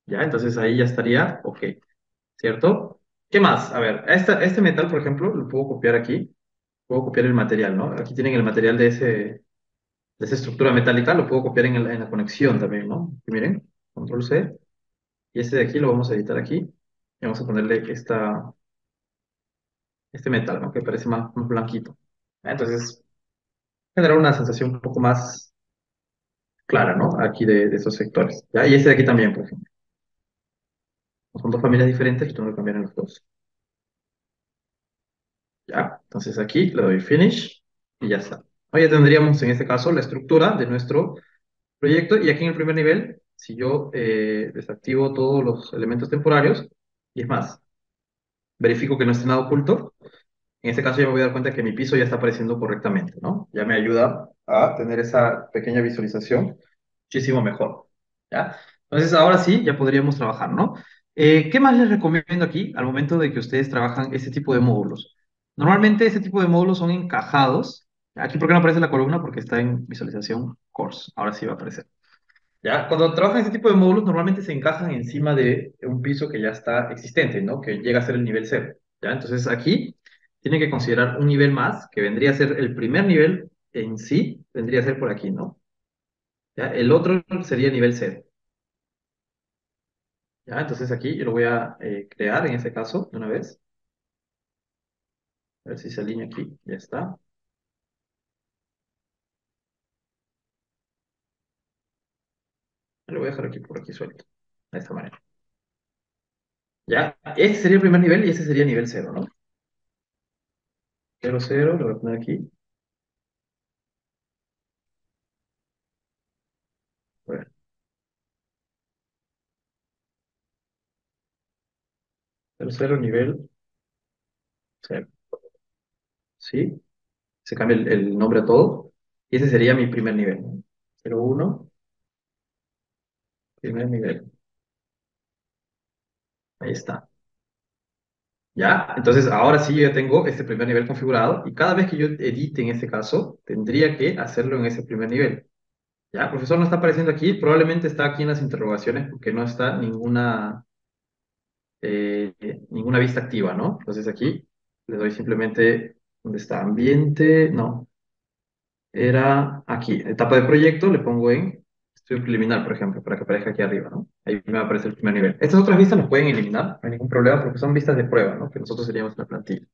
¿Ya? Entonces ahí ya estaría, ok, ¿cierto? ¿Qué más? A ver, este metal, por ejemplo, lo puedo copiar aquí. Puedo copiar el material, ¿no? Aquí tienen el material de esa estructura metálica, lo puedo copiar en la conexión también, ¿no? Y miren, control C. Y este de aquí lo vamos a editar aquí. Y vamos a ponerle este metal, ¿no? Que parece más blanquito. Entonces, generar una sensación un poco más clara, ¿no? Aquí de esos sectores. ¿Ya? Y este de aquí también, por ejemplo. Son dos familias diferentes y tengo que cambiar en los dos. ¿Ya? Entonces aquí le doy Finish y ya está. Hoy ya tendríamos en este caso la estructura de nuestro proyecto y aquí en el primer nivel, si yo desactivo todos los elementos temporarios, y es más, verifico que no esté nada oculto, en este caso ya me voy a dar cuenta que mi piso ya está apareciendo correctamente, ¿no? Ya me ayuda a tener esa pequeña visualización muchísimo mejor, ¿ya? Entonces ahora sí, ya podríamos trabajar, ¿no? ¿Qué más les recomiendo aquí al momento de que ustedes trabajan este tipo de módulos? Normalmente este tipo de módulos son encajados. Aquí, ¿por qué no aparece la columna? Porque está en visualización course. Ahora sí va a aparecer. ¿Ya? Cuando trabajan este tipo de módulos, normalmente se encajan encima de un piso que ya está existente, ¿no? Que llega a ser el nivel cero, ¿ya? Entonces aquí tienen que considerar un nivel más, que vendría a ser el primer nivel en sí, vendría a ser por aquí, ¿no? ¿Ya? El otro sería nivel cero, ¿ya? Entonces aquí yo lo voy a crear en este caso, de una vez. A ver si se alinea aquí, ya está. Lo voy a dejar aquí por aquí suelto, de esta manera. ¿Ya? Este sería el primer nivel y este sería nivel cero, ¿no? Cero, cero, lo voy a poner aquí. Bueno, cero, cero, nivel cero. ¿Sí? Se cambia el nombre a todo. Y ese sería mi primer nivel, ¿no? 01, primer nivel. Ahí está. ¿Ya? Entonces, ahora sí yo ya tengo este primer nivel configurado y cada vez que yo edite en este caso, tendría que hacerlo en ese primer nivel. ¿Ya? Profesor, no está apareciendo aquí, probablemente está aquí en las interrogaciones porque no está eh, ninguna vista activa, ¿no? Entonces aquí le doy simplemente, ¿dónde está? Ambiente, no. Era aquí, etapa de proyecto, le pongo en estudio preliminar, por ejemplo, para que aparezca aquí arriba, ¿no? Ahí me va a aparecer el primer nivel. Estas otras vistas las pueden eliminar, no hay ningún problema, porque son vistas de prueba, ¿no? Que nosotros seríamos una plantilla.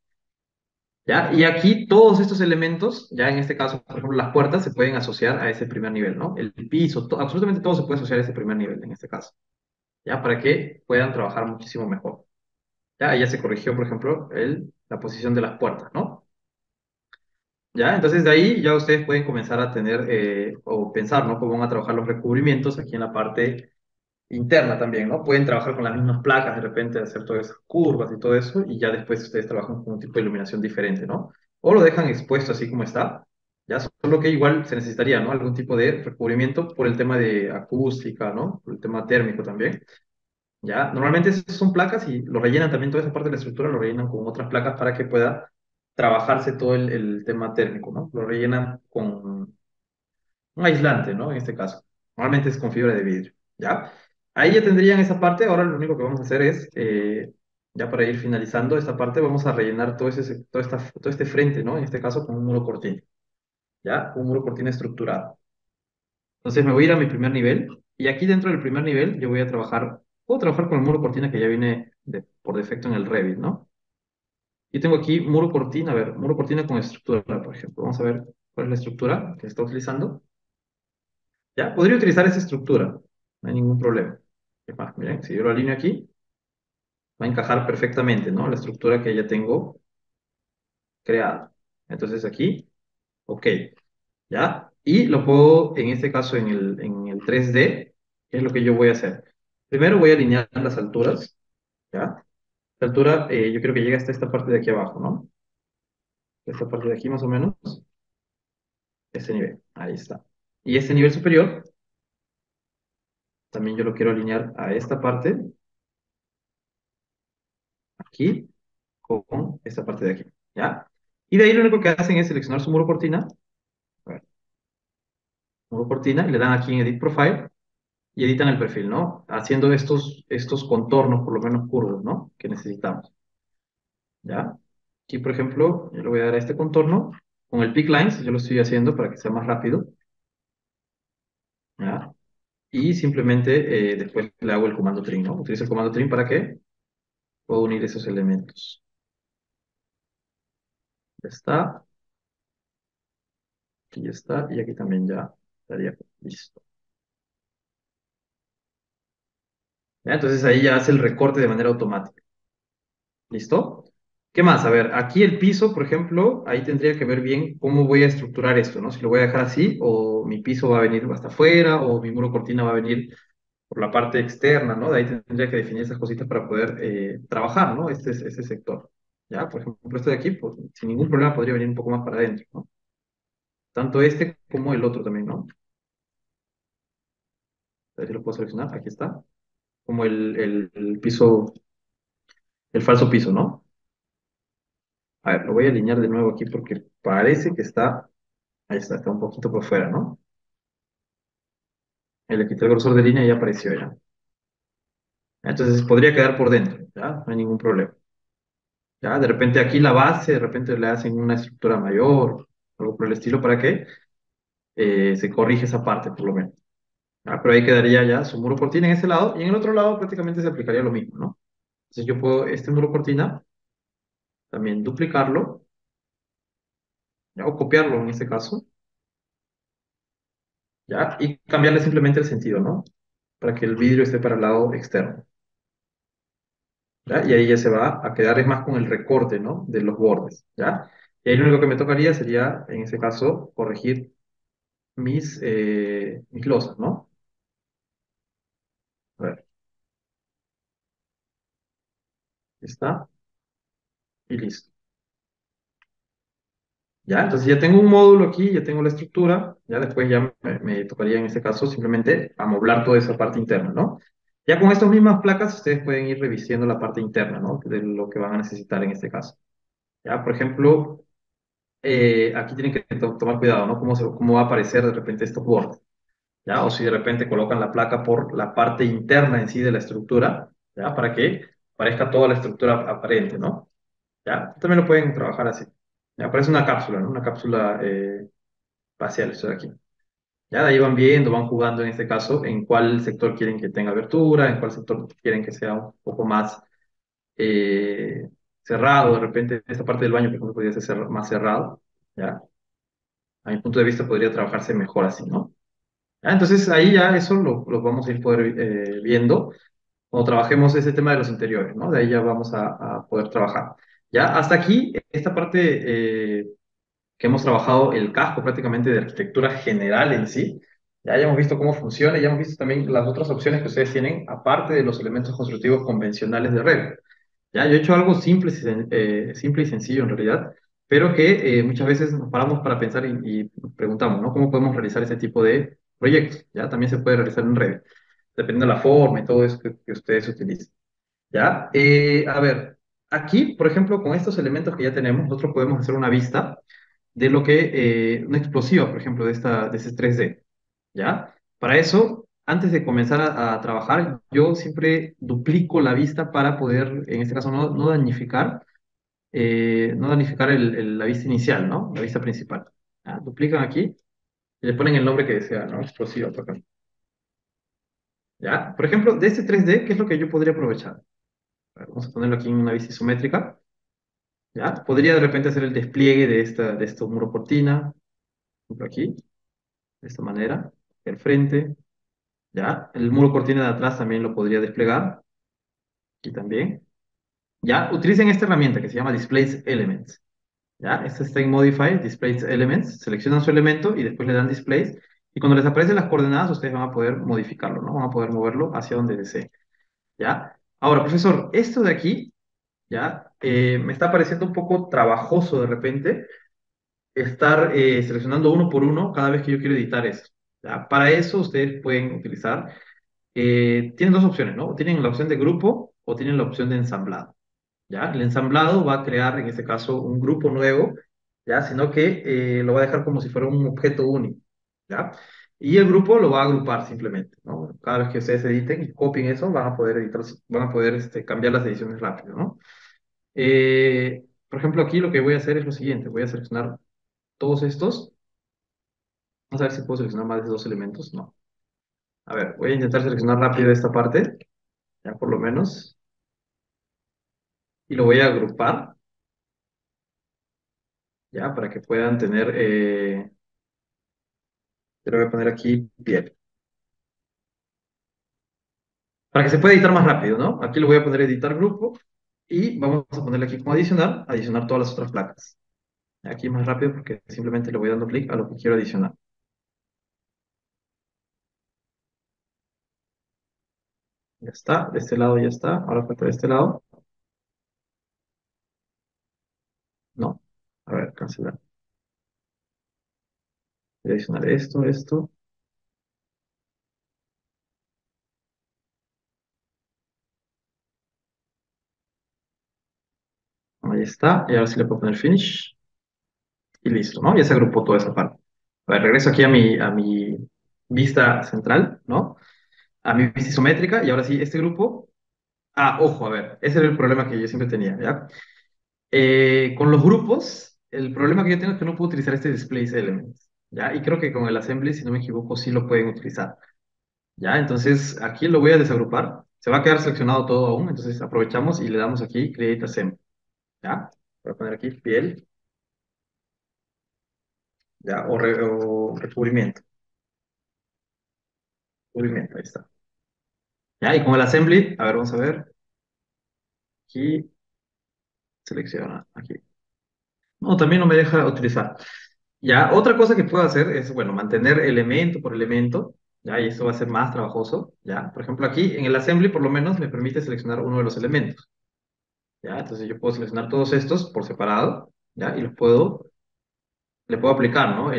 ¿Ya? Y aquí todos estos elementos, ya en este caso, por ejemplo, las puertas se pueden asociar a ese primer nivel, ¿no? El piso, absolutamente todo se puede asociar a ese primer nivel en este caso, ¿ya? Para que puedan trabajar muchísimo mejor. ¿Ya? Ahí ya se corrigió, por ejemplo, la posición de las puertas, ¿no? ¿Ya? Entonces de ahí ya ustedes pueden comenzar a tener o pensar, ¿no? Cómo van a trabajar los recubrimientos aquí en la parte interna también, ¿no? Pueden trabajar con las mismas placas, de repente hacer todas esas curvas y todo eso, y ya después ustedes trabajan con un tipo de iluminación diferente, ¿no? O lo dejan expuesto así como está, ya solo que igual se necesitaría, ¿no? Algún tipo de recubrimiento por el tema de acústica, ¿no? Por el tema térmico también. Ya, normalmente esas son placas y lo rellenan también toda esa parte de la estructura, lo rellenan con otras placas para que pueda trabajarse todo el tema térmico, ¿no? Lo rellenan con un aislante, ¿no? En este caso. Normalmente es con fibra de vidrio, ¿ya? Ahí ya tendrían esa parte, ahora lo único que vamos a hacer es, ya para ir finalizando esta parte, vamos a rellenar todo este frente, ¿no? En este caso con un muro cortina, ¿ya? Un muro cortina estructurado. Entonces me voy a ir a mi primer nivel y aquí dentro del primer nivel yo voy a trabajar, puedo trabajar con el muro cortina que ya viene por defecto en el Revit, ¿no? Yo tengo aquí muro cortina, a ver, muro cortina con estructura, por ejemplo. Vamos a ver cuál es la estructura que está utilizando. ¿Ya? Podría utilizar esa estructura, no hay ningún problema. Es más, miren, si yo lo alineo aquí, va a encajar perfectamente, ¿no? La estructura que ya tengo creada. Entonces aquí, ok, ¿ya? Y lo puedo, en este caso, en el 3D, ¿qué es lo que yo voy a hacer? Primero voy a alinear las alturas, ¿ya? La altura, yo creo que llega hasta esta parte de aquí abajo, ¿no? Esta parte de aquí más o menos. Ese nivel, ahí está. Y este nivel superior, también yo lo quiero alinear a esta parte, aquí, con esta parte de aquí, ¿ya? Y de ahí lo único que hacen es seleccionar su muro cortina, a ver, muro cortina, y le dan aquí en Edit Profile, y editan el perfil, ¿no? Haciendo estos contornos, por lo menos curvos, ¿no? Que necesitamos, ¿ya? Aquí, por ejemplo, yo le voy a dar a este contorno, con el Pick Lines, yo lo estoy haciendo para que sea más rápido, ¿ya? Y simplemente después le hago el comando trim, ¿no? Utilizo el comando trim para que puedo unir esos elementos. Ya está, aquí ya está, y aquí también ya estaría listo. ¿Ya? Entonces ahí ya hace el recorte de manera automática. ¿Listo? ¿Qué más? A ver, aquí el piso, por ejemplo, ahí tendría que ver bien cómo voy a estructurar esto, ¿no? Si lo voy a dejar así, o mi piso va a venir hasta afuera, o mi muro cortina va a venir por la parte externa, ¿no? De ahí tendría que definir esas cositas para poder trabajar, ¿no? Este sector. ¿Ya? Por ejemplo, este de aquí, pues, sin ningún problema podría venir un poco más para adentro, ¿no? Tanto este como el otro también, ¿no? A ver si lo puedo seleccionar, aquí está. Como el piso, el falso piso, ¿no? A ver, lo voy a alinear de nuevo aquí porque parece que está, ahí está un poquito por fuera, ¿no? Le quité el grosor de línea y ya apareció ya. Entonces podría quedar por dentro, ¿ya? No hay ningún problema. ¿Ya? De repente aquí la base, de repente le hacen una estructura mayor, algo por el estilo, para que se corrige esa parte, por lo menos. ¿Ya? Pero ahí quedaría ya su muro cortina en ese lado, y en el otro lado prácticamente se aplicaría lo mismo, ¿no? Entonces yo puedo este muro cortina también duplicarlo, ¿ya? O copiarlo en este caso, ¿ya? Y cambiarle simplemente el sentido, ¿no? Para que el vidrio esté para el lado externo. ¿Ya? Y ahí ya se va a quedar es más con el recorte, ¿no? De los bordes, ¿ya? Y ahí lo único que me tocaría sería, en ese caso, corregir mis losas, ¿no? A ver, está y listo. ¿Ya? Entonces ya tengo un módulo aquí, ya tengo la estructura, ya después ya me tocaría en este caso simplemente amoblar toda esa parte interna, ¿no? Ya con estas mismas placas ustedes pueden ir revisando la parte interna, ¿no? De lo que van a necesitar en este caso. Ya, por ejemplo, aquí tienen que tomar cuidado, ¿no? Cómo va a aparecer de repente estos bordes, ¿ya? O si de repente colocan la placa por la parte interna en sí de la estructura, ¿ya? Para que parezca toda la estructura aparente, ¿no? ¿Ya? También lo pueden trabajar así. Ya parece una cápsula, ¿no? Una cápsula espacial, esto de aquí. Ya de ahí van viendo, van jugando en este caso en cuál sector quieren que tenga abertura, en cuál sector quieren que sea un poco más eh, cerrado. De repente, esta parte del baño, por ejemplo, podría ser más cerrado. ¿Ya? A mi punto de vista podría trabajarse mejor así, ¿no? ¿Ya? Entonces ahí ya eso lo vamos a ir poder viendo cuando trabajemos ese tema de los interiores, ¿no? De ahí ya vamos a poder trabajar. Ya hasta aquí, esta parte que hemos trabajado el casco prácticamente de arquitectura general en sí. Ya hemos visto cómo funciona y ya hemos visto también las otras opciones que ustedes tienen, aparte de los elementos constructivos convencionales de Revit. Ya, yo he hecho algo simple, simple y sencillo en realidad, pero que muchas veces nos paramos para pensar y nos preguntamos, ¿no? ¿Cómo podemos realizar ese tipo de proyectos? Ya, también se puede realizar en Revit, dependiendo de la forma y todo eso que ustedes utilicen. ¿Ya? A ver, aquí, por ejemplo, con estos elementos que ya tenemos, nosotros podemos hacer una vista de lo que, una explosiva, por ejemplo, de ese 3D, ¿ya? Para eso, antes de comenzar a trabajar, yo siempre duplico la vista para poder, en este caso, no danificar la vista inicial, ¿no? La vista principal. ¿Ya? Duplican aquí y le ponen el nombre que desean, ¿no? Explosiva, por ejemplo. ¿Ya? Por ejemplo, de este 3D, ¿qué es lo que yo podría aprovechar? A ver, vamos a ponerlo aquí en una vista isométrica. ¿Ya? Podría de repente hacer el despliegue de estos muro cortina, por ejemplo aquí, de esta manera, el frente, ¿ya? El muro cortina de atrás también lo podría desplegar, aquí también. ¿Ya? Utilicen esta herramienta que se llama Displace Elements, ¿ya? Esta está en Modify, Displace Elements, seleccionan su elemento y después le dan Displace, y cuando les aparecen las coordenadas, ustedes van a poder modificarlo, ¿no? Van a poder moverlo hacia donde deseen, ¿ya? Ahora, profesor, esto de aquí, ¿ya? Me está pareciendo un poco trabajoso de repente. estar seleccionando uno por uno cada vez que yo quiero editar eso. ¿Ya? Para eso ustedes pueden utilizar, tienen dos opciones, ¿no? Tienen la opción de grupo o tienen la opción de ensamblado. ¿Ya? El ensamblado va a crear, en este caso, un grupo nuevo, ¿ya? Sino que lo va a dejar como si fuera un objeto único, ¿ya? Y el grupo lo va a agrupar simplemente, ¿no? Cada vez que ustedes editen y copien eso, van a poder editar, van a poder cambiar las ediciones rápido, ¿no? Por ejemplo, aquí lo que voy a hacer es lo siguiente, voy a seleccionar todos estos, vamos a ver si puedo seleccionar más de dos elementos, no. A ver, voy a intentar seleccionar rápido esta parte, ya por lo menos, y lo voy a agrupar, ya, para que puedan tener, yo le voy a poner aquí piel. Para que se pueda editar más rápido, ¿no? Aquí lo voy a poner editar grupo y vamos a ponerle aquí como adicionar, adicionar todas las otras placas. Aquí más rápido porque simplemente le voy dando clic a lo que quiero adicionar. Ya está, de este lado ya está, ahora falta de este lado. No, a ver, cancelar. Voy a adicionar esto. Ahí está, y ahora sí le puedo poner finish y listo, ¿no? Ya se agrupó toda esa parte. A ver, regreso aquí a mi vista central, ¿no? A mi vista isométrica y ahora sí, este grupo. Ah, ojo, a ver, ese era el problema que yo siempre tenía, ¿ya? Con los grupos, el problema que yo tengo es que no puedo utilizar este displace elements, ¿ya? Y creo que con el assembly, si no me equivoco, sí lo pueden utilizar, ¿ya? Entonces, aquí lo voy a desagrupar. Se va a quedar seleccionado todo aún, entonces aprovechamos y le damos aquí Create Assembly, ¿ya? Voy a poner aquí piel, ¿ya? O recubrimiento, recubrimiento, ahí está. ¿Ya? Y con el assembly, a ver, vamos a ver, aquí, selecciona, aquí. No, también no me deja utilizar. Ya, otra cosa que puedo hacer es, bueno, mantener elemento por elemento, ya, y esto va a ser más trabajoso, ya. Por ejemplo, aquí en el assembly por lo menos me permite seleccionar uno de los elementos, ya. Entonces yo puedo seleccionar todos estos por separado, ya, y le puedo aplicar, ¿no?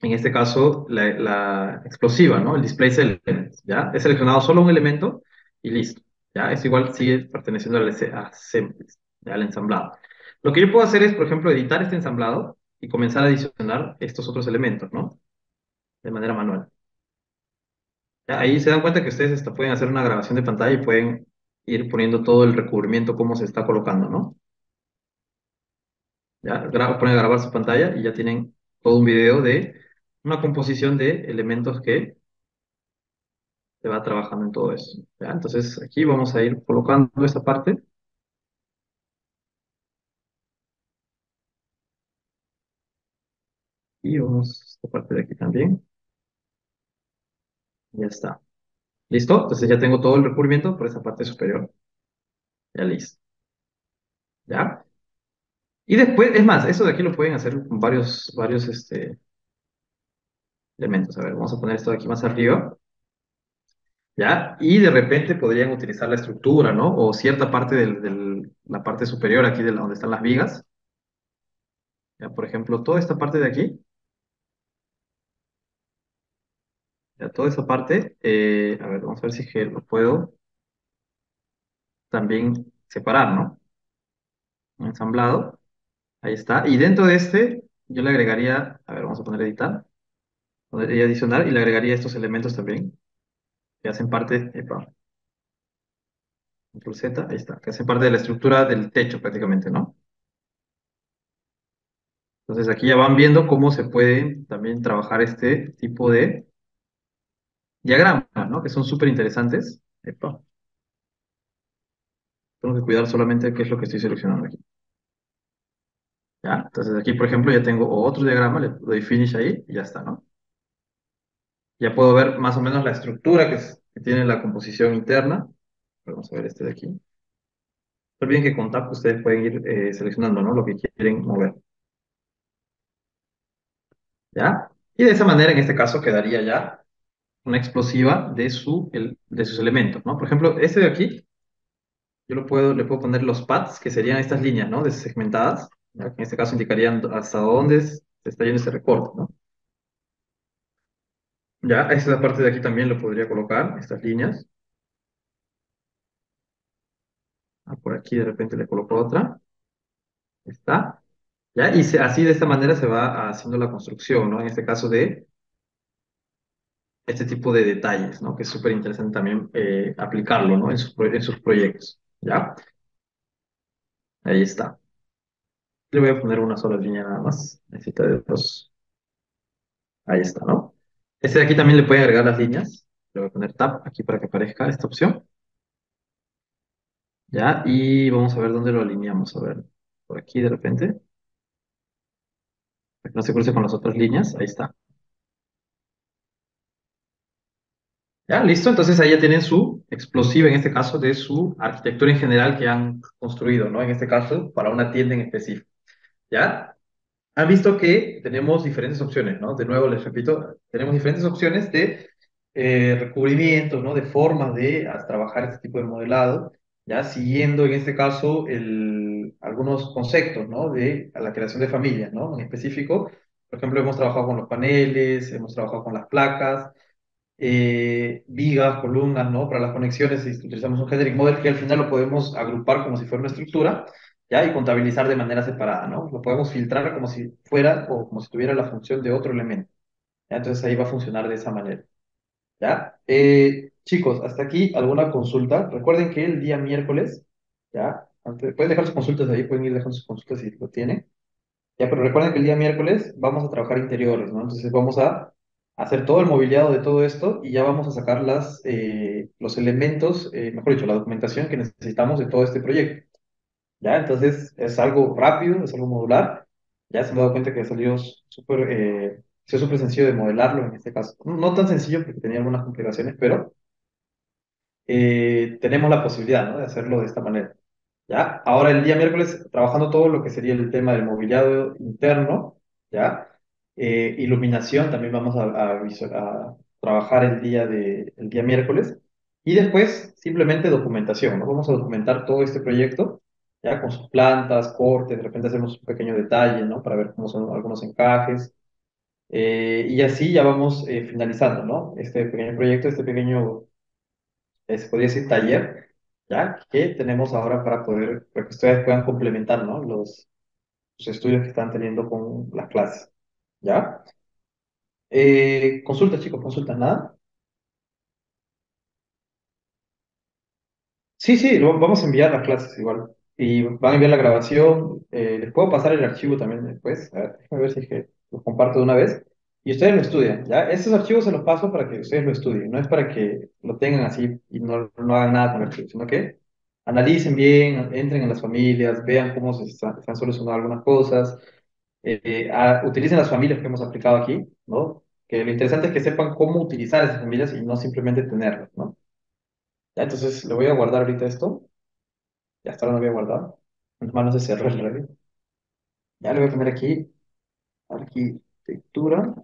En este caso, la explosiva, ¿no? El display element, ya. He seleccionado solo un elemento y listo, ya. Es igual, sigue perteneciendo al assembly, ya, al ensamblado. Lo que yo puedo hacer es, por ejemplo, editar este ensamblado y comenzar a adicionar estos otros elementos, ¿no? De manera manual. Ya, ahí se dan cuenta que ustedes hasta pueden hacer una grabación de pantalla y pueden ir poniendo todo el recubrimiento, cómo se está colocando, ¿no? Ya, ponen a grabar su pantalla y ya tienen todo un video de una composición de elementos que se va trabajando en todo eso. ¿Ya? Entonces aquí vamos a ir colocando esta parte y vamos a esta parte de aquí también. Ya está. ¿Listo? Entonces ya tengo todo el recubrimiento por esa parte superior. Ya listo. ¿Ya? Y después, es más, eso de aquí lo pueden hacer con varios elementos. A ver, vamos a poner esto de aquí más arriba. ¿Ya? Y de repente podrían utilizar la estructura, ¿no? O cierta parte de la parte superior aquí de donde están las vigas. ¿Ya? Por ejemplo, toda esta parte de aquí, ya toda esa parte, a ver, vamos a ver si que lo puedo también separar, ¿no? Un ensamblado, ahí está. Y dentro de este, yo le agregaría, a ver, vamos a poner editar, podría adicionar y le agregaría estos elementos también, que hacen parte, epa, control Z, ahí está, que hacen parte de la estructura del techo prácticamente, ¿no? Entonces aquí ya van viendo cómo se puede también trabajar este tipo de diagramas, ¿no? Que son súper interesantes. Epa, tengo que cuidar solamente qué es lo que estoy seleccionando aquí. ¿Ya? Entonces aquí, por ejemplo, ya tengo otro diagrama, le doy finish ahí y ya está, ¿no? Ya puedo ver más o menos la estructura que tiene la composición interna. Vamos a ver este de aquí. No olviden que con Tab ustedes pueden ir seleccionando, ¿no? Lo que quieren mover. ¿Ya? Y de esa manera, en este caso, quedaría ya una explosiva de sus elementos, ¿no? Por ejemplo, este de aquí, le puedo poner los pads, que serían estas líneas, ¿no? Segmentadas. ¿ya? Que en este caso indicarían hasta dónde se está yendo ese recorte, ¿no? Ya, esa parte de aquí también lo podría colocar, estas líneas. Ah, por aquí de repente le coloco otra. Está. ¿Ya? Y así de esta manera se va haciendo la construcción, ¿no? En este caso de este tipo de detalles, ¿no? Que es súper interesante también aplicarlo, ¿no? En sus proyectos, ¿ya? Ahí está. Le voy a poner una sola línea nada más. Necesita de dos. Ahí está, ¿no? Este de aquí también le puede agregar las líneas. Le voy a poner tab aquí para que aparezca esta opción, ¿ya? Y vamos a ver dónde lo alineamos. A ver, por aquí de repente, para que no se cruce con las otras líneas. Ahí está. Ya, listo. Entonces ahí ya tienen su explosiva, en este caso, de su arquitectura en general que han construido, ¿no? En este caso, para una tienda en específico. ¿Ya? Han visto que tenemos diferentes opciones, ¿no? De nuevo, les repito, tenemos diferentes opciones de recubrimientos, ¿no? De formas de trabajar este tipo de modelado, ya siguiendo en este caso algunos conceptos, ¿no? De la creación de familias, ¿no? En específico, por ejemplo, hemos trabajado con los paneles, hemos trabajado con las placas, vigas, columnas, ¿no? Para las conexiones utilizamos un generic model que al final lo podemos agrupar como si fuera una estructura, ¿ya? Y contabilizar de manera separada, ¿no? Lo podemos filtrar como si fuera o como si tuviera la función de otro elemento, ¿ya? Entonces ahí va a funcionar de esa manera, ¿ya? Chicos, hasta aquí alguna consulta. Recuerden que el día miércoles, ¿ya? Pueden dejar sus consultas ahí, pueden ir dejando sus consultas si lo tienen. Ya, pero recuerden que el día miércoles vamos a trabajar interiores, ¿no? Entonces vamos a hacer todo el mobiliado de todo esto y ya vamos a sacar los elementos, mejor dicho, la documentación que necesitamos de todo este proyecto. ¿Ya? Entonces es algo rápido, es algo modular. Ya se han dado cuenta que salió súper sencillo de modelarlo en este caso. No tan sencillo porque tenía algunas complicaciones, pero tenemos la posibilidad, ¿no? De hacerlo de esta manera. ¿Ya? Ahora el día miércoles, trabajando todo lo que sería el tema del mobiliario interno, ¿ya? Iluminación, también vamos a trabajar el día miércoles. Y después, simplemente documentación, ¿no? Vamos a documentar todo este proyecto, ¿ya? Con sus plantas, cortes, de repente hacemos un pequeño detalle, ¿no? Para ver cómo son algunos encajes. Y así ya vamos finalizando, ¿no? Este pequeño proyecto, este pequeño se podría decir taller, ¿ya? Que tenemos ahora para que ustedes puedan complementar, ¿no? Los estudios que están teniendo con las clases, ¿ya? Consultas, chicos, consultas, nada. Sí, sí, vamos a enviar las clases igual. Y van a enviar la grabación. Les puedo pasar el archivo también después. A ver, déjame ver si es que los comparto de una vez. Y ustedes lo estudian, ¿ya? Estos archivos se los paso para que ustedes lo estudien. No es para que lo tengan así y no hagan nada con el archivo, sino que analicen bien, entren en las familias, vean cómo se han solucionado algunas cosas. Utilicen las familias que hemos aplicado aquí, ¿no? Que lo interesante es que sepan cómo utilizar esas familias y no simplemente tenerlas, ¿no? Ya, entonces le voy a guardar ahorita esto. Ya hasta ahora no había guardado. Menos mal no se cerró el radio. Ya le voy a poner aquí arquitectura.